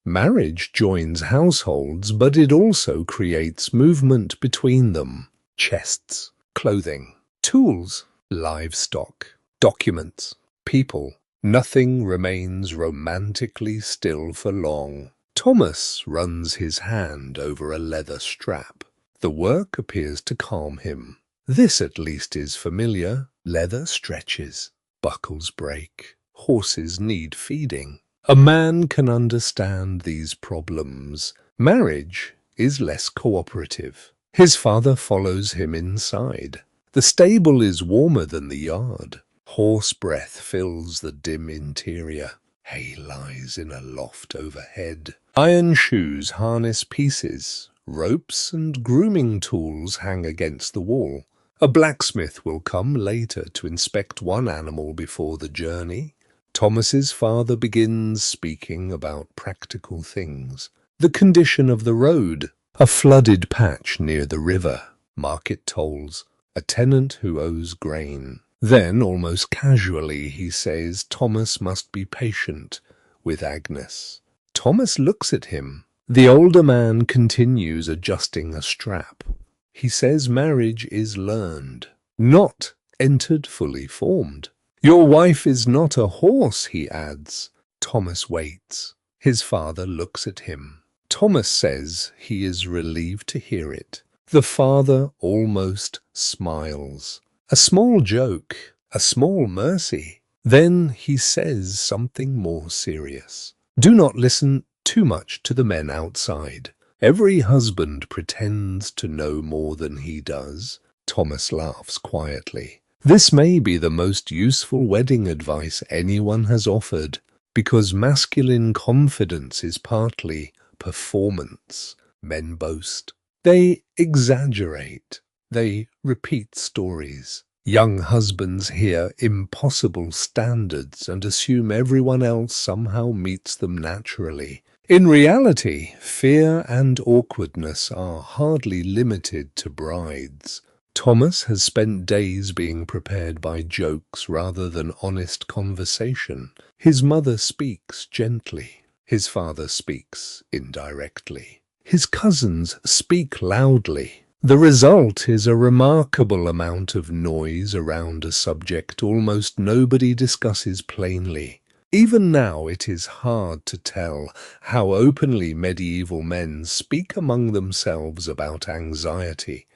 Marriage joins households, but it also creates movement between them. Chests, clothing, tools, livestock, documents, people. Nothing remains romantically still for long. Thomas runs his hand over a leather strap. The work appears to calm him. This at least is familiar. Leather stretches. Buckles break. Horses need feeding. A man can understand these problems. Marriage is less cooperative. His father follows him inside. The stable is warmer than the yard. Horse breath fills the dim interior. Hay lies in a loft overhead. Iron shoes harness pieces. Ropes and grooming tools hang against the wall. A blacksmith will come later to inspect one animal before the journey. Thomas's father begins speaking about practical things. The condition of the road, a flooded patch near the river, market tolls, a tenant who owes grain. Then, almost casually, he says Thomas must be patient with Agnes. Thomas looks at him. The older man continues adjusting a strap. He says marriage is learned, not entered fully formed. Your wife is not a horse, he adds. Thomas waits. His father looks at him. Thomas says he is relieved to hear it. The father almost smiles. A small joke, a small mercy. Then he says something more serious. Do not listen too much to the men outside. Every husband pretends to know more than he does. Thomas laughs quietly. This may be the most useful wedding advice anyone has offered, because masculine confidence is partly performance. Men boast. They exaggerate. They repeat stories. Young husbands hear impossible standards and assume everyone else somehow meets them naturally. In reality, fear and awkwardness are hardly limited to brides. Thomas has spent days being prepared by jokes rather than honest conversation. His mother speaks gently. His father speaks indirectly. His cousins speak loudly. The result is a remarkable amount of noise around a subject almost nobody discusses plainly. Even now it is hard to tell how openly medieval men speak among themselves about anxiety,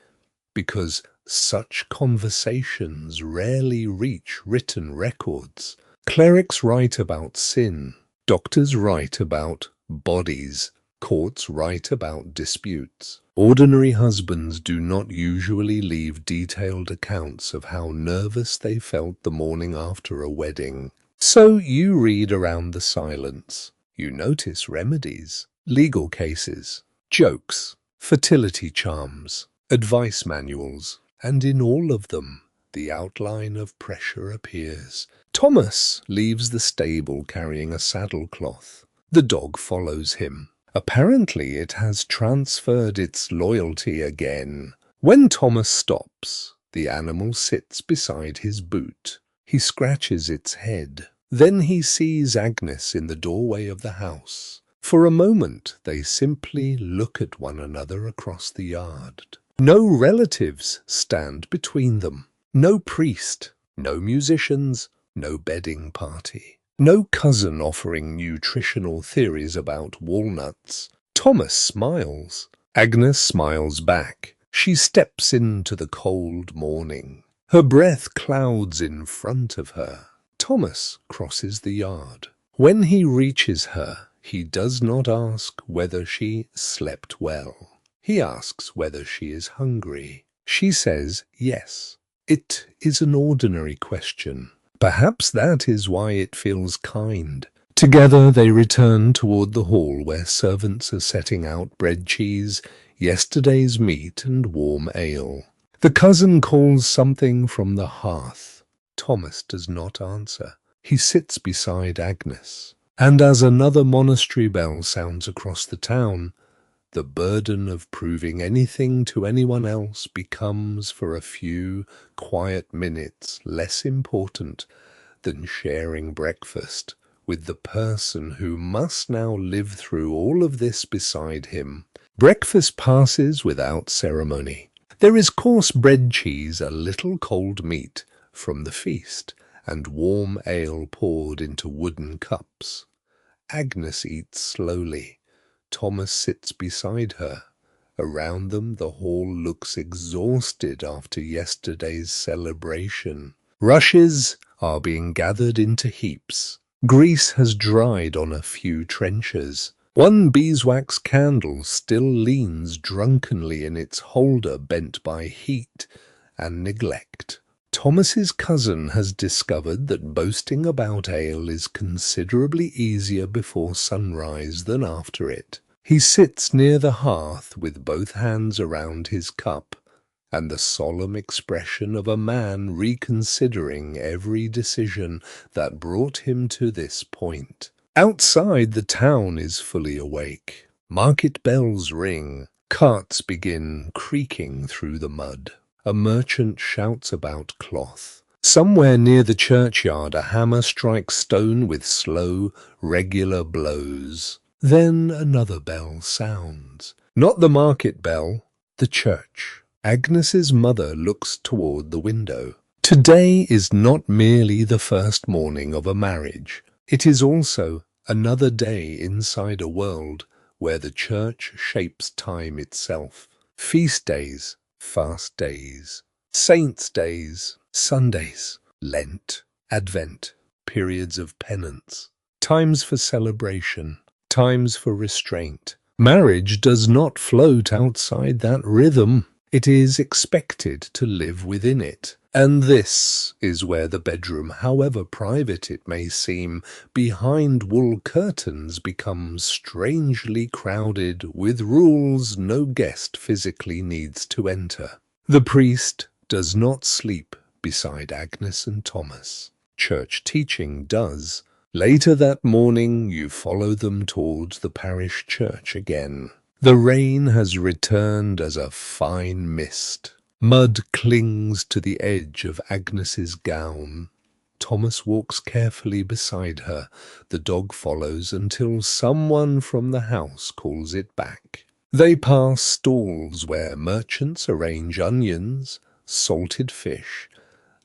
because such conversations rarely reach written records. Clerics write about sin, doctors write about bodies, courts write about disputes. Ordinary husbands do not usually leave detailed accounts of how nervous they felt the morning after a wedding. So you read around the silence. You notice remedies, legal cases, jokes, fertility charms, advice manuals, and in all of them the outline of pressure appears. Thomas leaves the stable carrying a saddlecloth. The dog follows him. Apparently it has transferred its loyalty again. When Thomas stops, the animal sits beside his boot. He scratches its head. Then he sees Agnes in the doorway of the house. For a moment they simply look at one another across the yard. No relatives stand between them. No priest, no musicians, no bedding party. No cousin offering nutritional theories about walnuts. Thomas smiles. Agnes smiles back. She steps into the cold morning. Her breath clouds in front of her. Thomas crosses the yard. When he reaches her, he does not ask whether she slept well. He asks whether she is hungry. She says yes. It is an ordinary question. Perhaps that is why it feels kind. Together they return toward the hall where servants are setting out bread cheese, yesterday's meat, and warm ale. The cousin calls something from the hearth. Thomas does not answer. He sits beside Agnes. And as another monastery bell sounds across the town, the burden of proving anything to anyone else becomes for a few quiet minutes less important than sharing breakfast with the person who must now live through all of this beside him. Breakfast passes without ceremony. There is coarse bread cheese, a little cold meat from the feast, and warm ale poured into wooden cups. Agnes eats slowly. Thomas sits beside her. Around them the hall looks exhausted after yesterday's celebration. Rushes are being gathered into heaps. Grease has dried on a few trenchers. One beeswax candle still leans drunkenly in its holder, bent by heat and neglect. Thomas's cousin has discovered that boasting about ale is considerably easier before sunrise than after it. He sits near the hearth with both hands around his cup, and the solemn expression of a man reconsidering every decision that brought him to this point. Outside, the town is fully awake. Market bells ring. Carts begin creaking through the mud. A merchant shouts about cloth. Somewhere near the churchyard, a hammer strikes stone with slow, regular blows. Then another bell sounds. Not the market bell, the church. Agnes's mother looks toward the window. Today is not merely the first morning of a marriage. It is also another day inside a world where the church shapes time itself. Feast days, fast days, saints' days, Sundays, Lent, Advent, periods of penance, times for celebration, times for restraint. Marriage does not float outside that rhythm. It is expected to live within it. And this is where the bedroom, however private it may seem, behind wool curtains becomes strangely crowded with rules no guest physically needs to enter. The priest does not sleep beside Agnes and Thomas. Church teaching does. Later that morning you follow them towards the parish church again. The rain has returned as a fine mist. Mud clings to the edge of Agnes's gown. Thomas walks carefully beside her. The dog follows until someone from the house calls it back. They pass stalls where merchants arrange onions, salted fish,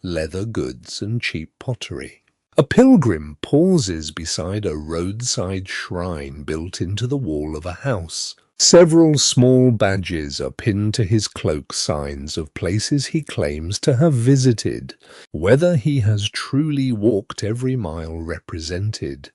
leather goods, and cheap pottery. A pilgrim pauses beside a roadside shrine built into the wall of a house. Several small badges are pinned to his cloak, signs of places he claims to have visited. Whether he has truly walked every mile represented,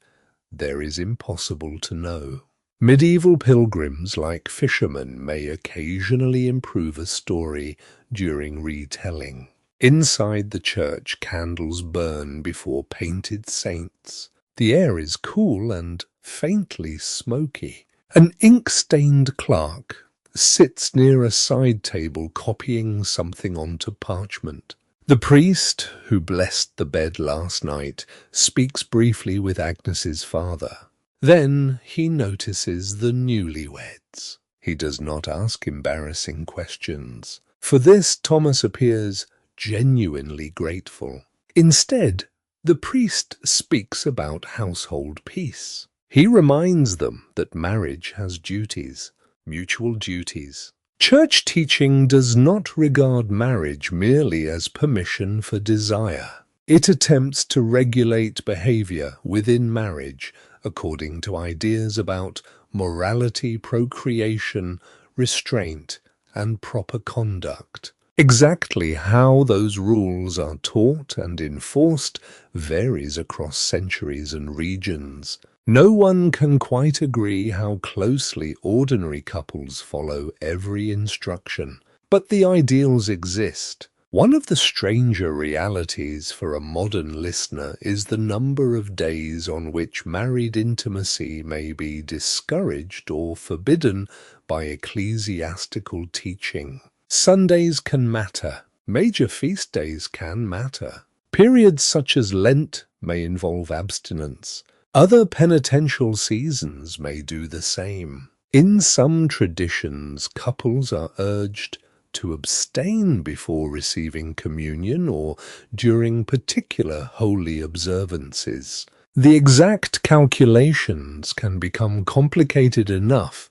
there is impossible to know. Medieval pilgrims, like fishermen, may occasionally improve a story during retelling. Inside the church, candles burn before painted saints. The air is cool and faintly smoky. An ink-stained clerk sits near a side table copying something onto parchment. The priest, who blessed the bed last night, speaks briefly with Agnes's father. Then he notices the newlyweds. He does not ask embarrassing questions. For this, Thomas appears genuinely grateful. Instead, the priest speaks about household peace. He reminds them that marriage has duties, mutual duties. Church teaching does not regard marriage merely as permission for desire. It attempts to regulate behavior within marriage according to ideas about morality, procreation, restraint, and proper conduct. Exactly how those rules are taught and enforced varies across centuries and regions. No one can quite agree how closely ordinary couples follow every instruction, but the ideals exist. One of the stranger realities for a modern listener is the number of days on which married intimacy may be discouraged or forbidden by ecclesiastical teaching. Sundays can matter. Major feast days can matter. Periods such as Lent may involve abstinence. Other penitential seasons may do the same. In some traditions, couples are urged to abstain before receiving communion or during particular holy observances. The exact calculations can become complicated enough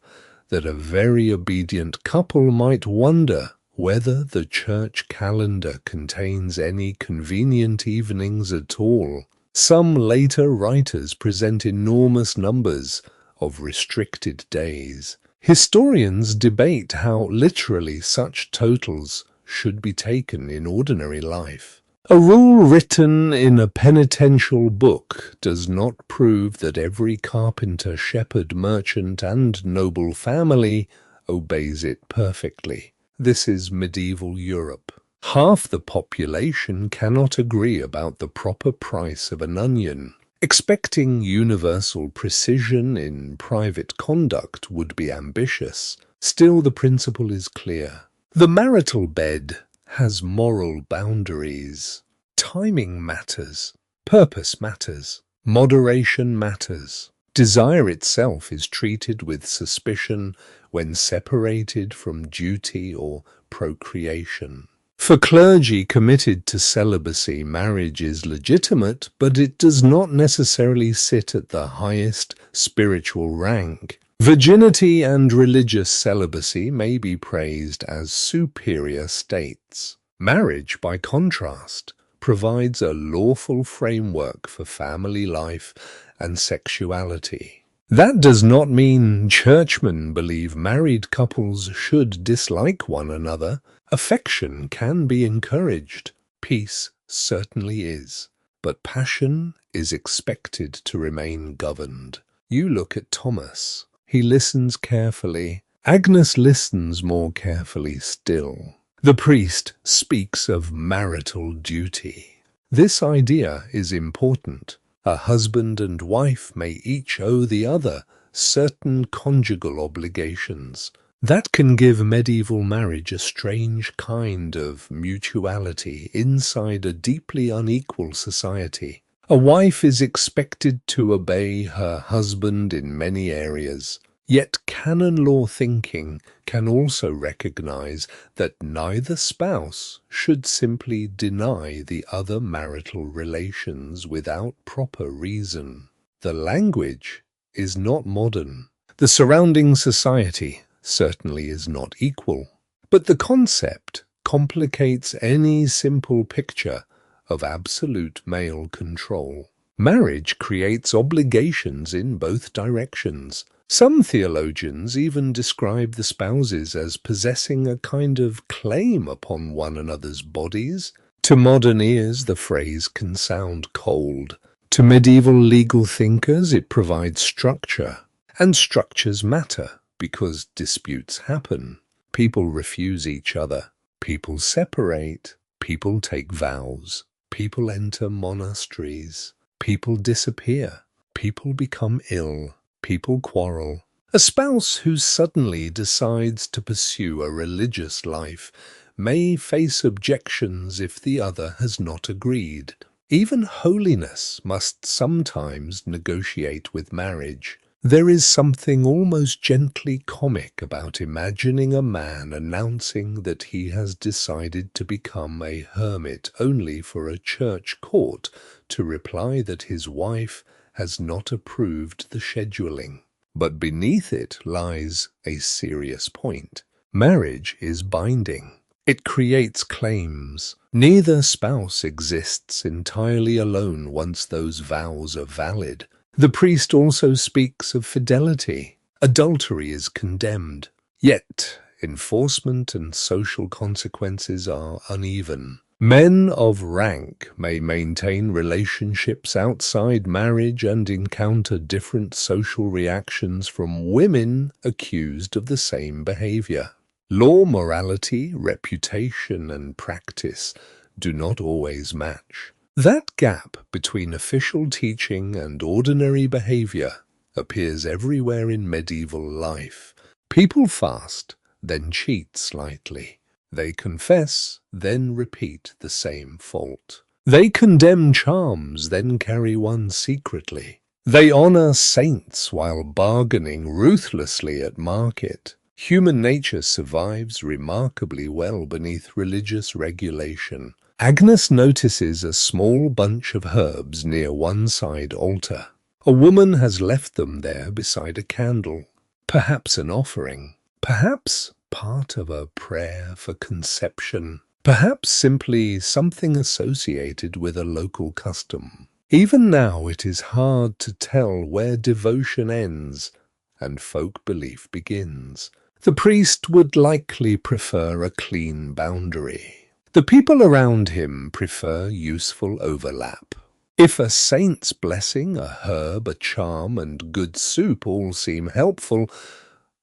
that a very obedient couple might wonder whether the church calendar contains any convenient evenings at all. Some later writers present enormous numbers of restricted days. Historians debate how literally such totals should be taken in ordinary life. A rule written in a penitential book does not prove that every carpenter, shepherd, merchant, and noble family obeys it perfectly. This is medieval Europe. Half the population cannot agree about the proper price of an onion. Expecting universal precision in private conduct would be ambitious. Still, the principle is clear. The marital bed has moral boundaries. Timing matters. Purpose matters. Moderation matters. Desire itself is treated with suspicion when separated from duty or procreation. For clergy committed to celibacy, marriage is legitimate, but it does not necessarily sit at the highest spiritual rank. Virginity and religious celibacy may be praised as superior states. Marriage, by contrast, provides a lawful framework for family life and sexuality. That does not mean churchmen believe married couples should dislike one another. Affection can be encouraged. Peace certainly is. But passion is expected to remain governed. You look at Thomas. He listens carefully. Agnes listens more carefully still. The priest speaks of marital duty. This idea is important. A husband and wife may each owe the other certain conjugal obligations. That can give medieval marriage a strange kind of mutuality inside a deeply unequal society. A wife is expected to obey her husband in many areas, yet canon law thinking can also recognize that neither spouse should simply deny the other marital relations without proper reason. The language is not modern. The surrounding society certainly is not equal, but the concept complicates any simple picture of absolute male control. Marriage creates obligations in both directions. Some theologians even describe the spouses as possessing a kind of claim upon one another's bodies. To modern ears, the phrase can sound cold. To medieval legal thinkers, it provides structure. And structures matter because disputes happen. People refuse each other. People separate. People take vows. People enter monasteries. People disappear. People become ill. People quarrel. A spouse who suddenly decides to pursue a religious life may face objections if the other has not agreed. Even holiness must sometimes negotiate with marriage. There is something almost gently comic about imagining a man announcing that he has decided to become a hermit only for a church court to reply that his wife has not approved the scheduling. But beneath it lies a serious point. Marriage is binding. It creates claims. Neither spouse exists entirely alone once those vows are valid. The priest also speaks of fidelity. Adultery is condemned. Yet, enforcement and social consequences are uneven. Men of rank may maintain relationships outside marriage and encounter different social reactions from women accused of the same behavior. Law, morality, reputation, and practice do not always match. That gap between official teaching and ordinary behavior appears everywhere in medieval life. People fast, then cheat slightly. They confess, then repeat the same fault. They condemn charms, then carry one secretly. They honor saints while bargaining ruthlessly at market. Human nature survives remarkably well beneath religious regulation. Agnes notices a small bunch of herbs near one side altar. A woman has left them there beside a candle. Perhaps an offering. Perhaps part of a prayer for conception. Perhaps simply something associated with a local custom. Even now it is hard to tell where devotion ends and folk belief begins. The priest would likely prefer a clean boundary. The people around him prefer useful overlap. If a saint's blessing, a herb, a charm, and good soup all seem helpful,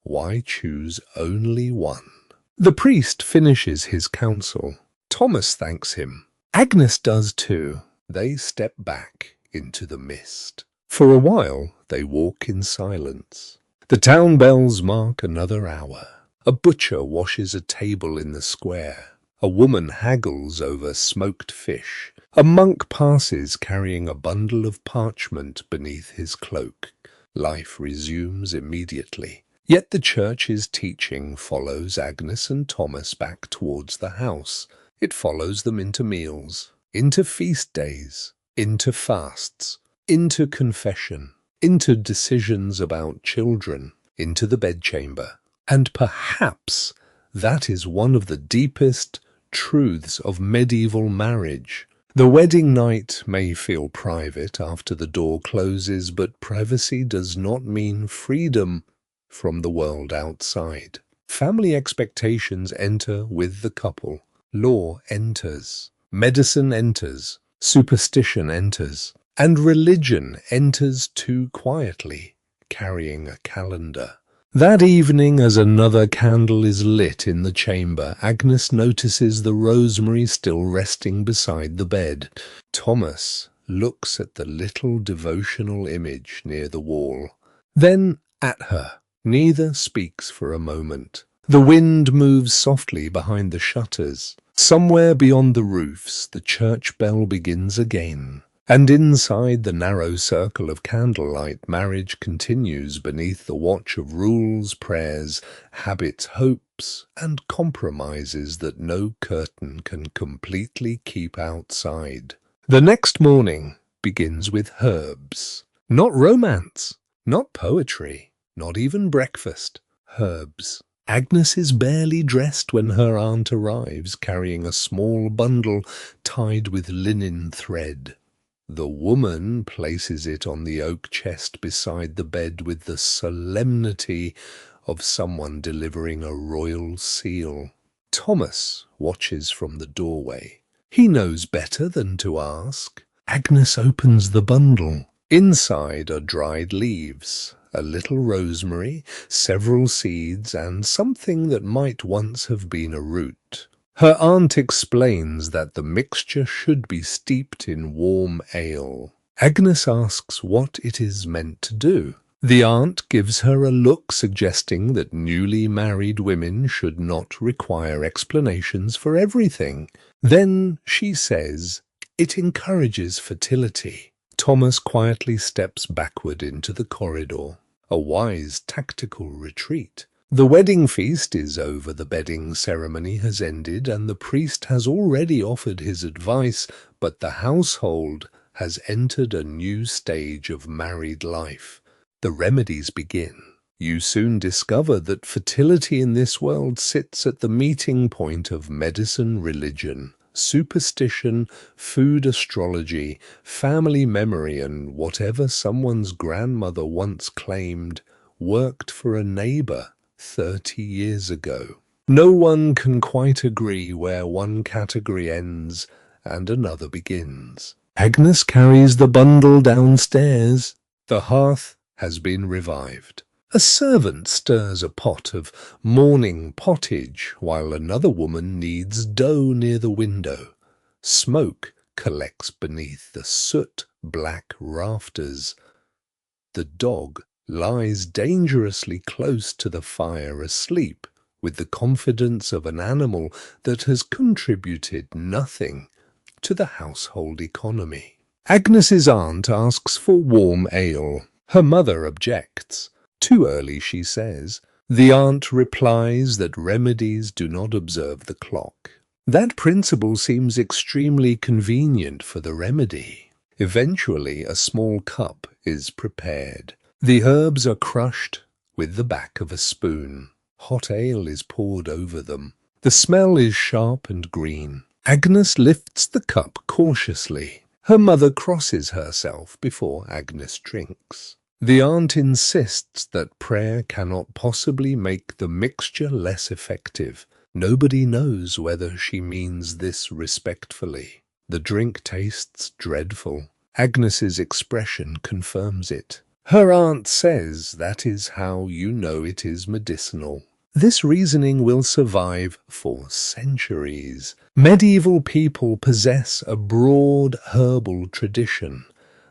why choose only one? The priest finishes his counsel. Thomas thanks him. Agnes does too. They step back into the mist. For a while they walk in silence. The town bells mark another hour. A butcher washes a table in the square. A woman haggles over smoked fish. A monk passes carrying a bundle of parchment beneath his cloak. Life resumes immediately. Yet the church's teaching follows Agnes and Thomas back towards the house. It follows them into meals, into feast days, into fasts, into confession, into decisions about children, into the bedchamber. And perhaps that is one of the deepest truths of medieval marriage. The wedding night may feel private after the door closes, but privacy does not mean freedom from the world outside. Family expectations enter with the couple. Law enters. Medicine enters. Superstition enters. And religion enters too quietly, carrying a calendar. That evening, as another candle is lit in the chamber, Agnes notices the rosemary still resting beside the bed. Thomas looks at the little devotional image near the wall, then at her. Neither speaks for a moment. The wind moves softly behind the shutters. Somewhere beyond the roofs, the church bell begins again. And inside the narrow circle of candlelight, marriage continues beneath the watch of rules, prayers, habits, hopes, and compromises that no curtain can completely keep outside. The next morning begins with herbs. Not romance, not poetry, not even breakfast. Herbs. Agnes is barely dressed when her aunt arrives, carrying a small bundle tied with linen thread. The woman places it on the oak chest beside the bed with the solemnity of someone delivering a royal seal. Thomas watches from the doorway. He knows better than to ask. Agnes opens the bundle. Inside are dried leaves, a little rosemary, several seeds, and something that might once have been a root. Her aunt explains that the mixture should be steeped in warm ale. Agnes asks what it is meant to do. The aunt gives her a look suggesting that newly married women should not require explanations for everything. Then she says, "It encourages fertility." Thomas quietly steps backward into the corridor, a wise tactical retreat. The wedding feast is over, the bedding ceremony has ended, and the priest has already offered his advice, but the household has entered a new stage of married life. The remedies begin. You soon discover that fertility in this world sits at the meeting point of medicine, religion, superstition, food astrology, family memory, and whatever someone's grandmother once claimed worked for a neighbor 30 years ago. No one can quite agree where one category ends and another begins. Agnes carries the bundle downstairs. The hearth has been revived. A servant stirs a pot of morning pottage while another woman kneads dough near the window. Smoke collects beneath the soot-black rafters. The dog lies dangerously close to the fire asleep, with the confidence of an animal that has contributed nothing to the household economy. Agnes's aunt asks for warm ale. Her mother objects. Too early, she says. The aunt replies that remedies do not observe the clock. That principle seems extremely convenient for the remedy. Eventually, a small cup is prepared. The herbs are crushed with the back of a spoon. Hot ale is poured over them. The smell is sharp and green. Agnes lifts the cup cautiously. Her mother crosses herself before Agnes drinks. The aunt insists that prayer cannot possibly make the mixture less effective. Nobody knows whether she means this respectfully. The drink tastes dreadful. Agnes's expression confirms it. Her aunt says that is how you know it is medicinal. This reasoning will survive for centuries. Medieval people possess a broad herbal tradition,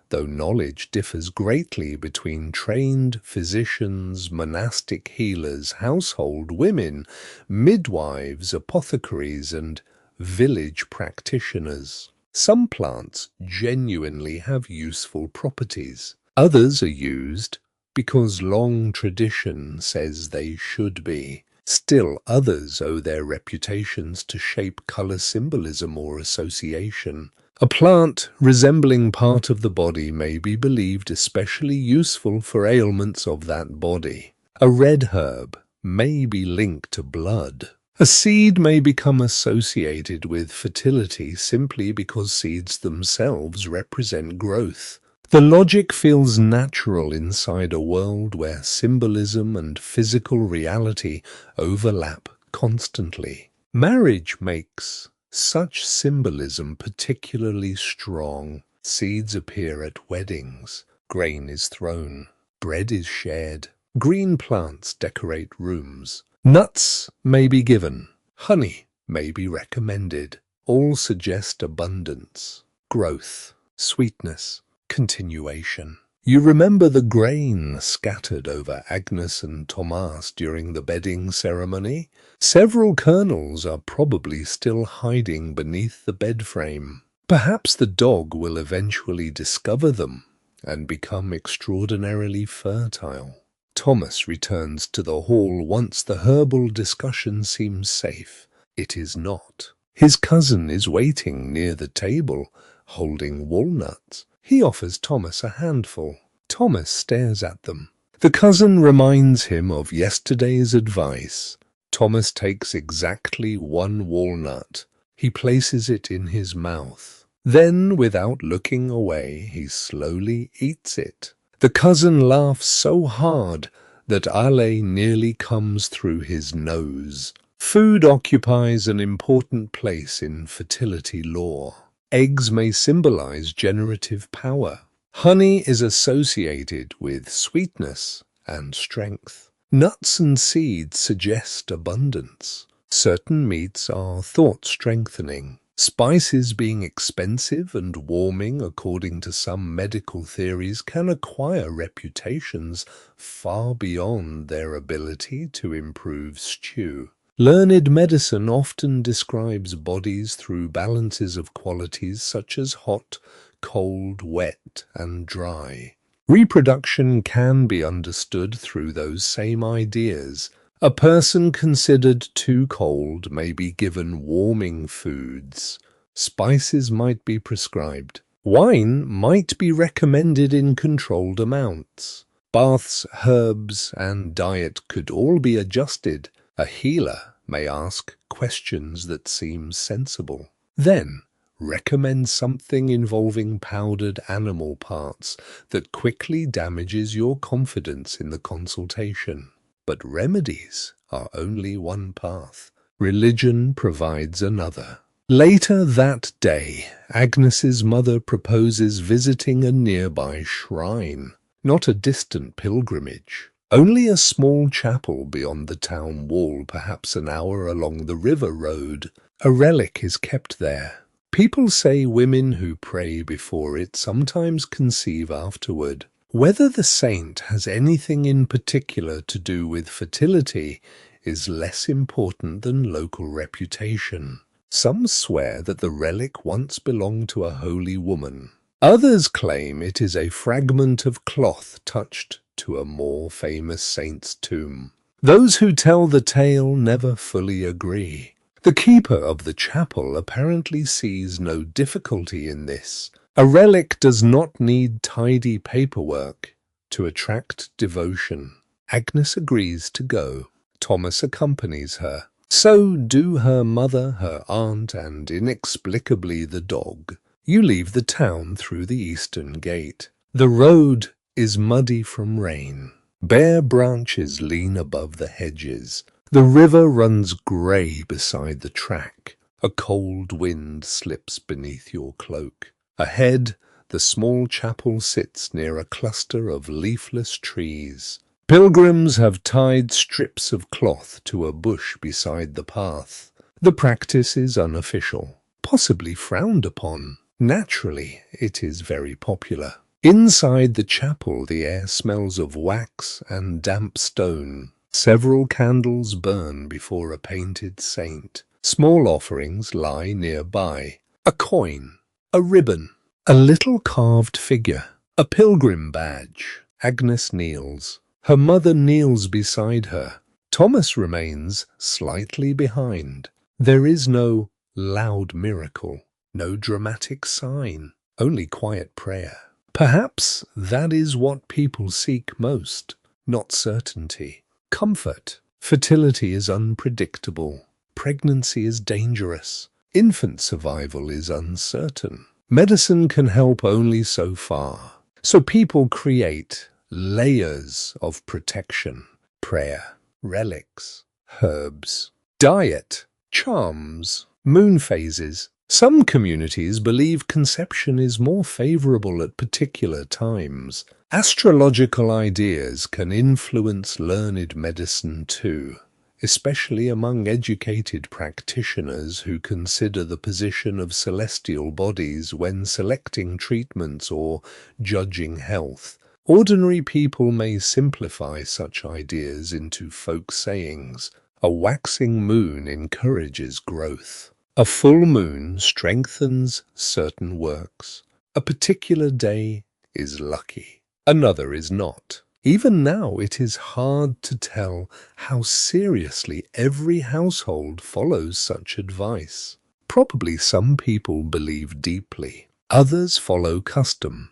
though knowledge differs greatly between trained physicians, monastic healers, household women, midwives, apothecaries, and village practitioners. Some plants genuinely have useful properties. Others are used because long tradition says they should be. Still others owe their reputations to shape color symbolism or association. A plant resembling part of the body may be believed especially useful for ailments of that body. A red herb may be linked to blood. A seed may become associated with fertility simply because seeds themselves represent growth. The logic feels natural inside a world where symbolism and physical reality overlap constantly. Marriage makes such symbolism particularly strong. Seeds appear at weddings. Grain is thrown. Bread is shared. Green plants decorate rooms. Nuts may be given. Honey may be recommended. All suggest abundance, growth, sweetness, continuation. You remember the grain scattered over Agnes and Thomas during the bedding ceremony? Several kernels are probably still hiding beneath the bed frame. Perhaps the dog will eventually discover them and become extraordinarily fertile. Thomas returns to the hall once the herbal discussion seems safe. It is not. His cousin is waiting near the table, holding walnuts. He offers Thomas a handful. Thomas stares at them. The cousin reminds him of yesterday's advice. Thomas takes exactly one walnut. He places it in his mouth. Then, without looking away, he slowly eats it. The cousin laughs so hard that Ale nearly comes through his nose. Food occupies an important place in fertility lore. Eggs may symbolize generative power. Honey is associated with sweetness and strength. Nuts and seeds suggest abundance. Certain meats are thought-strengthening. Spices, being expensive and warming according to some medical theories, can acquire reputations far beyond their ability to improve stew. Learned medicine often describes bodies through balances of qualities such as hot, cold, wet, and dry. Reproduction can be understood through those same ideas. A person considered too cold may be given warming foods. Spices might be prescribed. Wine might be recommended in controlled amounts. Baths, herbs, and diet could all be adjusted. A healer may ask questions that seem sensible. Then, recommend something involving powdered animal parts that quickly damages your confidence in the consultation. But remedies are only one path. Religion provides another. Later that day, Agnes's mother proposes visiting a nearby shrine, not a distant pilgrimage. Only a small chapel beyond the town wall, perhaps an hour along the river road. A relic is kept there. People say women who pray before it sometimes conceive afterward. Whether the saint has anything in particular to do with fertility is less important than local reputation. Some swear that the relic once belonged to a holy woman. Others claim it is a fragment of cloth touched to a more famous saint's tomb. Those who tell the tale never fully agree. The keeper of the chapel apparently sees no difficulty in this. A relic does not need tidy paperwork to attract devotion. Agnes agrees to go. Thomas accompanies her. So do her mother, her aunt, and inexplicably the dog. You leave the town through the eastern gate. The road is muddy from rain. Bare branches lean above the hedges. The river runs grey beside the track. A cold wind slips beneath your cloak. Ahead, the small chapel sits near a cluster of leafless trees. Pilgrims have tied strips of cloth to a bush beside the path. The practice is unofficial, possibly frowned upon. Naturally, it is very popular. Inside the chapel, the air smells of wax and damp stone. Several candles burn before a painted saint. Small offerings lie nearby. A coin, a ribbon, a little carved figure, a pilgrim badge. Agnes kneels. Her mother kneels beside her. Thomas remains slightly behind. There is no loud miracle, no dramatic sign, only quiet prayer. Perhaps that is what people seek most, not certainty. Comfort. Fertility is unpredictable. Pregnancy is dangerous. Infant survival is uncertain. Medicine can help only so far. So people create layers of protection. Prayer, relics, herbs, diet, charms, moon phases. Some communities believe conception is more favorable at particular times. Astrological ideas can influence learned medicine too, especially among educated practitioners who consider the position of celestial bodies when selecting treatments or judging health. Ordinary people may simplify such ideas into folk sayings. A waxing moon encourages growth. A full moon strengthens certain works. A particular day is lucky. Another is not. Even now it is hard to tell how seriously every household follows such advice. Probably some people believe deeply. Others follow custom,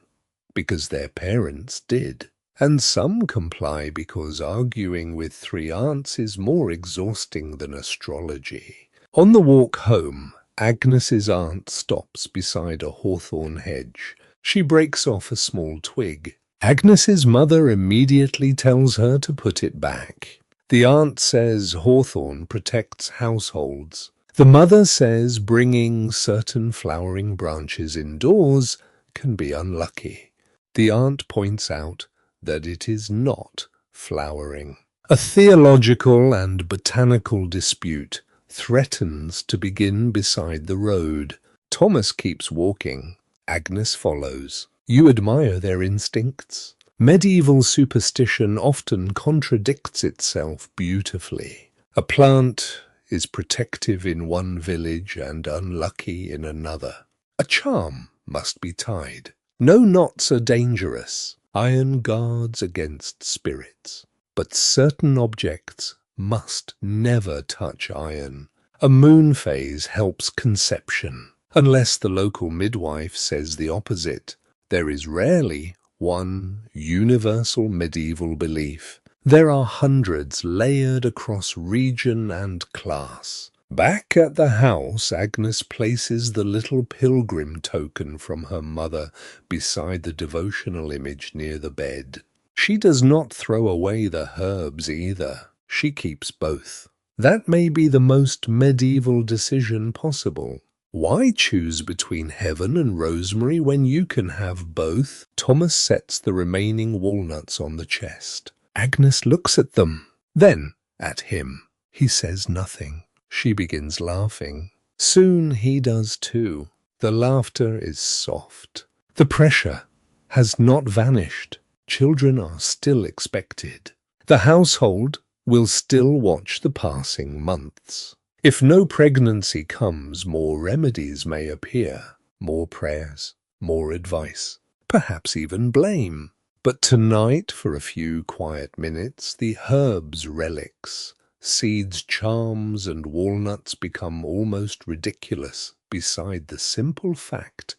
because their parents did. And some comply because arguing with three aunts is more exhausting than astrology. On the walk home, Agnes's aunt stops beside a hawthorn hedge. She breaks off a small twig. Agnes's mother immediately tells her to put it back. The aunt says hawthorn protects households. The mother says bringing certain flowering branches indoors can be unlucky. The aunt points out that it is not flowering. A theological and botanical dispute threatens to begin beside the road. Thomas keeps walking. Agnes follows. You admire their instincts. Medieval superstition often contradicts itself beautifully. A plant is protective in one village and unlucky in another. A charm must be tied. No knots are dangerous. Iron guards against spirits. But certain objects must never touch iron. A moon phase helps conception, unless the local midwife says the opposite. There is rarely one universal medieval belief. There are hundreds layered across region and class. Back at the house, Agnes places the little pilgrim token from her mother beside the devotional image near the bed. She does not throw away the herbs either. She keeps both. That may be the most medieval decision possible. Why choose between heaven and rosemary when you can have both? Thomas sets the remaining walnuts on the chest. Agnes looks at them, then at him. He says nothing. She begins laughing. Soon he does too. The laughter is soft. The pressure has not vanished. Children are still expected. The household will still watch the passing months. If no pregnancy comes, more remedies may appear, more prayers, more advice, perhaps even blame. But tonight, for a few quiet minutes, the herbs relics, seeds, charms, and walnuts become almost ridiculous beside the simple fact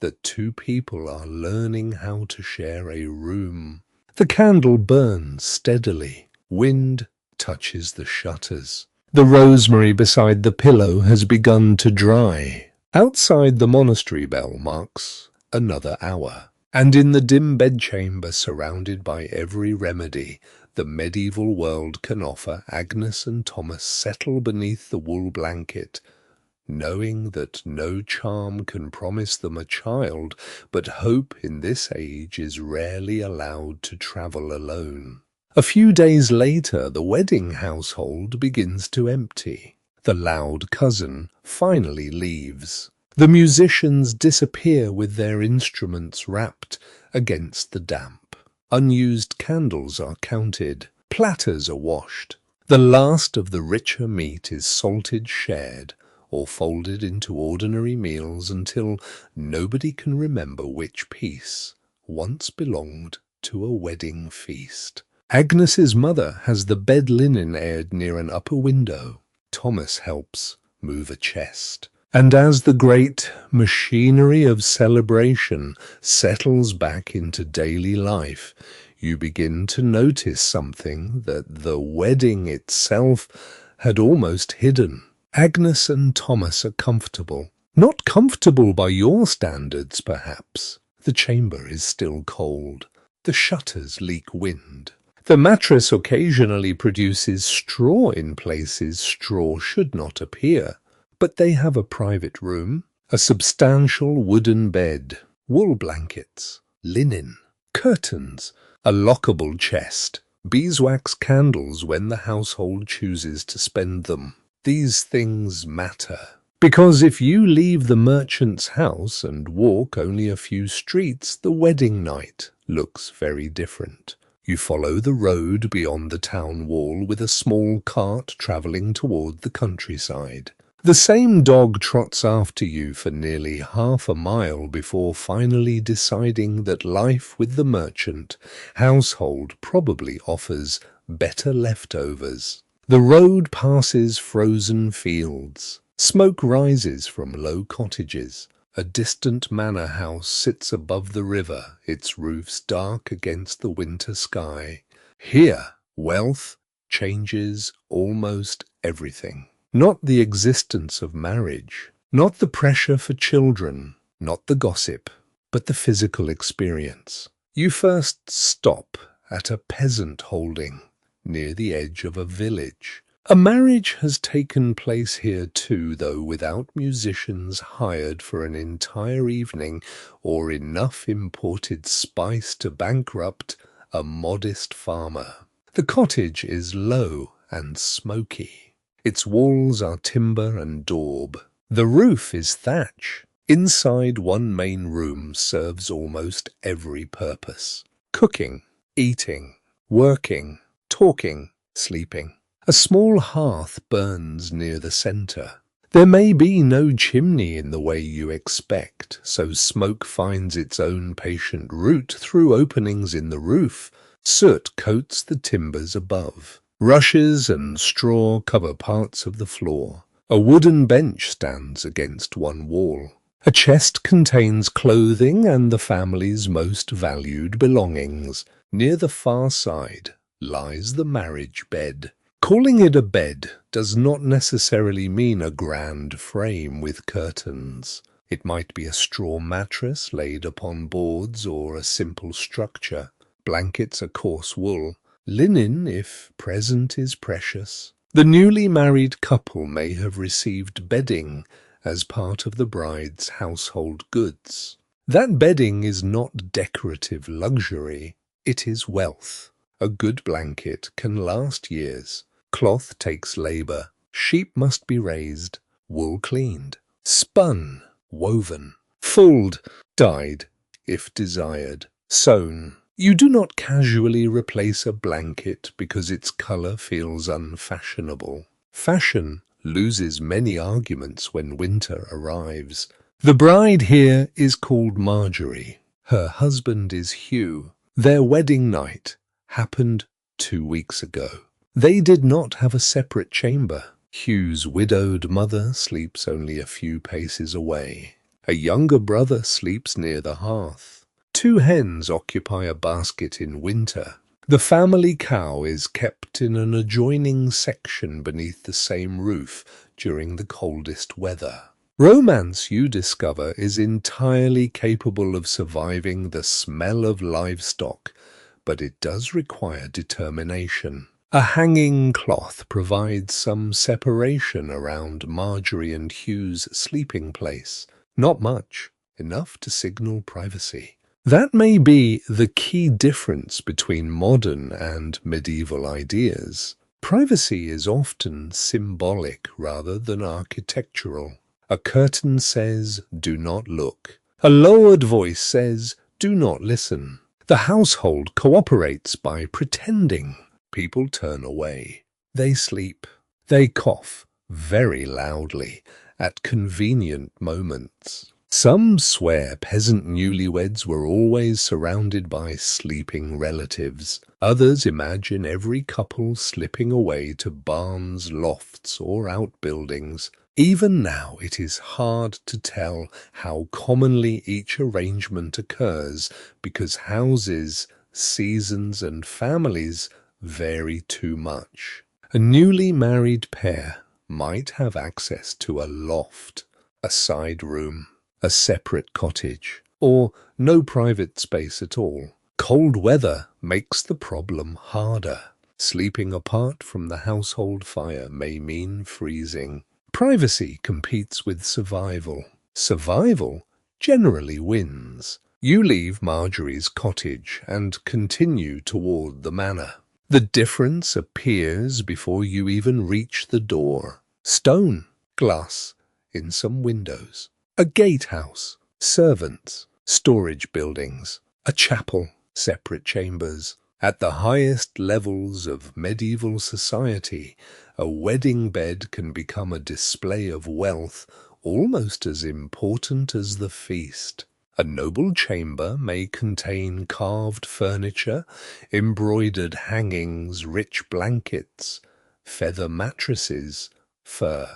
that two people are learning how to share a room. The candle burns steadily. Wind touches the shutters. The rosemary beside the pillow has begun to dry. Outside, the monastery bell marks another hour. And in the dim bedchamber, surrounded by every remedy the medieval world can offer, Agnes and Thomas settle beneath the wool blanket, knowing that no charm can promise them a child, but hope in this age is rarely allowed to travel alone. A few days later, the wedding household begins to empty. The loud cousin finally leaves. The musicians disappear with their instruments wrapped against the damp. Unused candles are counted. Platters are washed. The last of the richer meat is salted, shared, or folded into ordinary meals until nobody can remember which piece once belonged to a wedding feast. Agnes's mother has the bed linen aired near an upper window. Thomas helps move a chest. And as the great machinery of celebration settles back into daily life, you begin to notice something that the wedding itself had almost hidden. Agnes and Thomas are comfortable. Not comfortable by your standards, perhaps. The chamber is still cold. The shutters leak wind. The mattress occasionally produces straw in places straw should not appear. But they have a private room, a substantial wooden bed, wool blankets, linen, curtains, a lockable chest, beeswax candles when the household chooses to spend them. These things matter, because if you leave the merchant's house and walk only a few streets, the wedding night looks very different. You follow the road beyond the town wall with a small cart travelling toward the countryside. The same dog trots after you for nearly half a mile before finally deciding that life with the merchant household probably offers better leftovers. The road passes frozen fields. Smoke rises from low cottages. A distant manor house sits above the river, its roofs dark against the winter sky. Here, wealth changes almost everything. Not the existence of marriage, not the pressure for children, not the gossip, but the physical experience. You first stop at a peasant holding near the edge of a village. A marriage has taken place here too, though without musicians hired for an entire evening or enough imported spice to bankrupt a modest farmer. The cottage is low and smoky. Its walls are timber and daub. The roof is thatch. Inside, one main room serves almost every purpose. Cooking, eating, working, talking, sleeping. A small hearth burns near the centre. There may be no chimney in the way you expect, so smoke finds its own patient route through openings in the roof. Soot coats the timbers above. Rushes and straw cover parts of the floor. A wooden bench stands against one wall. A chest contains clothing and the family's most valued belongings. Near the far side lies the marriage bed. Calling it a bed does not necessarily mean a grand frame with curtains. It might be a straw mattress laid upon boards or a simple structure. Blankets are coarse wool. Linen, if present, is precious. The newly married couple may have received bedding as part of the bride's household goods. That bedding is not decorative luxury, it is wealth. A good blanket can last years. Cloth takes labor. Sheep must be raised, wool cleaned, spun, woven, fulled, dyed, if desired, sewn. You do not casually replace a blanket because its color feels unfashionable. Fashion loses many arguments when winter arrives. The bride here is called Marjorie. Her husband is Hugh. Their wedding night happened 2 weeks ago. They did not have a separate chamber. Hugh's widowed mother sleeps only a few paces away. A younger brother sleeps near the hearth. 2 hens occupy a basket in winter. The family cow is kept in an adjoining section beneath the same roof during the coldest weather. Romance, you discover, is entirely capable of surviving the smell of livestock, but it does require determination. A hanging cloth provides some separation around Marjorie and Hugh's sleeping place. Not much, enough to signal privacy. That may be the key difference between modern and medieval ideas. Privacy is often symbolic rather than architectural. A curtain says, "Do not look." A lowered voice says, "Do not listen." The household cooperates by pretending. People turn away. They sleep. They cough very loudly at convenient moments. Some swear peasant newlyweds were always surrounded by sleeping relatives. Others imagine every couple slipping away to barns, lofts, or outbuildings. Even now it is hard to tell how commonly each arrangement occurs because houses, seasons, and families vary too much. A newly married pair might have access to a loft, a side room, a separate cottage, or no private space at all. Cold weather makes the problem harder. Sleeping apart from the household fire may mean freezing. Privacy competes with survival. Survival generally wins. You leave Marjorie's cottage and continue toward the manor. The difference appears before you even reach the door. Stone, glass in some windows, a gatehouse, servants, storage buildings, a chapel, separate chambers. At the highest levels of medieval society, a wedding bed can become a display of wealth almost as important as the feast. A noble chamber may contain carved furniture, embroidered hangings, rich blankets, feather mattresses, fur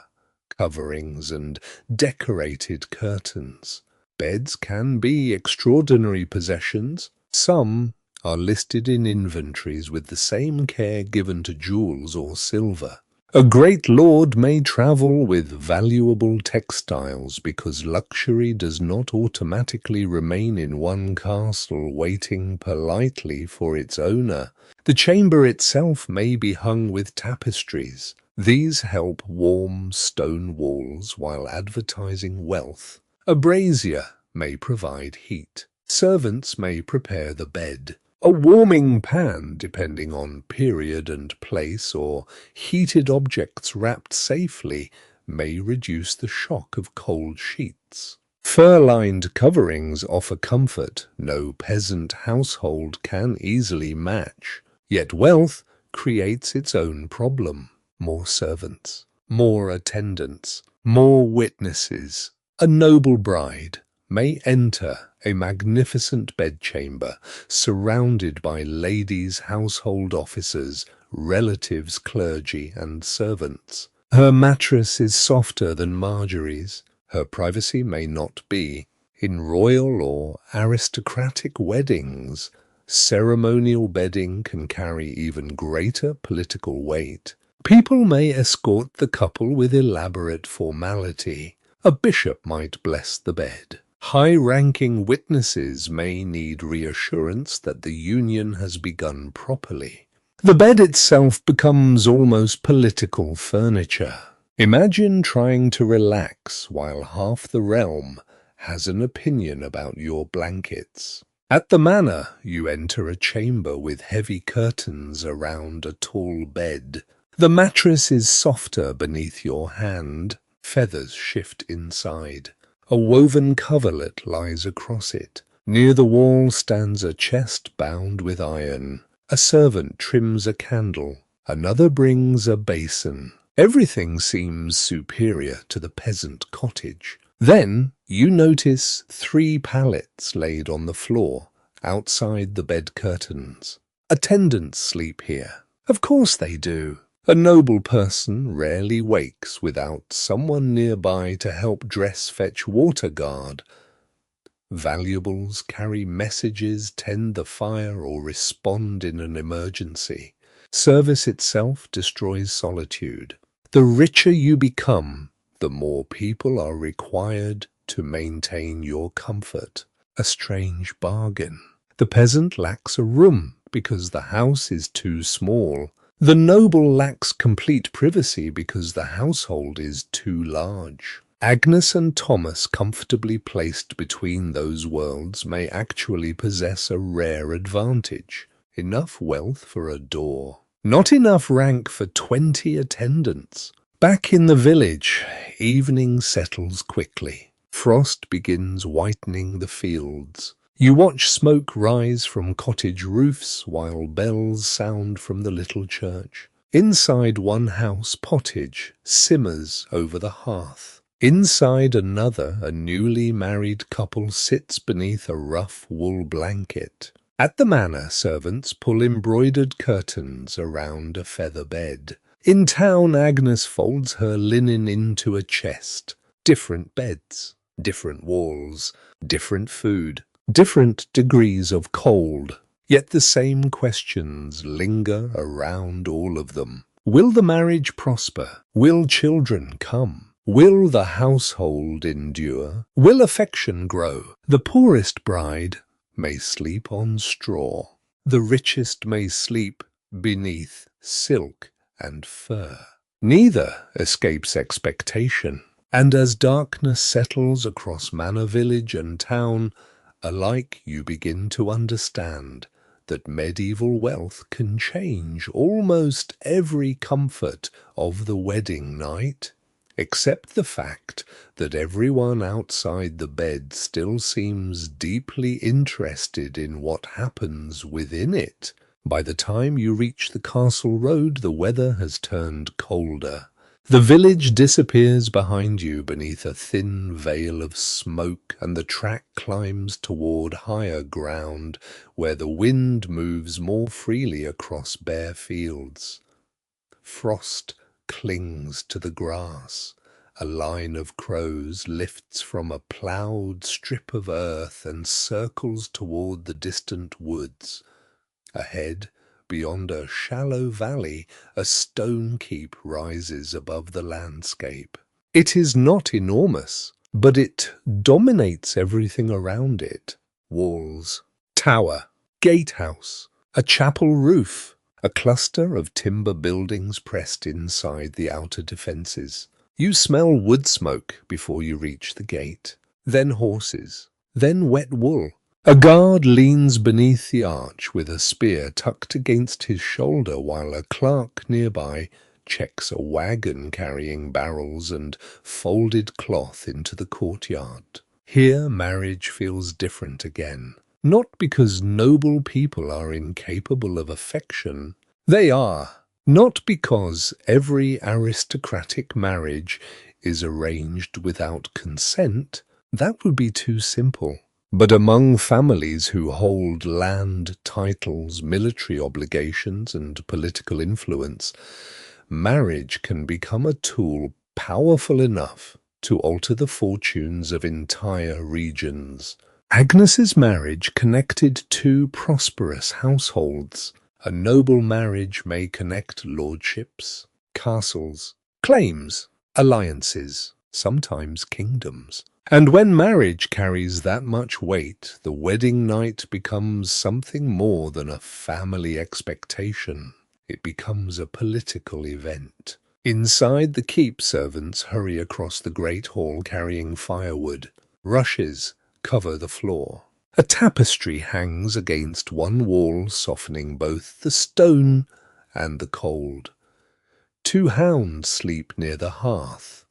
coverings, and decorated curtains. Beds can be extraordinary possessions. Some are listed in inventories with the same care given to jewels or silver. A great lord may travel with valuable textiles because luxury does not automatically remain in one castle waiting politely for its owner. The chamber itself may be hung with tapestries. These help warm stone walls while advertising wealth. A brazier may provide heat. Servants may prepare the bed. A warming pan, depending on period and place, or heated objects wrapped safely, may reduce the shock of cold sheets. Fur-lined coverings offer comfort no peasant household can easily match. Yet wealth creates its own problem. More servants, more attendants, more witnesses. A noble bride may enter a magnificent bedchamber surrounded by ladies' household officers, relatives, clergy, and servants. Her mattress is softer than Marjorie's. Her privacy may not be. In royal or aristocratic weddings, ceremonial bedding can carry even greater political weight. People may escort the couple with elaborate formality. A bishop might bless the bed. High-ranking witnesses may need reassurance that the union has begun properly. The bed itself becomes almost political furniture. Imagine trying to relax while half the realm has an opinion about your blankets. At the manor, you enter a chamber with heavy curtains around a tall bed. The mattress is softer beneath your hand. Feathers shift inside. A woven coverlet lies across it. Near the wall stands a chest bound with iron. A servant trims a candle. Another brings a basin. Everything seems superior to the peasant cottage. Then you notice 3 pallets laid on the floor outside the bed curtains. Attendants sleep here. Of course they do. A noble person rarely wakes without someone nearby to help dress, fetch, water, guard. Valuables, carry messages, tend the fire, or respond in an emergency. Service itself destroys solitude. The richer you become, the more people are required to maintain your comfort. A strange bargain. The peasant lacks a room because the house is too small. The noble lacks complete privacy because the household is too large. Agnes and Thomas, comfortably placed between those worlds, may actually possess a rare advantage. Enough wealth for a door. Not enough rank for 20 attendants. Back in the village, evening settles quickly. Frost begins whitening the fields. You watch smoke rise from cottage roofs while bells sound from the little church. Inside one house, pottage simmers over the hearth. Inside another, a newly married couple sits beneath a rough wool blanket. At the manor, servants pull embroidered curtains around a feather bed. In town, Agnes folds her linen into a chest. Different beds, different walls, different food, different degrees of cold. Yet the same questions linger around all of them. Will the marriage prosper? Will children come? Will the household endure? Will affection grow? The poorest bride may sleep on straw. The richest may sleep beneath silk and fur. Neither escapes expectation. And as darkness settles across manor, village, and town, alike you begin to understand that medieval wealth can change almost every comfort of the wedding night, except the fact that everyone outside the bed still seems deeply interested in what happens within it. By the time you reach the castle road, the weather has turned colder. The village disappears behind you beneath a thin veil of smoke, and the track climbs toward higher ground, where the wind moves more freely across bare fields. Frost clings to the grass. A line of crows lifts from a ploughed strip of earth and circles toward the distant woods. Ahead, beyond a shallow valley, a stone keep rises above the landscape. It is not enormous, but it dominates everything around it. Walls, tower, gatehouse, a chapel roof, a cluster of timber buildings pressed inside the outer defences. You smell wood smoke before you reach the gate, then horses, then wet wool. A guard leans beneath the arch with a spear tucked against his shoulder, while a clerk nearby checks a wagon carrying barrels and folded cloth into the courtyard. Here marriage feels different again, not because noble people are incapable of affection. They are. Not because every aristocratic marriage is arranged without consent. That would be too simple. But among families who hold land, titles, military obligations, and political influence, marriage can become a tool powerful enough to alter the fortunes of entire regions. Agnes's marriage connected 2 prosperous households. A noble marriage may connect lordships, castles, claims, alliances, sometimes kingdoms. And when marriage carries that much weight, the wedding night becomes something more than a family expectation. It becomes a political event. Inside the keep, servants hurry across the great hall carrying firewood. Rushes cover the floor. A tapestry hangs against one wall, softening both the stone and the cold. Two hounds sleep near the hearth.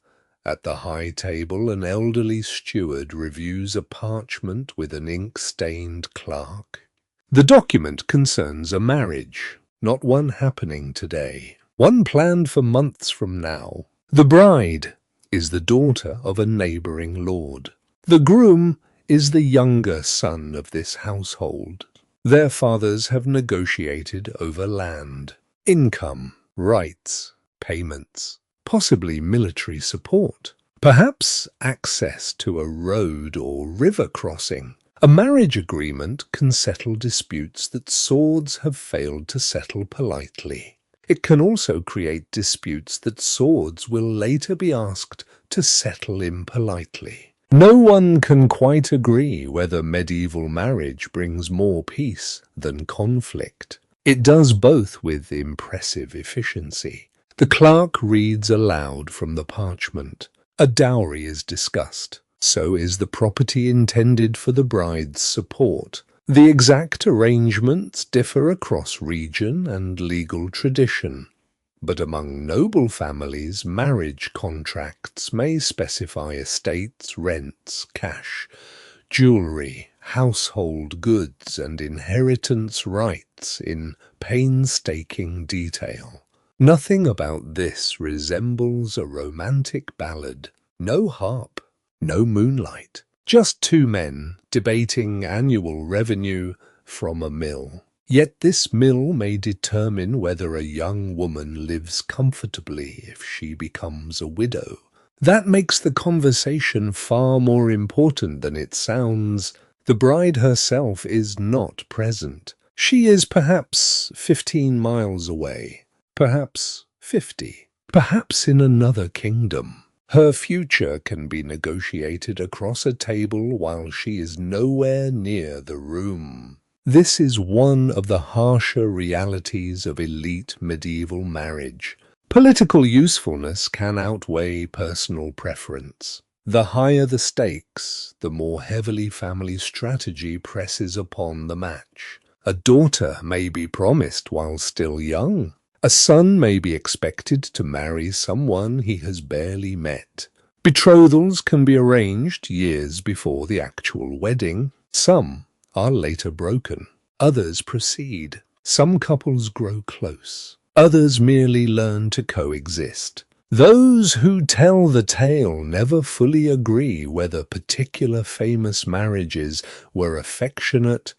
At the high table, an elderly steward reviews a parchment with an ink-stained clerk. The document concerns a marriage, not one happening today, one planned for months from now. The bride is the daughter of a neighboring lord. The groom is the younger son of this household. Their fathers have negotiated over land, income, rights, payments, possibly military support, perhaps access to a road or river crossing. A marriage agreement can settle disputes that swords have failed to settle politely. It can also create disputes that swords will later be asked to settle impolitely. No one can quite agree whether medieval marriage brings more peace than conflict. It does both with impressive efficiency. The clerk reads aloud from the parchment. A dowry is discussed. So is the property intended for the bride's support. The exact arrangements differ across region and legal tradition. But among noble families, marriage contracts may specify estates, rents, cash, jewelry, household goods, and inheritance rights in painstaking detail. Nothing about this resembles a romantic ballad. No harp, no moonlight, just two men debating annual revenue from a mill. Yet this mill may determine whether a young woman lives comfortably if she becomes a widow. That makes the conversation far more important than it sounds. The bride herself is not present. She is perhaps 15 miles away, perhaps 50, perhaps in another kingdom. Her future can be negotiated across a table while she is nowhere near the room. This is one of the harsher realities of elite medieval marriage. Political usefulness can outweigh personal preference. The higher the stakes, the more heavily family strategy presses upon the match. A daughter may be promised while still young. A son may be expected to marry someone he has barely met. Betrothals can be arranged years before the actual wedding. Some are later broken. Others proceed. Some couples grow close. Others merely learn to coexist. Those who tell the tale never fully agree whether particular famous marriages were affectionate,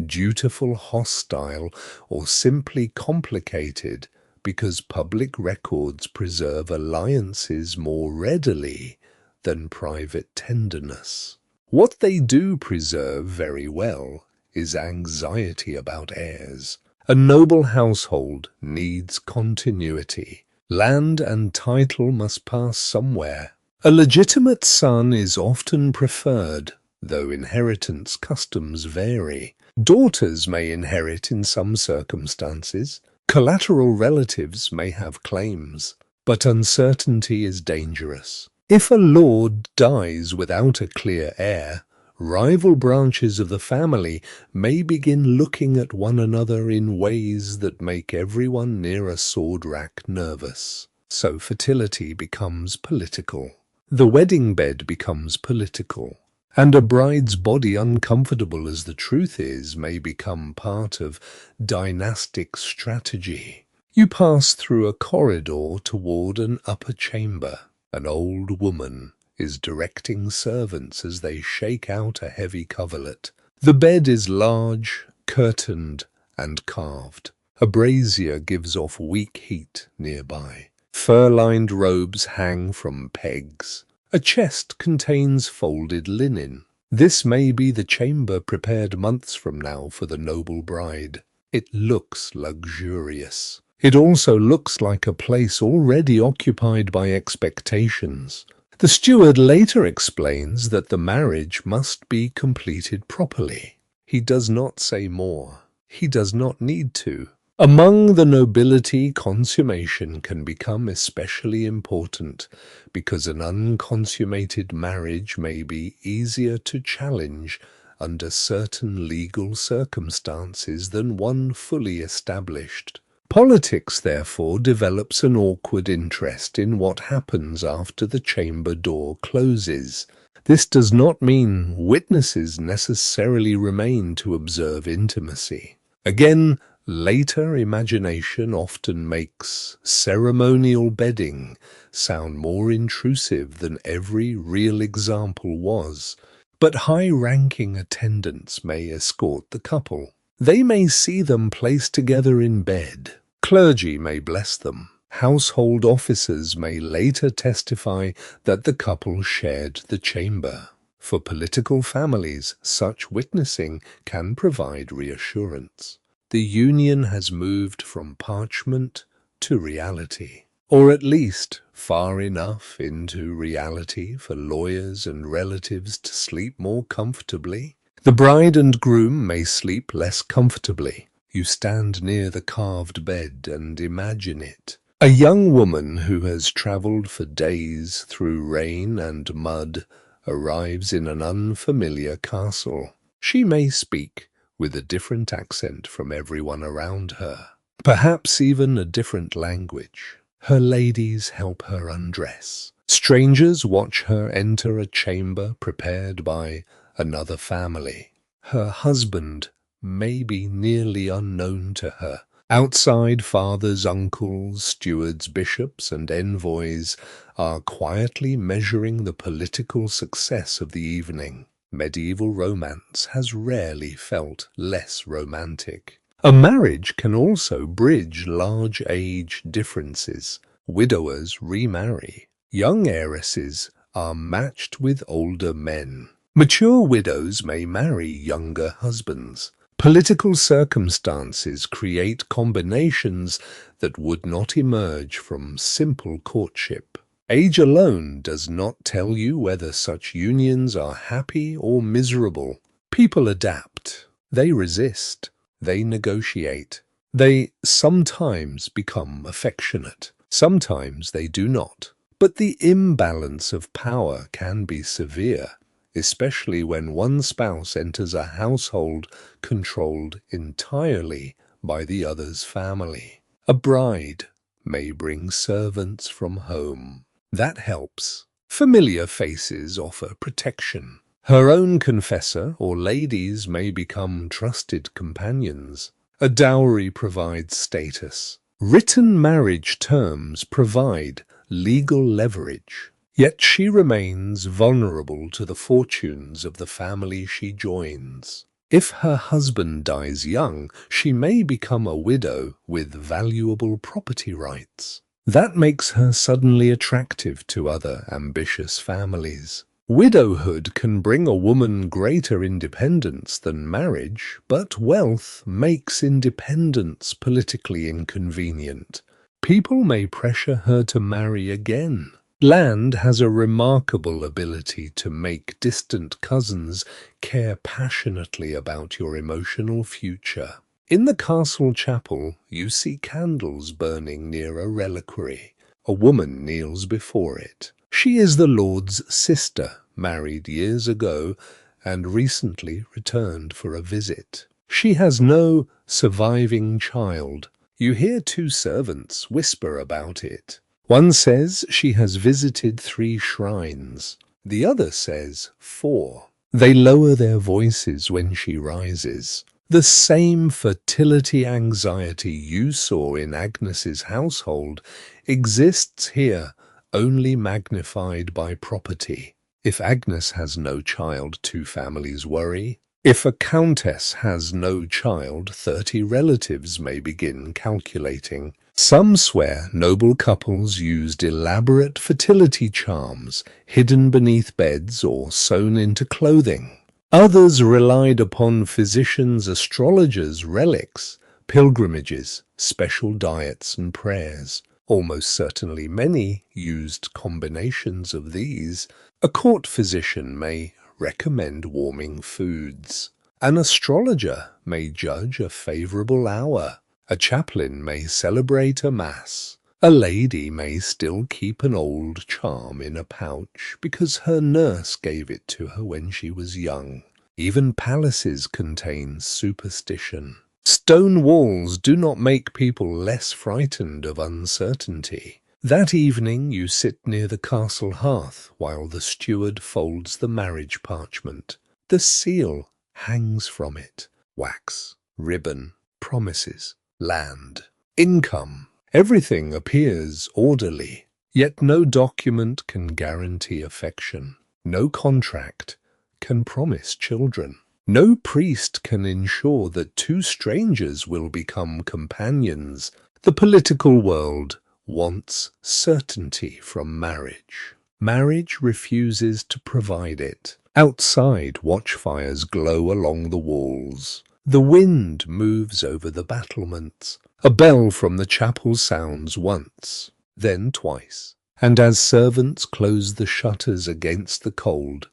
dutiful, hostile, or simply complicated because public records preserve alliances more readily than private tenderness. What they do preserve very well is anxiety about heirs. A noble household needs continuity. Land and title must pass somewhere. A legitimate son is often preferred, though inheritance customs vary. Daughters may inherit in some circumstances. Collateral relatives may have claims, but uncertainty is dangerous. If a lord dies without a clear heir, rival branches of the family may begin looking at one another in ways that make everyone near a sword rack nervous. So fertility becomes political. The wedding bed becomes political. And a bride's body, uncomfortable as the truth is, may become part of dynastic strategy. You pass through a corridor toward an upper chamber. An old woman is directing servants as they shake out a heavy coverlet. The bed is large, curtained, and carved. A brazier gives off weak heat nearby. Fur-lined robes hang from pegs. A chest contains folded linen. This may be the chamber prepared months from now for the noble bride. It looks luxurious. It also looks like a place already occupied by expectations. The steward later explains that the marriage must be completed properly. He does not say more. He does not need to. Among the nobility, consummation can become especially important because an unconsummated marriage may be easier to challenge under certain legal circumstances than one fully established. Politics, therefore, develops an awkward interest in what happens after the chamber door closes. This does not mean witnesses necessarily remain to observe intimacy. Again, later imagination often makes ceremonial bedding sound more intrusive than every real example was. But high-ranking attendants may escort the couple. They may see them placed together in bed. Clergy may bless them. Household officers may later testify that the couple shared the chamber. For political families, such witnessing can provide reassurance. The union has moved from parchment to reality, or at least far enough into reality for lawyers and relatives to sleep more comfortably. The bride and groom may sleep less comfortably. You stand near the carved bed and imagine it. A young woman who has travelled for days through rain and mud arrives in an unfamiliar castle. She may speak with a different accent from everyone around her, perhaps even a different language. Her ladies help her undress. Strangers watch her enter a chamber prepared by another family. Her husband may be nearly unknown to her. Outside, fathers, uncles, stewards, bishops, and envoys are quietly measuring the political success of the evening. Medieval romance has rarely felt less romantic. A marriage can also bridge large age differences. Widowers remarry. Young heiresses are matched with older men. Mature widows may marry younger husbands. Political circumstances create combinations that would not emerge from simple courtship. Age alone does not tell you whether such unions are happy or miserable. People adapt. They resist. They negotiate. They sometimes become affectionate. Sometimes they do not. But the imbalance of power can be severe, especially when one spouse enters a household controlled entirely by the other's family. A bride may bring servants from home. That helps. Familiar faces offer protection. Her own confessor or ladies may become trusted companions. A dowry provides status. Written marriage terms provide legal leverage. Yet she remains vulnerable to the fortunes of the family she joins. If her husband dies young, she may become a widow with valuable property rights. That makes her suddenly attractive to other ambitious families. Widowhood can bring a woman greater independence than marriage, but wealth makes independence politically inconvenient. People may pressure her to marry again. Land has a remarkable ability to make distant cousins care passionately about your emotional future. In the castle chapel, you see candles burning near a reliquary. A woman kneels before it. She is the Lord's sister, married years ago and recently returned for a visit. She has no surviving child. You hear two servants whisper about it. One says she has visited 3 shrines. The other says 4. They lower their voices when she rises. The same fertility anxiety you saw in Agnes's household exists here, only magnified by property. If Agnes has no child, 2 families worry. If a countess has no child, 30 relatives may begin calculating. Some swear noble couples used elaborate fertility charms hidden beneath beds or sewn into clothing. Others relied upon physicians, astrologers, relics, pilgrimages, special diets and prayers. Almost certainly many used combinations of these. A court physician may recommend warming foods. An astrologer may judge a favorable hour. A chaplain may celebrate a mass. A lady may still keep an old charm in a pouch because her nurse gave it to her when she was young. Even palaces contain superstition. Stone walls do not make people less frightened of uncertainty. That evening you sit near the castle hearth while the steward folds the marriage parchment. The seal hangs from it. Wax, ribbon, promises, land, income. Everything appears orderly, yet no document can guarantee affection. No contract can promise children. No priest can ensure that two strangers will become companions. The political world wants certainty from marriage. Marriage refuses to provide it. Outside, watchfires glow along the walls. The wind moves over the battlements. A bell from the chapel sounds once, then twice. And as servants close the shutters against the cold,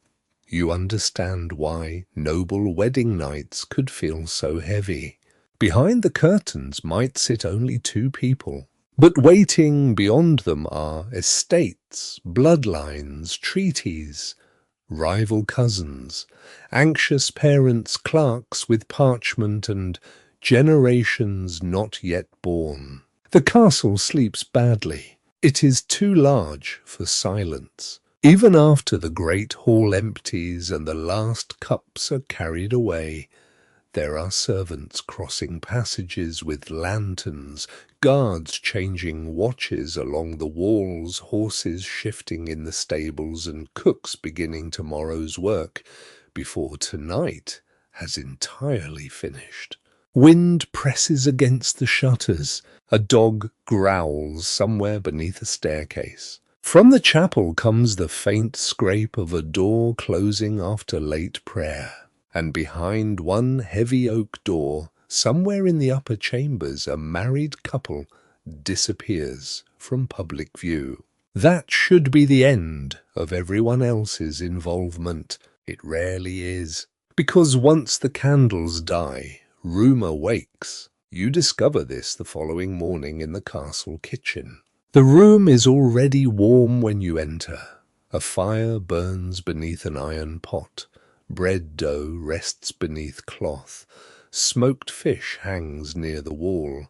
you understand why noble wedding nights could feel so heavy. Behind the curtains might sit only two people, but waiting beyond them are estates, bloodlines, treaties, rival cousins, anxious parents, clerks with parchment, and generations not yet born. The castle sleeps badly. It is too large for silence. Even after the great hall empties and the last cups are carried away, there are servants crossing passages with lanterns, guards changing watches along the walls, horses shifting in the stables, and cooks beginning tomorrow's work before tonight has entirely finished. Wind presses against the shutters. A dog growls somewhere beneath a staircase. From the chapel comes the faint scrape of a door closing after late prayer, and behind one heavy oak door, somewhere in the upper chambers, a married couple disappears from public view. That should be the end of everyone else's involvement. It rarely is, because once the candles die, rumour wakes. You discover this the following morning in the castle kitchen. The room is already warm when you enter. A fire burns beneath an iron pot. Bread dough rests beneath cloth. Smoked fish hangs near the wall.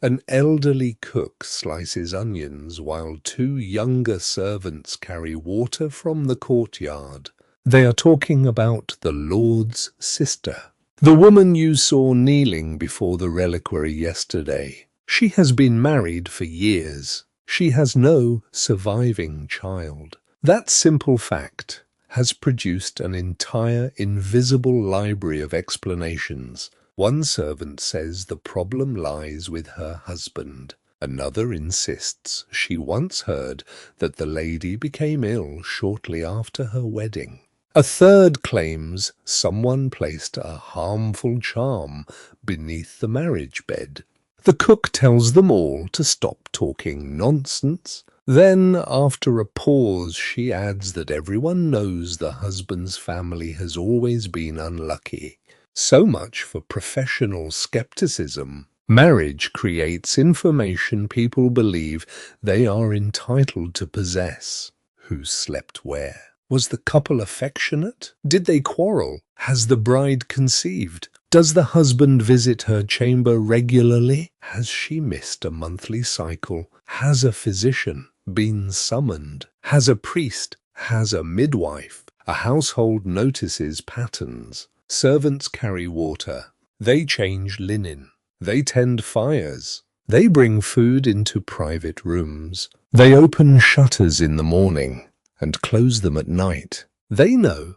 An elderly cook slices onions while two younger servants carry water from the courtyard. They are talking about the Lord's sister, the woman you saw kneeling before the reliquary yesterday. She has been married for years. She has no surviving child. That simple fact has produced an entire invisible library of explanations. One servant says the problem lies with her husband. Another insists she once heard that the lady became ill shortly after her wedding. A third claims someone placed a harmful charm beneath the marriage bed. The cook tells them all to stop talking nonsense. Then, after a pause, she adds that everyone knows the husband's family has always been unlucky. So much for professional skepticism. Marriage creates information people believe they are entitled to possess. Who slept where? Was the couple affectionate? Did they quarrel? Has the bride conceived? Does the husband visit her chamber regularly? Has she missed a monthly cycle? Has a physician been summoned? Has a priest? Has a midwife? A household notices patterns. Servants carry water. They change linen. They tend fires. They bring food into private rooms. They open shutters in the morning and close them at night. They know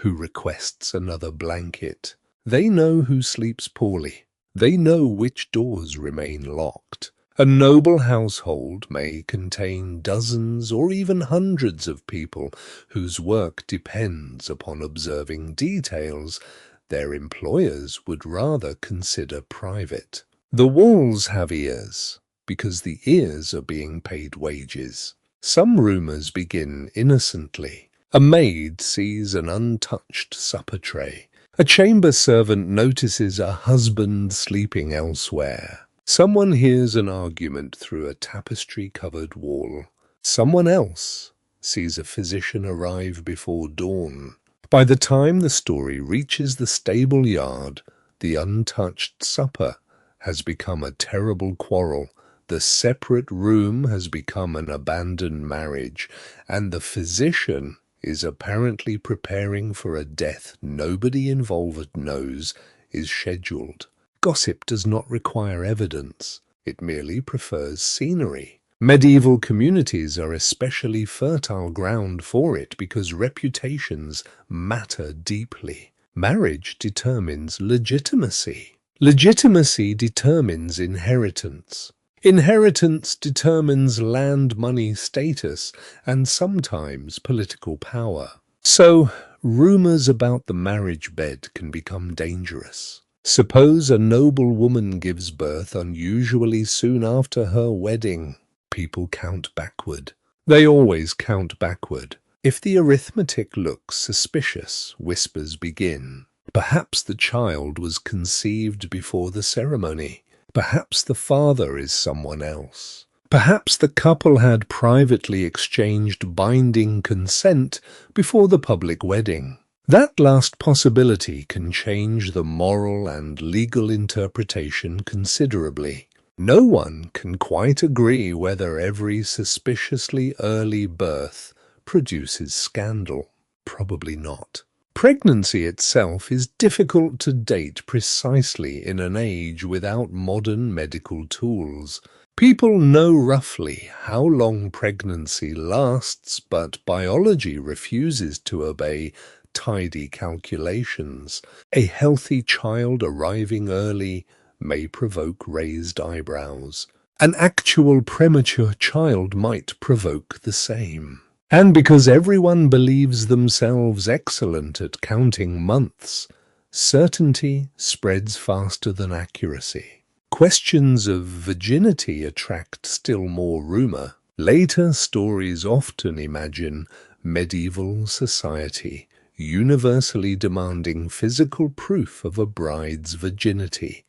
who requests another blanket. They know who sleeps poorly. They know which doors remain locked. A noble household may contain dozens or even hundreds of people whose work depends upon observing details their employers would rather consider private. The walls have ears because the ears are being paid wages. Some rumours begin innocently. A maid sees an untouched supper tray. A chamber servant notices a husband sleeping elsewhere. Someone hears an argument through a tapestry-covered wall. Someone else sees a physician arrive before dawn. By the time the story reaches the stable yard, the untouched supper has become a terrible quarrel, the separate room has become an abandoned marriage, and the physician is apparently preparing for a death nobody involved knows is scheduled. Gossip does not require evidence. It merely prefers scenery. Medieval communities are especially fertile ground for it because reputations matter deeply. Marriage determines legitimacy. Legitimacy determines inheritance. Inheritance determines land, money, status, and sometimes political power. So, rumors about the marriage bed can become dangerous. Suppose a noble woman gives birth unusually soon after her wedding. People count backward. They always count backward. If the arithmetic looks suspicious, whispers begin. Perhaps the child was conceived before the ceremony. Perhaps the father is someone else. Perhaps the couple had privately exchanged binding consent before the public wedding. That last possibility can change the moral and legal interpretation considerably. No one can quite agree whether every suspiciously early birth produces scandal. Probably not. Pregnancy itself is difficult to date precisely in an age without modern medical tools. People know roughly how long pregnancy lasts, but biology refuses to obey tidy calculations. A healthy child arriving early may provoke raised eyebrows. An actual premature child might provoke the same. And because everyone believes themselves excellent at counting months, certainty spreads faster than accuracy. Questions of virginity attract still more rumor. Later stories often imagine medieval society universally demanding physical proof of a bride's virginity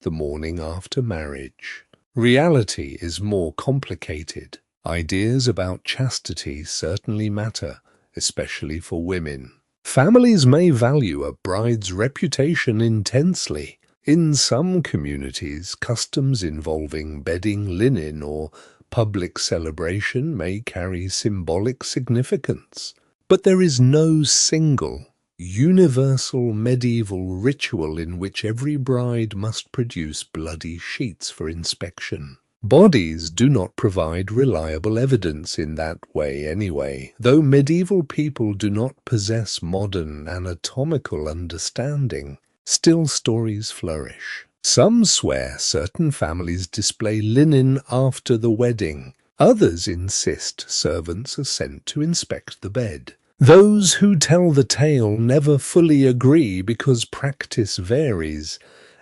the morning after marriage. Reality is more complicated. Ideas about chastity certainly matter, especially for women. Families may value a bride's reputation intensely. In some communities, customs involving bedding linen or public celebration may carry symbolic significance. But there is no single, universal medieval ritual in which every bride must produce bloody sheets for inspection. Bodies do not provide reliable evidence in that way anyway, though medieval people do not possess modern anatomical understanding. Still stories flourish. Some swear certain families display linen after the wedding. Others insist servants are sent to inspect the bed. Those who tell the tale never fully agree because practice varies,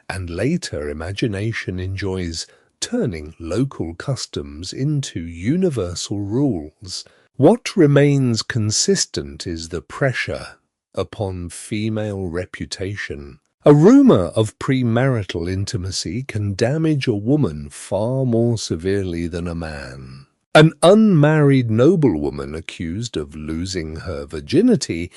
and later imagination enjoys turning local customs into universal rules. What remains consistent is the pressure upon female reputation. A rumor of premarital intimacy can damage a woman far more severely than a man. An unmarried noblewoman accused of losing her virginity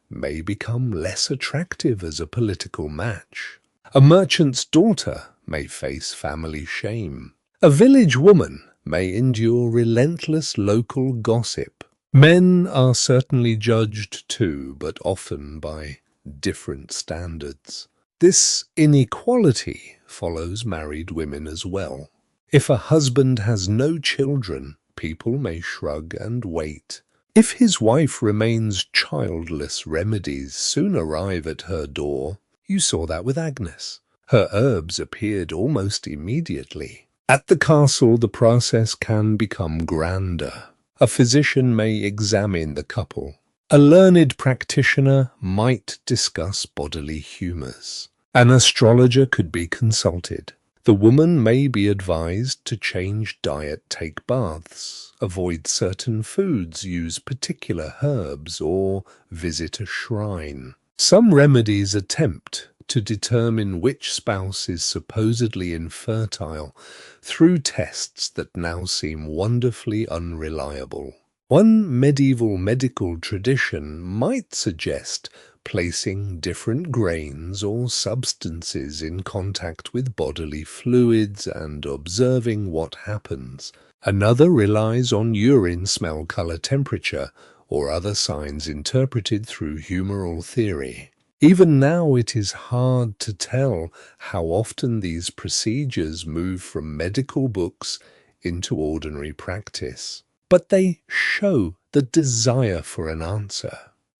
may become less attractive as a political match. A merchant's daughter may face family shame. A village woman may endure relentless local gossip. Men are certainly judged too, but often by different standards. This inequality follows married women as well. If a husband has no children, people may shrug and wait. If his wife remains childless, remedies soon arrive at her door. You saw that with Agnes. Her herbs appeared almost immediately. At the castle, the process can become grander. A physician may examine the couple. A learned practitioner might discuss bodily humours. An astrologer could be consulted. The woman may be advised to change diet, take baths, avoid certain foods, use particular herbs, or visit a shrine. Some remedies attempt to determine which spouse is supposedly infertile through tests that now seem wonderfully unreliable. One medieval medical tradition might suggest placing different grains or substances in contact with bodily fluids and observing what happens. Another relies on urine smell, color, temperature, or other signs interpreted through humoral theory. Even now it is hard to tell how often these procedures move from medical books into ordinary practice. But they show the desire for an answer.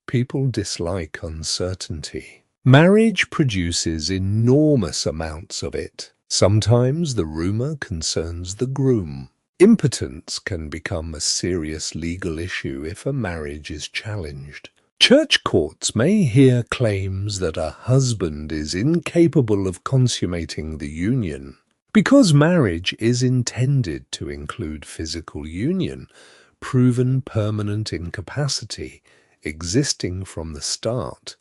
People dislike uncertainty. Marriage produces enormous amounts of it. Sometimes the rumor concerns the groom. Impotence can become a serious legal issue if a marriage is challenged. Church courts may hear claims that a husband is incapable of consummating the union. Because marriage is intended to include physical union, proven permanent incapacity, existing from the start,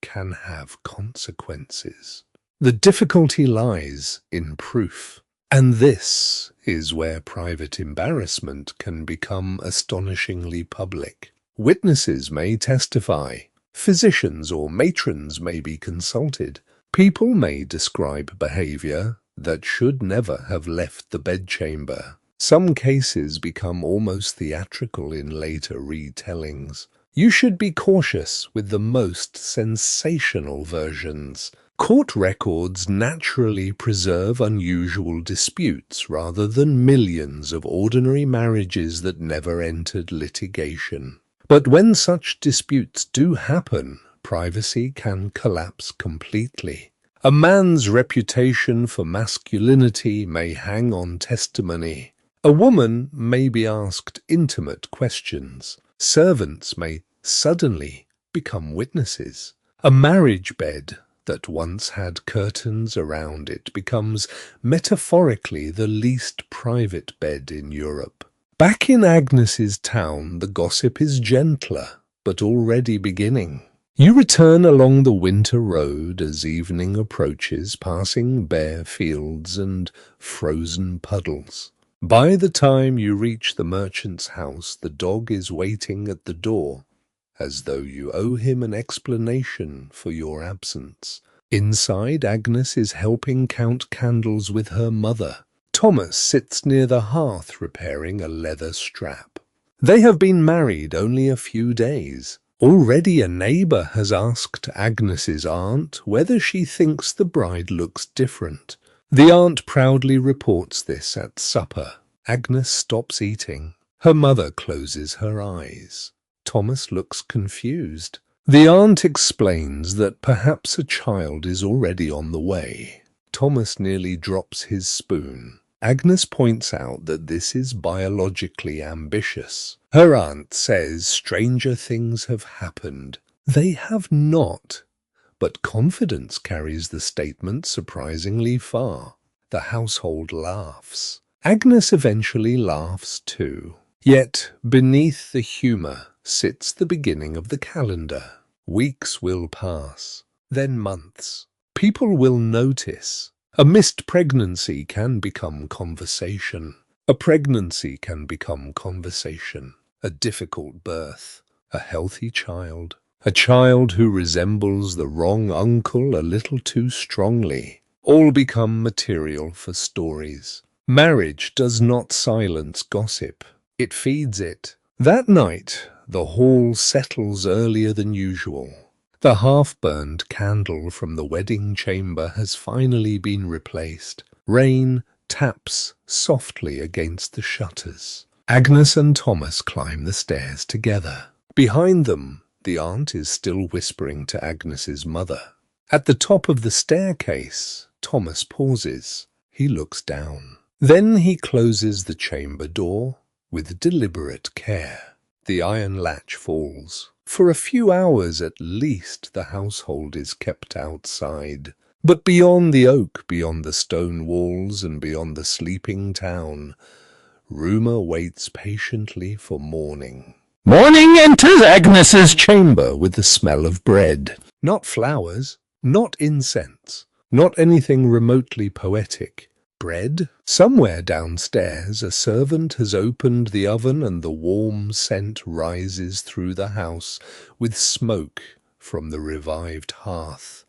can have consequences. The difficulty lies in proof. And this is where private embarrassment can become astonishingly public. Witnesses may testify. Physicians or matrons may be consulted. People may describe behavior that should never have left the bedchamber. Some cases become almost theatrical in later retellings. You should be cautious with the most sensational versions. Court records naturally preserve unusual disputes rather than millions of ordinary marriages that never entered litigation. But when such disputes do happen, privacy can collapse completely. A man's reputation for masculinity may hang on testimony. A woman may be asked intimate questions. Servants may suddenly become witnesses. A marriage bed that once had curtains around it becomes metaphorically the least private bed in Europe. Back in Agnes's town, the gossip is gentler, but already beginning. You return along the winter road as evening approaches, passing bare fields and frozen puddles. By the time you reach the merchant's house, the dog is waiting at the door, as though you owe him an explanation for your absence. Inside, Agnes is helping count candles with her mother. Thomas sits near the hearth repairing a leather strap. They have been married only a few days. Already a neighbour has asked Agnes's aunt whether she thinks the bride looks different. The aunt proudly reports this at supper. Agnes stops eating. Her mother closes her eyes. Thomas looks confused. The aunt explains that perhaps a child is already on the way. Thomas nearly drops his spoon. Agnes points out that this is biologically ambitious. Her aunt says stranger things have happened. They have not. But confidence carries the statement surprisingly far. The household laughs. Agnes eventually laughs too. Yet beneath the humour sits the beginning of the calendar. Weeks will pass, then months. People will notice. A missed pregnancy can become conversation. A pregnancy can become conversation. A difficult birth. A healthy child. A child who resembles the wrong uncle a little too strongly. All become material for stories. Marriage does not silence gossip. It feeds it. That night, the hall settles earlier than usual. The half-burned candle from the wedding chamber has finally been replaced. Rain taps softly against the shutters. Agnes and Thomas climb the stairs together. Behind them, the aunt is still whispering to Agnes's mother. At the top of the staircase, Thomas pauses. He looks down. Then he closes the chamber door with deliberate care. The iron latch falls. For a few hours at least the household is kept outside. But beyond the oak, beyond the stone walls, and beyond the sleeping town, rumour waits patiently for morning. Morning enters Agnes's chamber with the smell of bread. Not flowers, not incense, not anything remotely poetic, bread? Somewhere downstairs, a servant has opened the oven and the warm scent rises through the house with smoke from the revived hearth.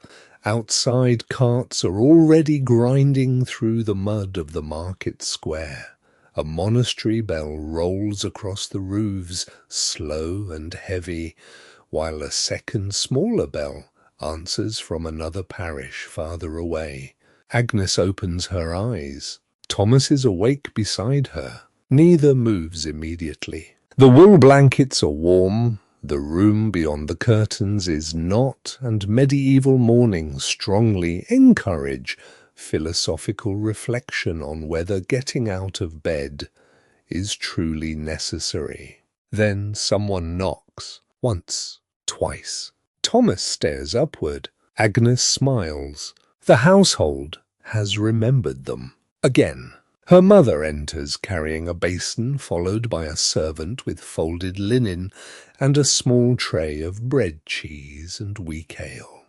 Outside, carts are already grinding through the mud of the market square. A monastery bell rolls across the roofs, slow and heavy, while a second smaller bell answers from another parish farther away. Agnes opens her eyes. Thomas is awake beside her. Neither moves immediately. The wool blankets are warm. The room beyond the curtains is not, and medieval mornings strongly encourage philosophical reflection on whether getting out of bed is truly necessary. Then someone knocks. Once, twice. Thomas stares upward. Agnes smiles. The household has remembered them. Again. Her mother enters carrying a basin, followed by a servant with folded linen and a small tray of bread, cheese, and weak ale.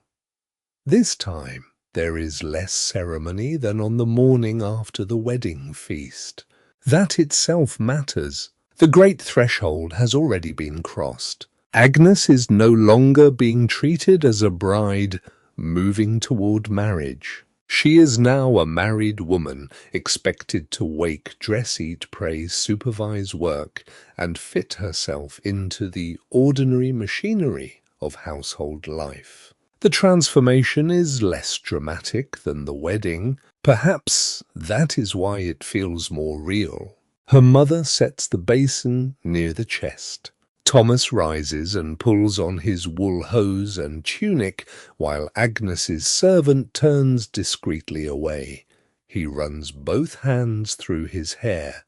This time there is less ceremony than on the morning after the wedding feast. That itself matters. The great threshold has already been crossed. Agnes is no longer being treated as a bride moving toward marriage. She is now a married woman, expected to wake, dress, eat, pray, supervise work, and fit herself into the ordinary machinery of household life. The transformation is less dramatic than the wedding. Perhaps that is why it feels more real. Her mother sets the basin near the chest. Thomas rises and pulls on his wool hose and tunic, while Agnes's servant turns discreetly away. He runs both hands through his hair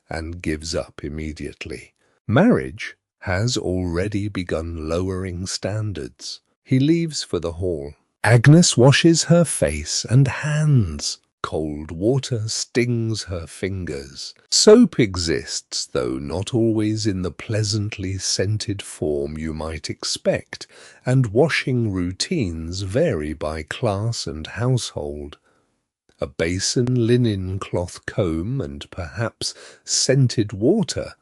and gives up immediately. Marriage has already begun lowering standards. He leaves for the hall. Agnes washes her face and hands. Cold water stings her fingers. Soap exists, though not always in the pleasantly scented form you might expect, and washing routines vary by class and household. A basin, linen cloth comb, and perhaps scented water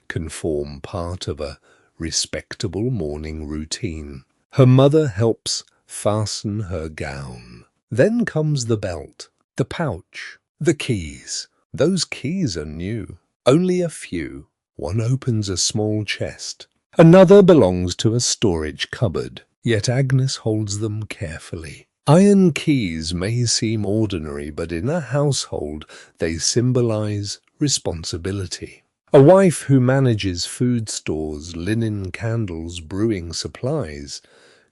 can form part of a respectable morning routine. Her mother helps fasten her gown. Then comes the belt. The pouch, the keys. Those keys are new. Only a few. One opens a small chest. Another belongs to a storage cupboard, yet Agnes holds them carefully. Iron keys may seem ordinary, but in a household they symbolize responsibility. A wife who manages food stores, linen, candles, brewing supplies,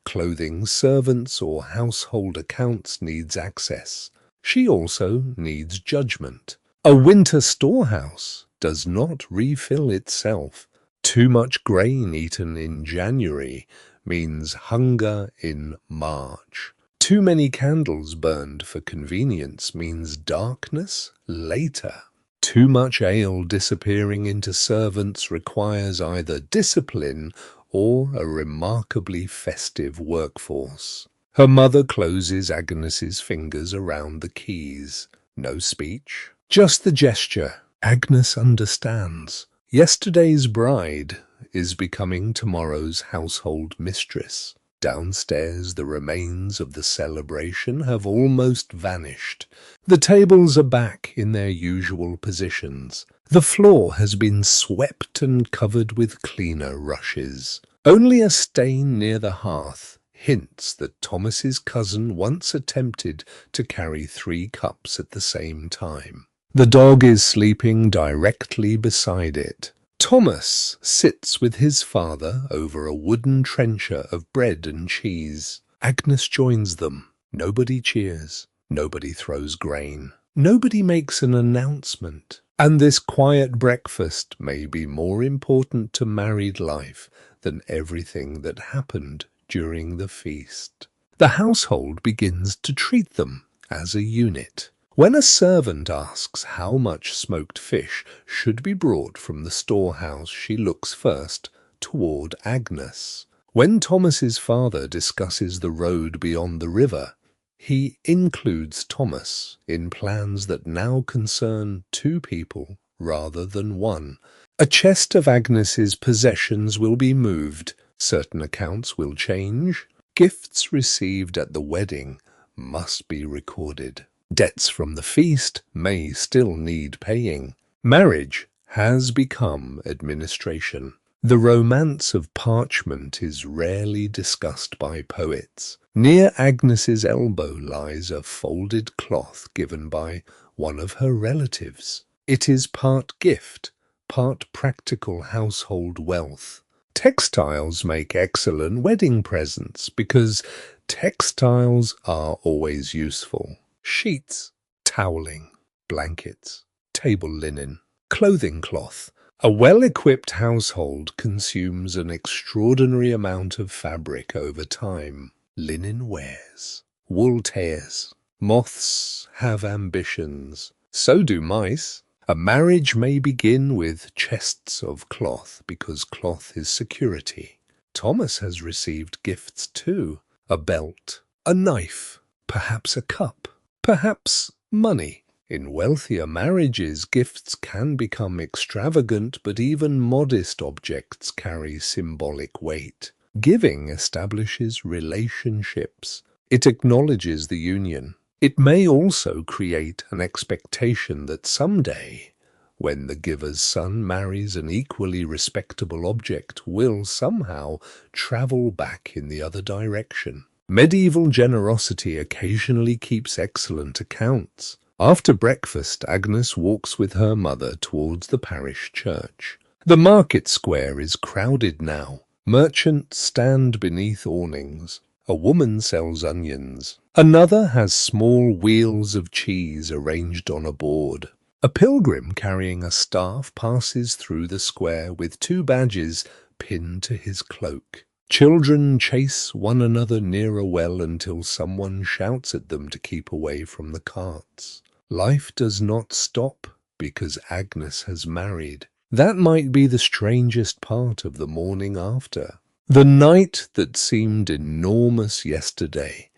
clothing, servants, or household accounts needs access. She also needs judgment. A winter storehouse does not refill itself. Too much grain eaten in January means hunger in March. Too many candles burned for convenience means darkness later. Too much ale disappearing into servants requires either discipline or a remarkably festive workforce. Her mother closes Agnes's fingers around the keys. No speech, just the gesture. Agnes understands. Yesterday's bride is becoming tomorrow's household mistress. Downstairs, the remains of the celebration have almost vanished. The tables are back in their usual positions. The floor has been swept and covered with cleaner rushes. Only a stain near the hearth hints that Thomas's cousin once attempted to carry 3 cups at the same time. The dog is sleeping directly beside it. Thomas sits with his father over a wooden trencher of bread and cheese. Agnes joins them. Nobody cheers. Nobody throws grain. Nobody makes an announcement. And this quiet breakfast may be more important to married life than everything that happened during the feast. The household begins to treat them as a unit. When a servant asks how much smoked fish should be brought from the storehouse, she looks first toward Agnes. When Thomas's father discusses the road beyond the river, He includes Thomas in plans that now concern two people rather than one. A chest of Agnes's possessions will be moved, certain accounts will change, gifts received at the wedding must be recorded. Debts from the feast may still need paying. Marriage has become administration. The romance of parchment is rarely discussed by poets. Near Agnes's elbow lies a folded cloth given by one of her relatives. It is part gift, part practical household wealth. Textiles make excellent wedding presents because textiles are always useful. Sheets, toweling, blankets, table linen, clothing cloth. A well-equipped household consumes an extraordinary amount of fabric over time. Linen wears, wool tears. Moths have ambitions. So do mice. A marriage may begin with chests of cloth because cloth is security. Thomas has received gifts too. A belt, a knife, perhaps a cup, perhaps money. In wealthier marriages, gifts can become extravagant, but even modest objects carry symbolic weight. Giving establishes relationships. It acknowledges the union. It may also create an expectation that someday, when the giver's son marries an equally respectable object, will somehow travel back in the other direction. Medieval generosity occasionally keeps excellent accounts. After breakfast, Agnes walks with her mother towards the parish church. The market square is crowded now. Merchants stand beneath awnings. A woman sells onions. Another has small wheels of cheese arranged on a board. A pilgrim carrying a staff passes through the square with two badges pinned to his cloak. Children chase one another near a well until someone shouts at them to keep away from the carts. Life does not stop because Agnes has married. That might be the strangest part of the morning after. The night that seemed enormous yesterday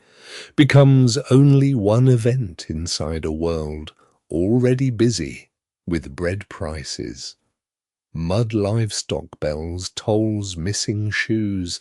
becomes only one event inside a world already busy with bread prices, mud livestock bells, tolls, missing shoes,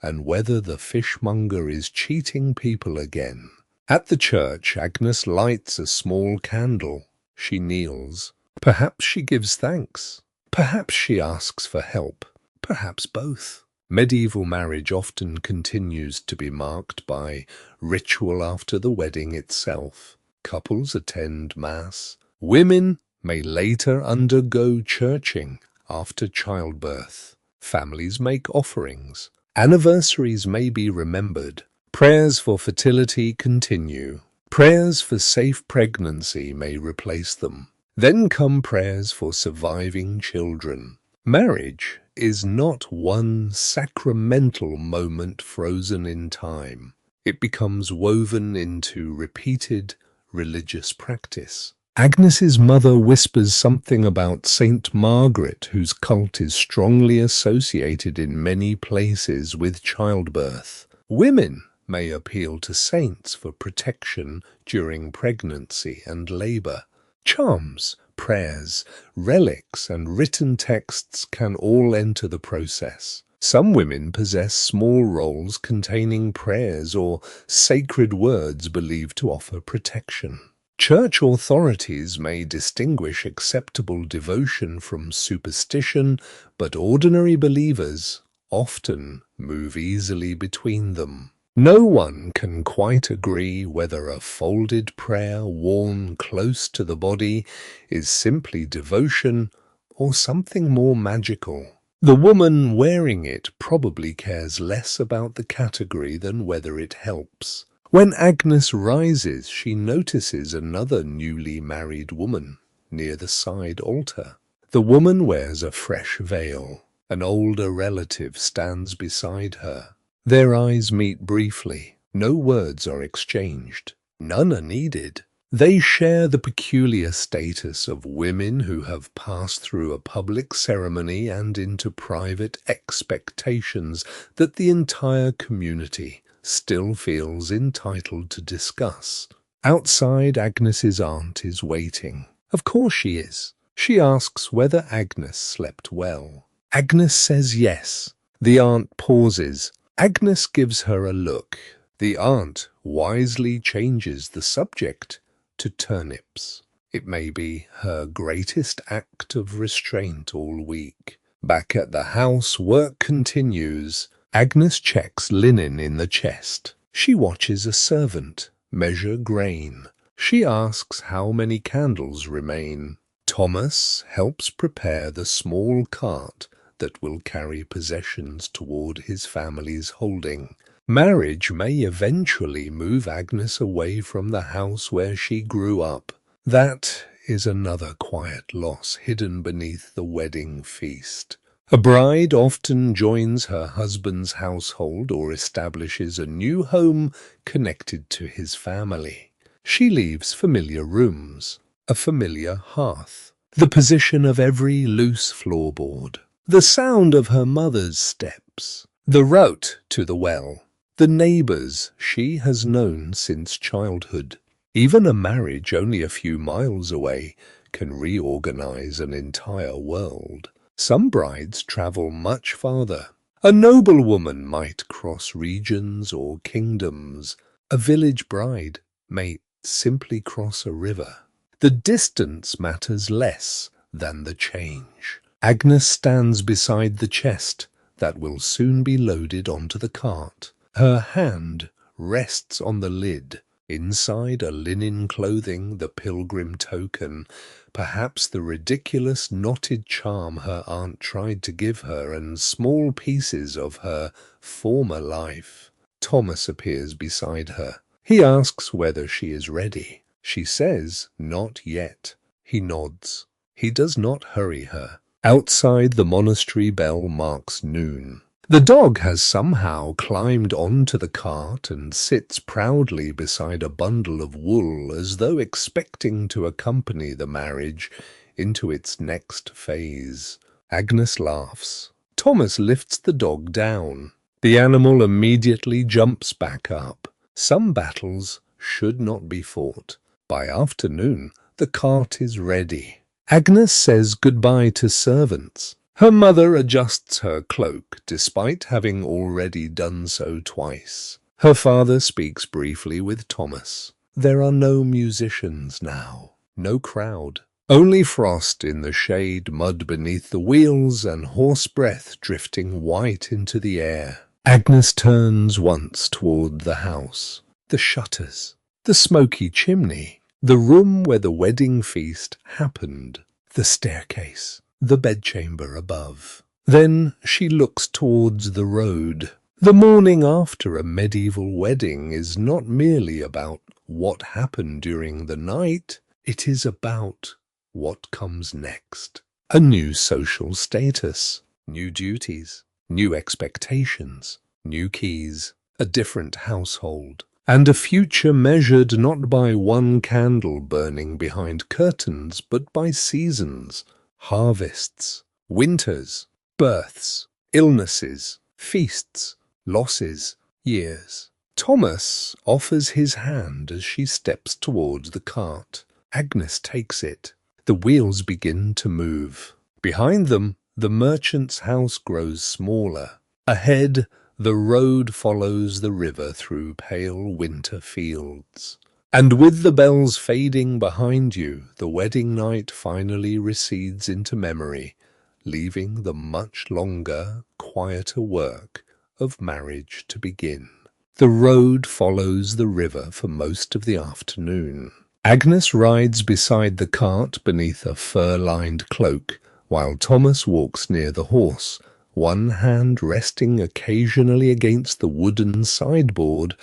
and whether the fishmonger is cheating people again. At the church, Agnes lights a small candle. She kneels. Perhaps she gives thanks. Perhaps she asks for help. Perhaps both. Medieval marriage often continues to be marked by ritual after the wedding itself. Couples attend Mass. Women may later undergo churching after childbirth. Families make offerings. Anniversaries may be remembered. Prayers for fertility continue. Prayers for safe pregnancy may replace them. Then come prayers for surviving children. Marriage is not one sacramental moment frozen in time. It becomes woven into repeated religious practice. Agnes's mother whispers something about Saint Margaret, whose cult is strongly associated in many places with childbirth. Women may appeal to saints for protection during pregnancy and labor. Charms, prayers, relics, and written texts can all enter the process. Some women possess small rolls containing prayers or sacred words believed to offer protection. Church authorities may distinguish acceptable devotion from superstition, but ordinary believers often move easily between them. No one can quite agree whether a folded prayer worn close to the body is simply devotion or something more magical. The woman wearing it probably cares less about the category than whether it helps. When Agnes rises, she notices another newly married woman near the side altar. The woman wears a fresh veil. An older relative stands beside her. Their eyes meet briefly. No words are exchanged. None are needed. They share the peculiar status of women who have passed through a public ceremony and into private expectations that the entire community still feels entitled to discuss. Outside, Agnes's aunt is waiting. Of course she is. She asks whether Agnes slept well. Agnes says yes. The aunt pauses. Agnes gives her a look. The aunt wisely changes the subject to turnips. It may be her greatest act of restraint all week. Back at the house, work continues. Agnes checks linen in the chest. She watches a servant measure grain. She asks how many candles remain. Thomas helps prepare the small cart that will carry possessions toward his family's holding. Marriage may eventually move Agnes away from the house where she grew up. That is another quiet loss hidden beneath the wedding feast. A bride often joins her husband's household or establishes a new home connected to his family. She leaves familiar rooms, a familiar hearth, the position of every loose floorboard, the sound of her mother's steps, the route to the well, the neighbors she has known since childhood. Even a marriage only a few miles away can reorganize an entire world. Some brides travel much farther. A noblewoman might cross regions or kingdoms. A village bride may simply cross a river. The distance matters less than the change. Agnes stands beside the chest that will soon be loaded onto the cart. Her hand rests on the lid. Inside are linen clothing, the pilgrim token, perhaps the ridiculous knotted charm her aunt tried to give her, and small pieces of her former life. Thomas appears beside her. He asks whether she is ready. She says, "Not yet." He nods. He does not hurry her. Outside, the monastery bell marks noon. The dog has somehow climbed onto the cart and sits proudly beside a bundle of wool as though expecting to accompany the marriage into its next phase. Agnes laughs. Thomas lifts the dog down. The animal immediately jumps back up. Some battles should not be fought. By afternoon, the cart is ready. Agnes says goodbye to servants. Her mother adjusts her cloak, despite having already done so twice. Her father speaks briefly with Thomas. There are no musicians now, no crowd. Only frost in the shade, mud beneath the wheels, and horse breath drifting white into the air. Agnes turns once toward the house. The shutters, the smoky chimney, the room where the wedding feast happened, the staircase, the bedchamber above. Then she looks towards the road. The morning after a medieval wedding is not merely about what happened during the night, it is about what comes next. A new social status, new duties, new expectations, new keys, a different household, and a future measured not by one candle burning behind curtains, but by seasons, harvests, winters, births, illnesses, feasts, losses, years. Thomas offers his hand as she steps towards the cart. Agnes takes it. The wheels begin to move. Behind them, the merchant's house grows smaller. Ahead, the road follows the river through pale winter fields. And with the bells fading behind you, the wedding night finally recedes into memory, leaving the much longer, quieter work of marriage to begin. The road follows the river for most of the afternoon. Agnes rides beside the cart beneath a fur-lined cloak, while Thomas walks near the horse, one hand resting occasionally against the wooden sideboard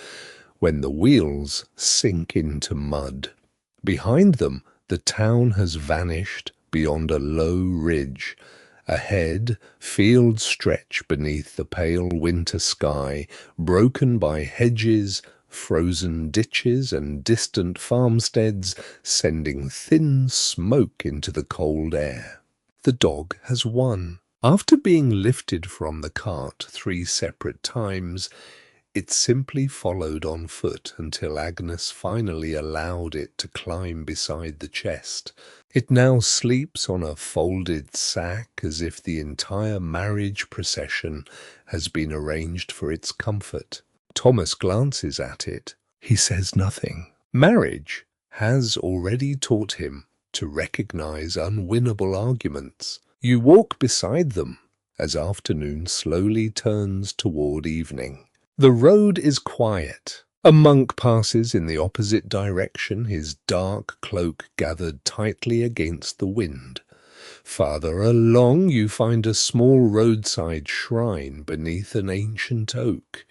when the wheels sink into mud. Behind them, the town has vanished beyond a low ridge. Ahead, fields stretch beneath the pale winter sky, broken by hedges, frozen ditches, and distant farmsteads, sending thin smoke into the cold air. The dog has won. After being lifted from the cart 3 separate times, It simply followed on foot until Agnes finally allowed it to climb beside the chest. It now sleeps on a folded sack as if the entire marriage procession has been arranged for its comfort. Thomas glances at it. He says nothing. Marriage has already taught him to recognize unwinnable arguments. You walk beside them as afternoon slowly turns toward evening. The road is quiet. A monk passes in the opposite direction, his dark cloak gathered tightly against the wind. Farther along you find a small roadside shrine beneath an ancient oak.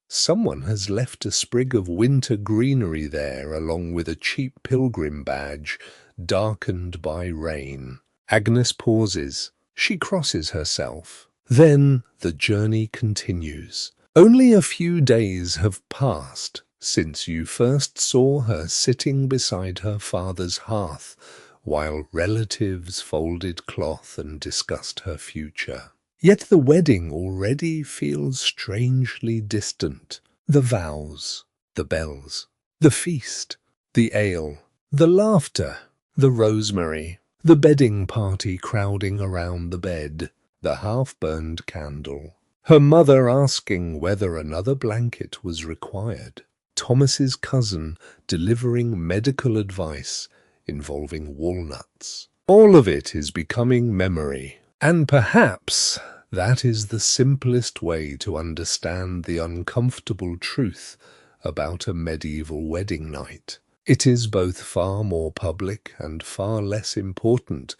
Someone has left a sprig of winter greenery there, along with a cheap pilgrim badge, darkened by rain. Agnes pauses. She crosses herself. Then the journey continues. Only a few days have passed since you first saw her sitting beside her father's hearth, while relatives folded cloth and discussed her future. Yet the wedding already feels strangely distant. The vows, the bells, the feast, the ale, the laughter, the rosemary, the bedding party crowding around the bed, the half-burned candle, her mother asking whether another blanket was required, Thomas's cousin delivering medical advice involving walnuts. All of it is becoming memory, and perhaps that is the simplest way to understand the uncomfortable truth about a medieval wedding night. It is both far more public and far less important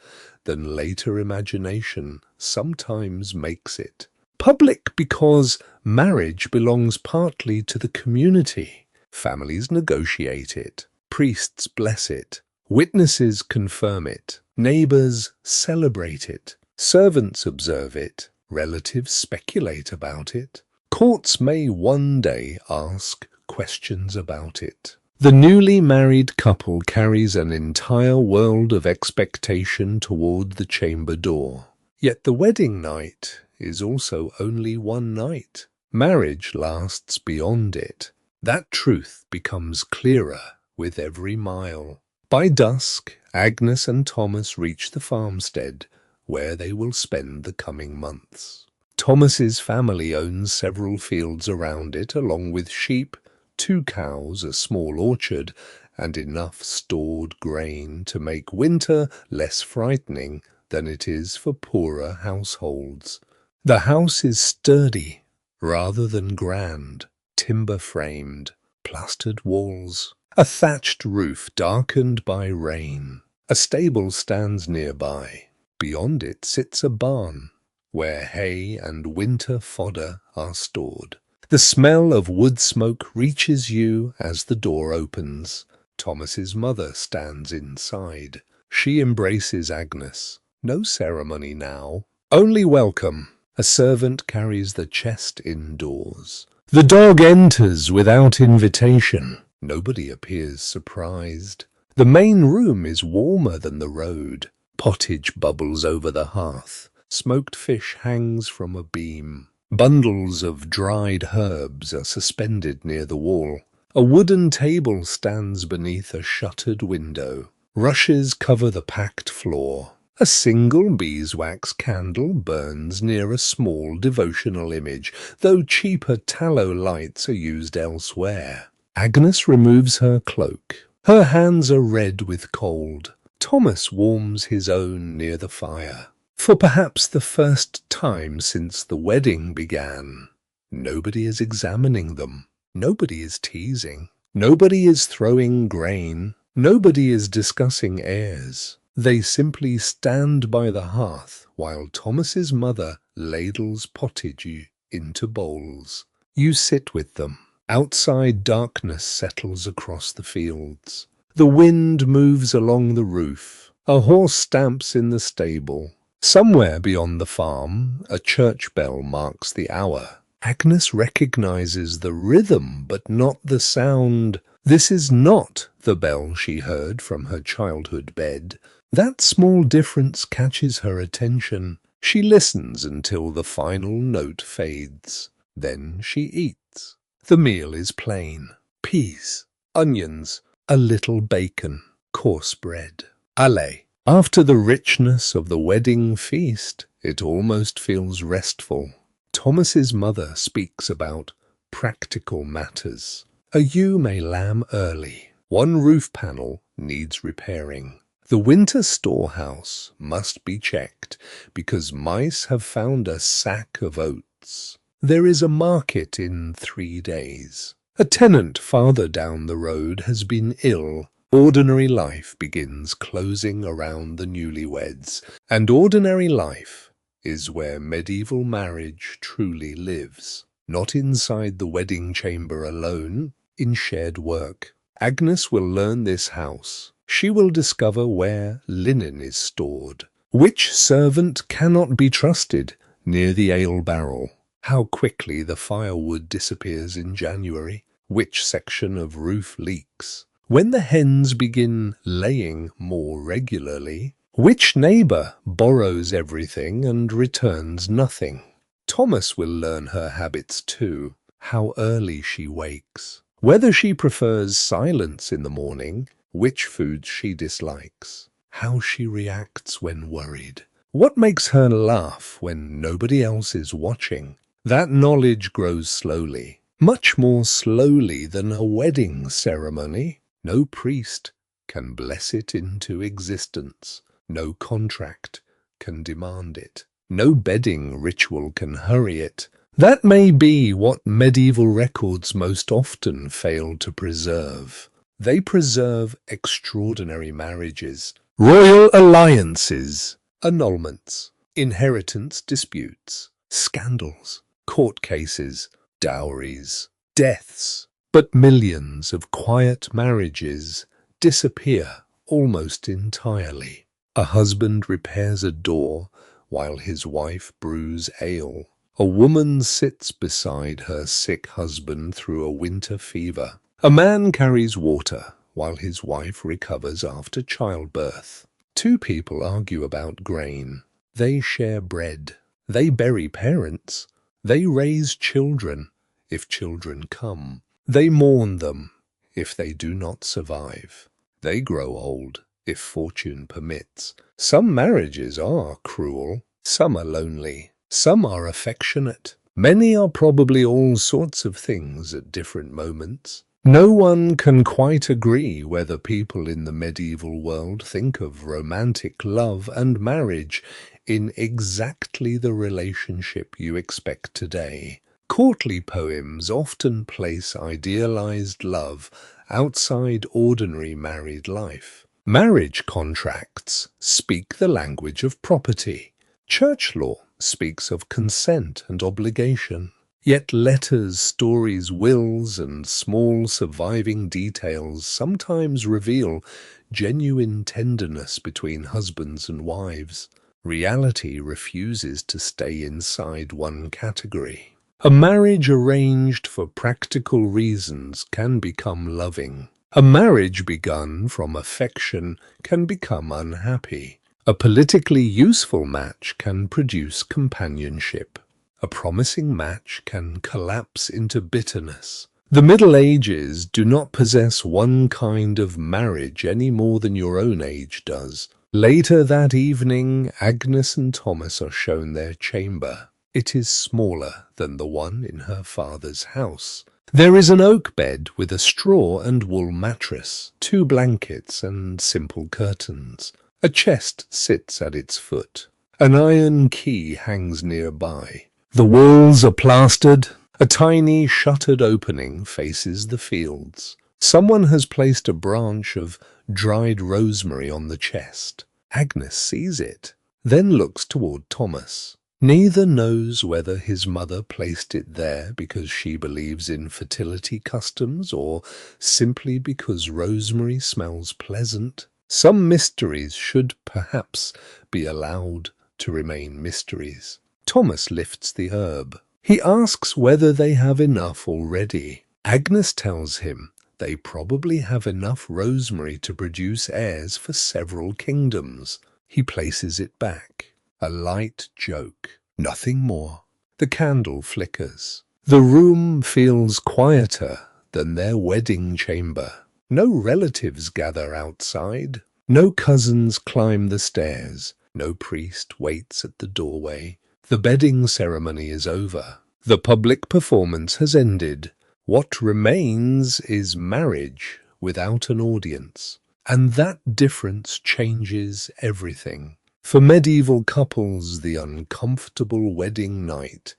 than later imagination sometimes makes it. Public because marriage belongs partly to the community. Families negotiate it, priests bless it, witnesses confirm it, neighbors celebrate it, servants observe it, relatives speculate about it. Courts may one day ask questions about it. The newly married couple carries an entire world of expectation toward the chamber door. Yet the wedding night is also only one night. Marriage lasts beyond it. That truth becomes clearer with every mile. By dusk, Agnes and Thomas reach the farmstead, where they will spend the coming months. Thomas's family owns several fields around it, along with sheep, 2 cows, a small orchard, and enough stored grain to make winter less frightening than it is for poorer households. The house is sturdy rather than grand, timber-framed, plastered walls, a thatched roof darkened by rain. A stable stands nearby. Beyond it sits a barn, where hay and winter fodder are stored. The smell of wood smoke reaches you as the door opens. Thomas's mother stands inside. She embraces Agnes. No ceremony now, only welcome. A servant carries the chest indoors. The dog enters without invitation. Nobody appears surprised. The main room is warmer than the road. Pottage bubbles over the hearth. Smoked fish hangs from a beam. Bundles of dried herbs are suspended near the wall. A wooden table stands beneath a shuttered window. Rushes cover the packed floor. A single beeswax candle burns near a small devotional image, though cheaper tallow lights are used elsewhere. Agnes removes her cloak. Her hands are red with cold. Thomas warms his own near the fire. For perhaps the first time since the wedding began, nobody is examining them. Nobody is teasing. Nobody is throwing grain. Nobody is discussing heirs. They simply stand by the hearth while Thomas's mother ladles pottage into bowls. You sit with them. Outside, darkness settles across the fields. The wind moves along the roof. A horse stamps in the stable. Somewhere beyond the farm, a church bell marks the hour. Agnes recognizes the rhythm, but not the sound. This is not the bell she heard from her childhood bed. That small difference catches her attention. She listens until the final note fades. Then she eats. The meal is plain: peas, onions, a little bacon, coarse bread. Allez! After the richness of the wedding feast, it almost feels restful. Thomas's mother speaks about practical matters. A ewe may lamb early. One roof panel needs repairing. The winter storehouse must be checked because mice have found a sack of oats. There is a market in 3 days. A tenant farther down the road has been ill. Ordinary life begins closing around the newlyweds, and ordinary life is where medieval marriage truly lives. Not inside the wedding chamber alone, in shared work. Agnes will learn this house. She will discover where linen is stored, which servant cannot be trusted near the ale barrel, how quickly the firewood disappears in January, which section of roof leaks, when the hens begin laying more regularly, which neighbour borrows everything and returns nothing. Thomas will learn her habits too, how early she wakes, whether she prefers silence in the morning, which foods she dislikes, how she reacts when worried, what makes her laugh when nobody else is watching. That knowledge grows slowly, much more slowly than a wedding ceremony. No priest can bless it into existence. No contract can demand it. No bedding ritual can hurry it. That may be what medieval records most often fail to preserve. They preserve extraordinary marriages, royal alliances, annulments, inheritance disputes, scandals, court cases, dowries, deaths. But millions of quiet marriages disappear almost entirely. A husband repairs a door while his wife brews ale. A woman sits beside her sick husband through a winter fever. A man carries water while his wife recovers after childbirth. Two people argue about grain. They share bread. They bury parents. They raise children, if children come. They mourn them if they do not survive. They grow old if fortune permits. Some marriages are cruel. Some are lonely. Some are affectionate. Many are probably all sorts of things at different moments. No one can quite agree whether people in the medieval world think of romantic love and marriage in exactly the relationship you expect today. Courtly poems often place idealized love outside ordinary married life. Marriage contracts speak the language of property. Church law speaks of consent and obligation. Yet letters, stories, wills, and small surviving details sometimes reveal genuine tenderness between husbands and wives. Reality refuses to stay inside one category. A marriage arranged for practical reasons can become loving. A marriage begun from affection can become unhappy. A politically useful match can produce companionship. A promising match can collapse into bitterness. The Middle Ages do not possess one kind of marriage any more than your own age does. Later that evening, Agnes and Thomas are shown their chamber. It is smaller than the one in her father's house. There is an oak bed with a straw and wool mattress, 2 blankets and simple curtains. A chest sits at its foot. An iron key hangs nearby. The walls are plastered. A tiny shuttered opening faces the fields. Someone has placed a branch of dried rosemary on the chest. Agnes sees it, then looks toward Thomas. Neither knows whether his mother placed it there because she believes in fertility customs or simply because rosemary smells pleasant. Some mysteries should perhaps be allowed to remain mysteries. Thomas lifts the herb. He asks whether they have enough already. Agnes tells him they probably have enough rosemary to produce heirs for several kingdoms. He places it back. A light joke, nothing more. The candle flickers. The room feels quieter than their wedding chamber. No relatives gather outside. No cousins climb the stairs. No priest waits at the doorway. The bedding ceremony is over. The public performance has ended. What remains is marriage without an audience. And that difference changes everything. For medieval couples, the uncomfortable wedding night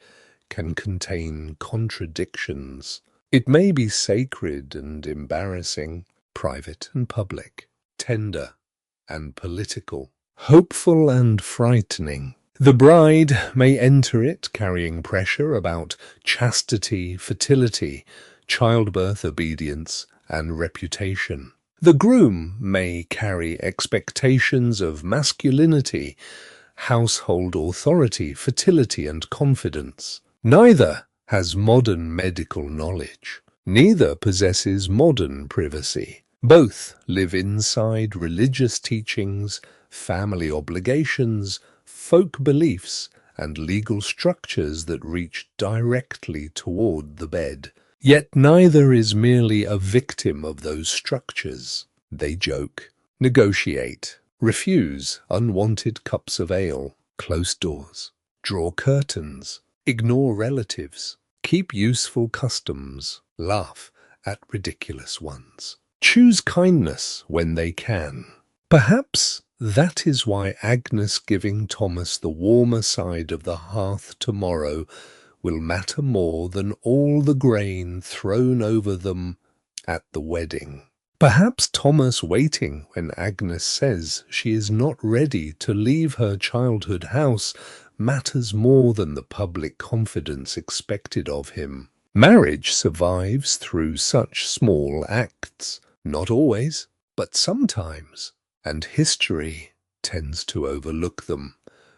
can contain contradictions. It may be sacred and embarrassing, private and public, tender and political, hopeful and frightening. The bride may enter it carrying pressure about chastity, fertility, childbirth, obedience, and reputation. The groom may carry expectations of masculinity, household authority, fertility, and confidence. Neither has modern medical knowledge. Neither possesses modern privacy. Both live inside religious teachings, family obligations, folk beliefs, and legal structures that reach directly toward the bed. Yet neither is merely a victim of those structures. They joke, negotiate, refuse unwanted cups of ale, close doors, draw curtains, ignore relatives, keep useful customs, laugh at ridiculous ones, choose kindness when they can. Perhaps that is why Agnes giving Thomas the warmer side of the hearth tomorrow will matter more than all the grain thrown over them at the wedding. Perhaps Thomas waiting when Agnes says she is not ready to leave her childhood house matters more than the public confidence expected of him. Marriage survives through such small acts, not always, but sometimes, and history tends to overlook them,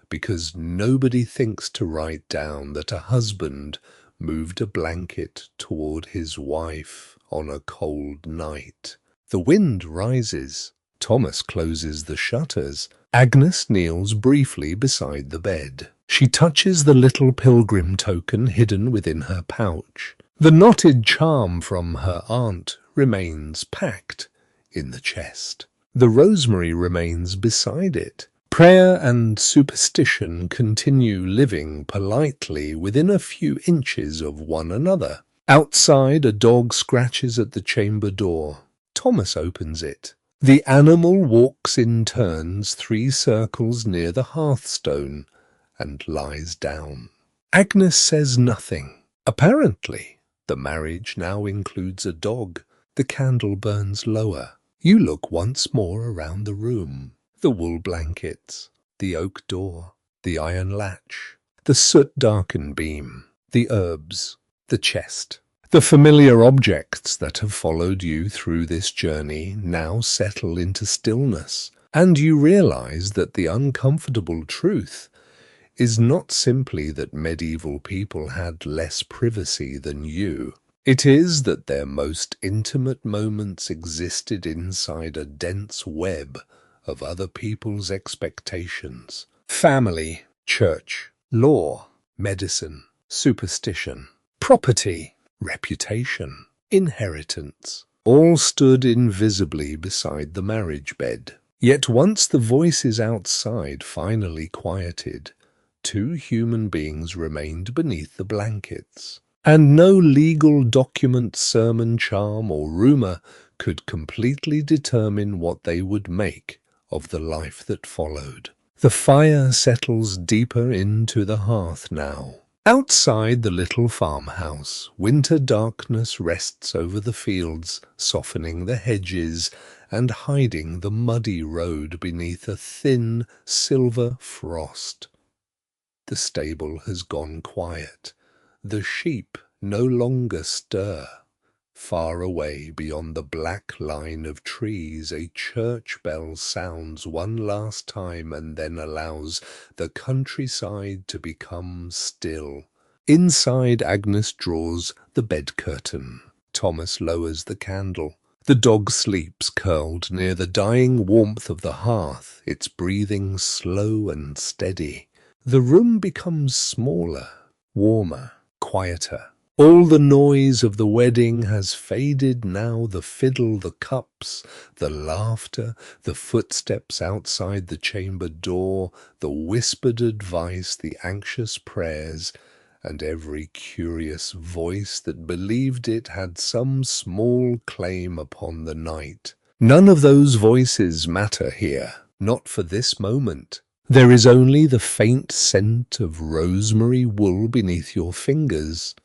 because nobody thinks to write down that a husband moved a blanket toward his wife on a cold night. The wind rises. Thomas closes the shutters. Agnes kneels briefly beside the bed. She touches the little pilgrim token hidden within her pouch. The knotted charm from her aunt remains packed in the chest. The rosemary remains beside it. Prayer and superstition continue living politely within a few inches of one another. Outside, a dog scratches at the chamber door. Thomas opens it. The animal walks in turns 3 circles near the hearthstone and lies down. Agnes says nothing. Apparently, the marriage now includes a dog. The candle burns lower. You look once more around the room. The wool blankets, the oak door, the iron latch, the soot-darkened beam, the herbs, the chest. The familiar objects that have followed you through this journey now settle into stillness, and you realize that the uncomfortable truth is not simply that medieval people had less privacy than you. It is that their most intimate moments existed inside a dense web of other people's expectations. Family, church, law, medicine, superstition, property, reputation, inheritance, all stood invisibly beside the marriage bed. Yet once the voices outside finally quieted, 2 human beings remained beneath the blankets, and no legal document, sermon, charm, or rumor could completely determine what they would make of the life that followed. The fire settles deeper into the hearth now. Outside the little farmhouse, winter darkness rests over the fields, softening the hedges and hiding the muddy road beneath a thin silver frost. The stable has gone quiet. The sheep no longer stir. Far away beyond the black line of trees, a church bell sounds one last time and then allows the countryside to become still. Inside, Agnes draws the bed curtain. Thomas lowers the candle. The dog sleeps curled near the dying warmth of the hearth, its breathing slow and steady. The room becomes smaller, warmer, quieter. All the noise of the wedding has faded now, the fiddle, the cups, the laughter, the footsteps outside the chamber door, the whispered advice, the anxious prayers, and every curious voice that believed it had some small claim upon the night. None of those voices matter here, not for this moment. There is only the faint scent of rosemary wool beneath your fingers,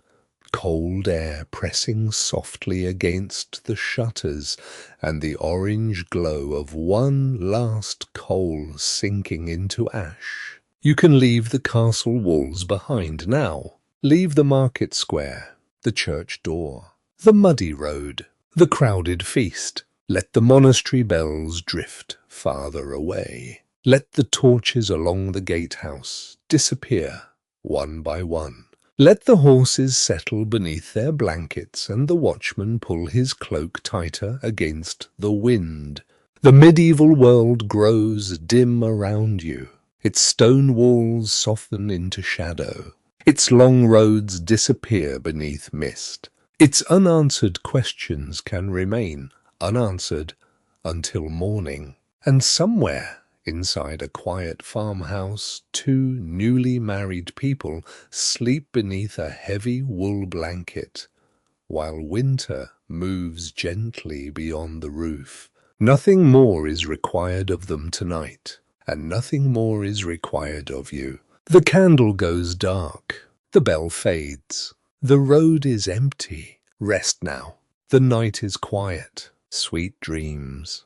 cold air pressing softly against the shutters, and the orange glow of one last coal sinking into ash. You can leave the castle walls behind now. Leave the market square, the church door, the muddy road, the crowded feast. Let the monastery bells drift farther away. Let the torches along the gatehouse disappear one by one. Let the horses settle beneath their blankets and the watchman pull his cloak tighter against the wind. The medieval world grows dim around you. Its stone walls soften into shadow. Its long roads disappear beneath mist. Its unanswered questions can remain unanswered until morning. And somewhere inside a quiet farmhouse, two newly married people sleep beneath a heavy wool blanket, while winter moves gently beyond the roof. Nothing more is required of them tonight, and nothing more is required of you. The candle goes dark, the bell fades, the road is empty. Rest now. The night is quiet. Sweet dreams.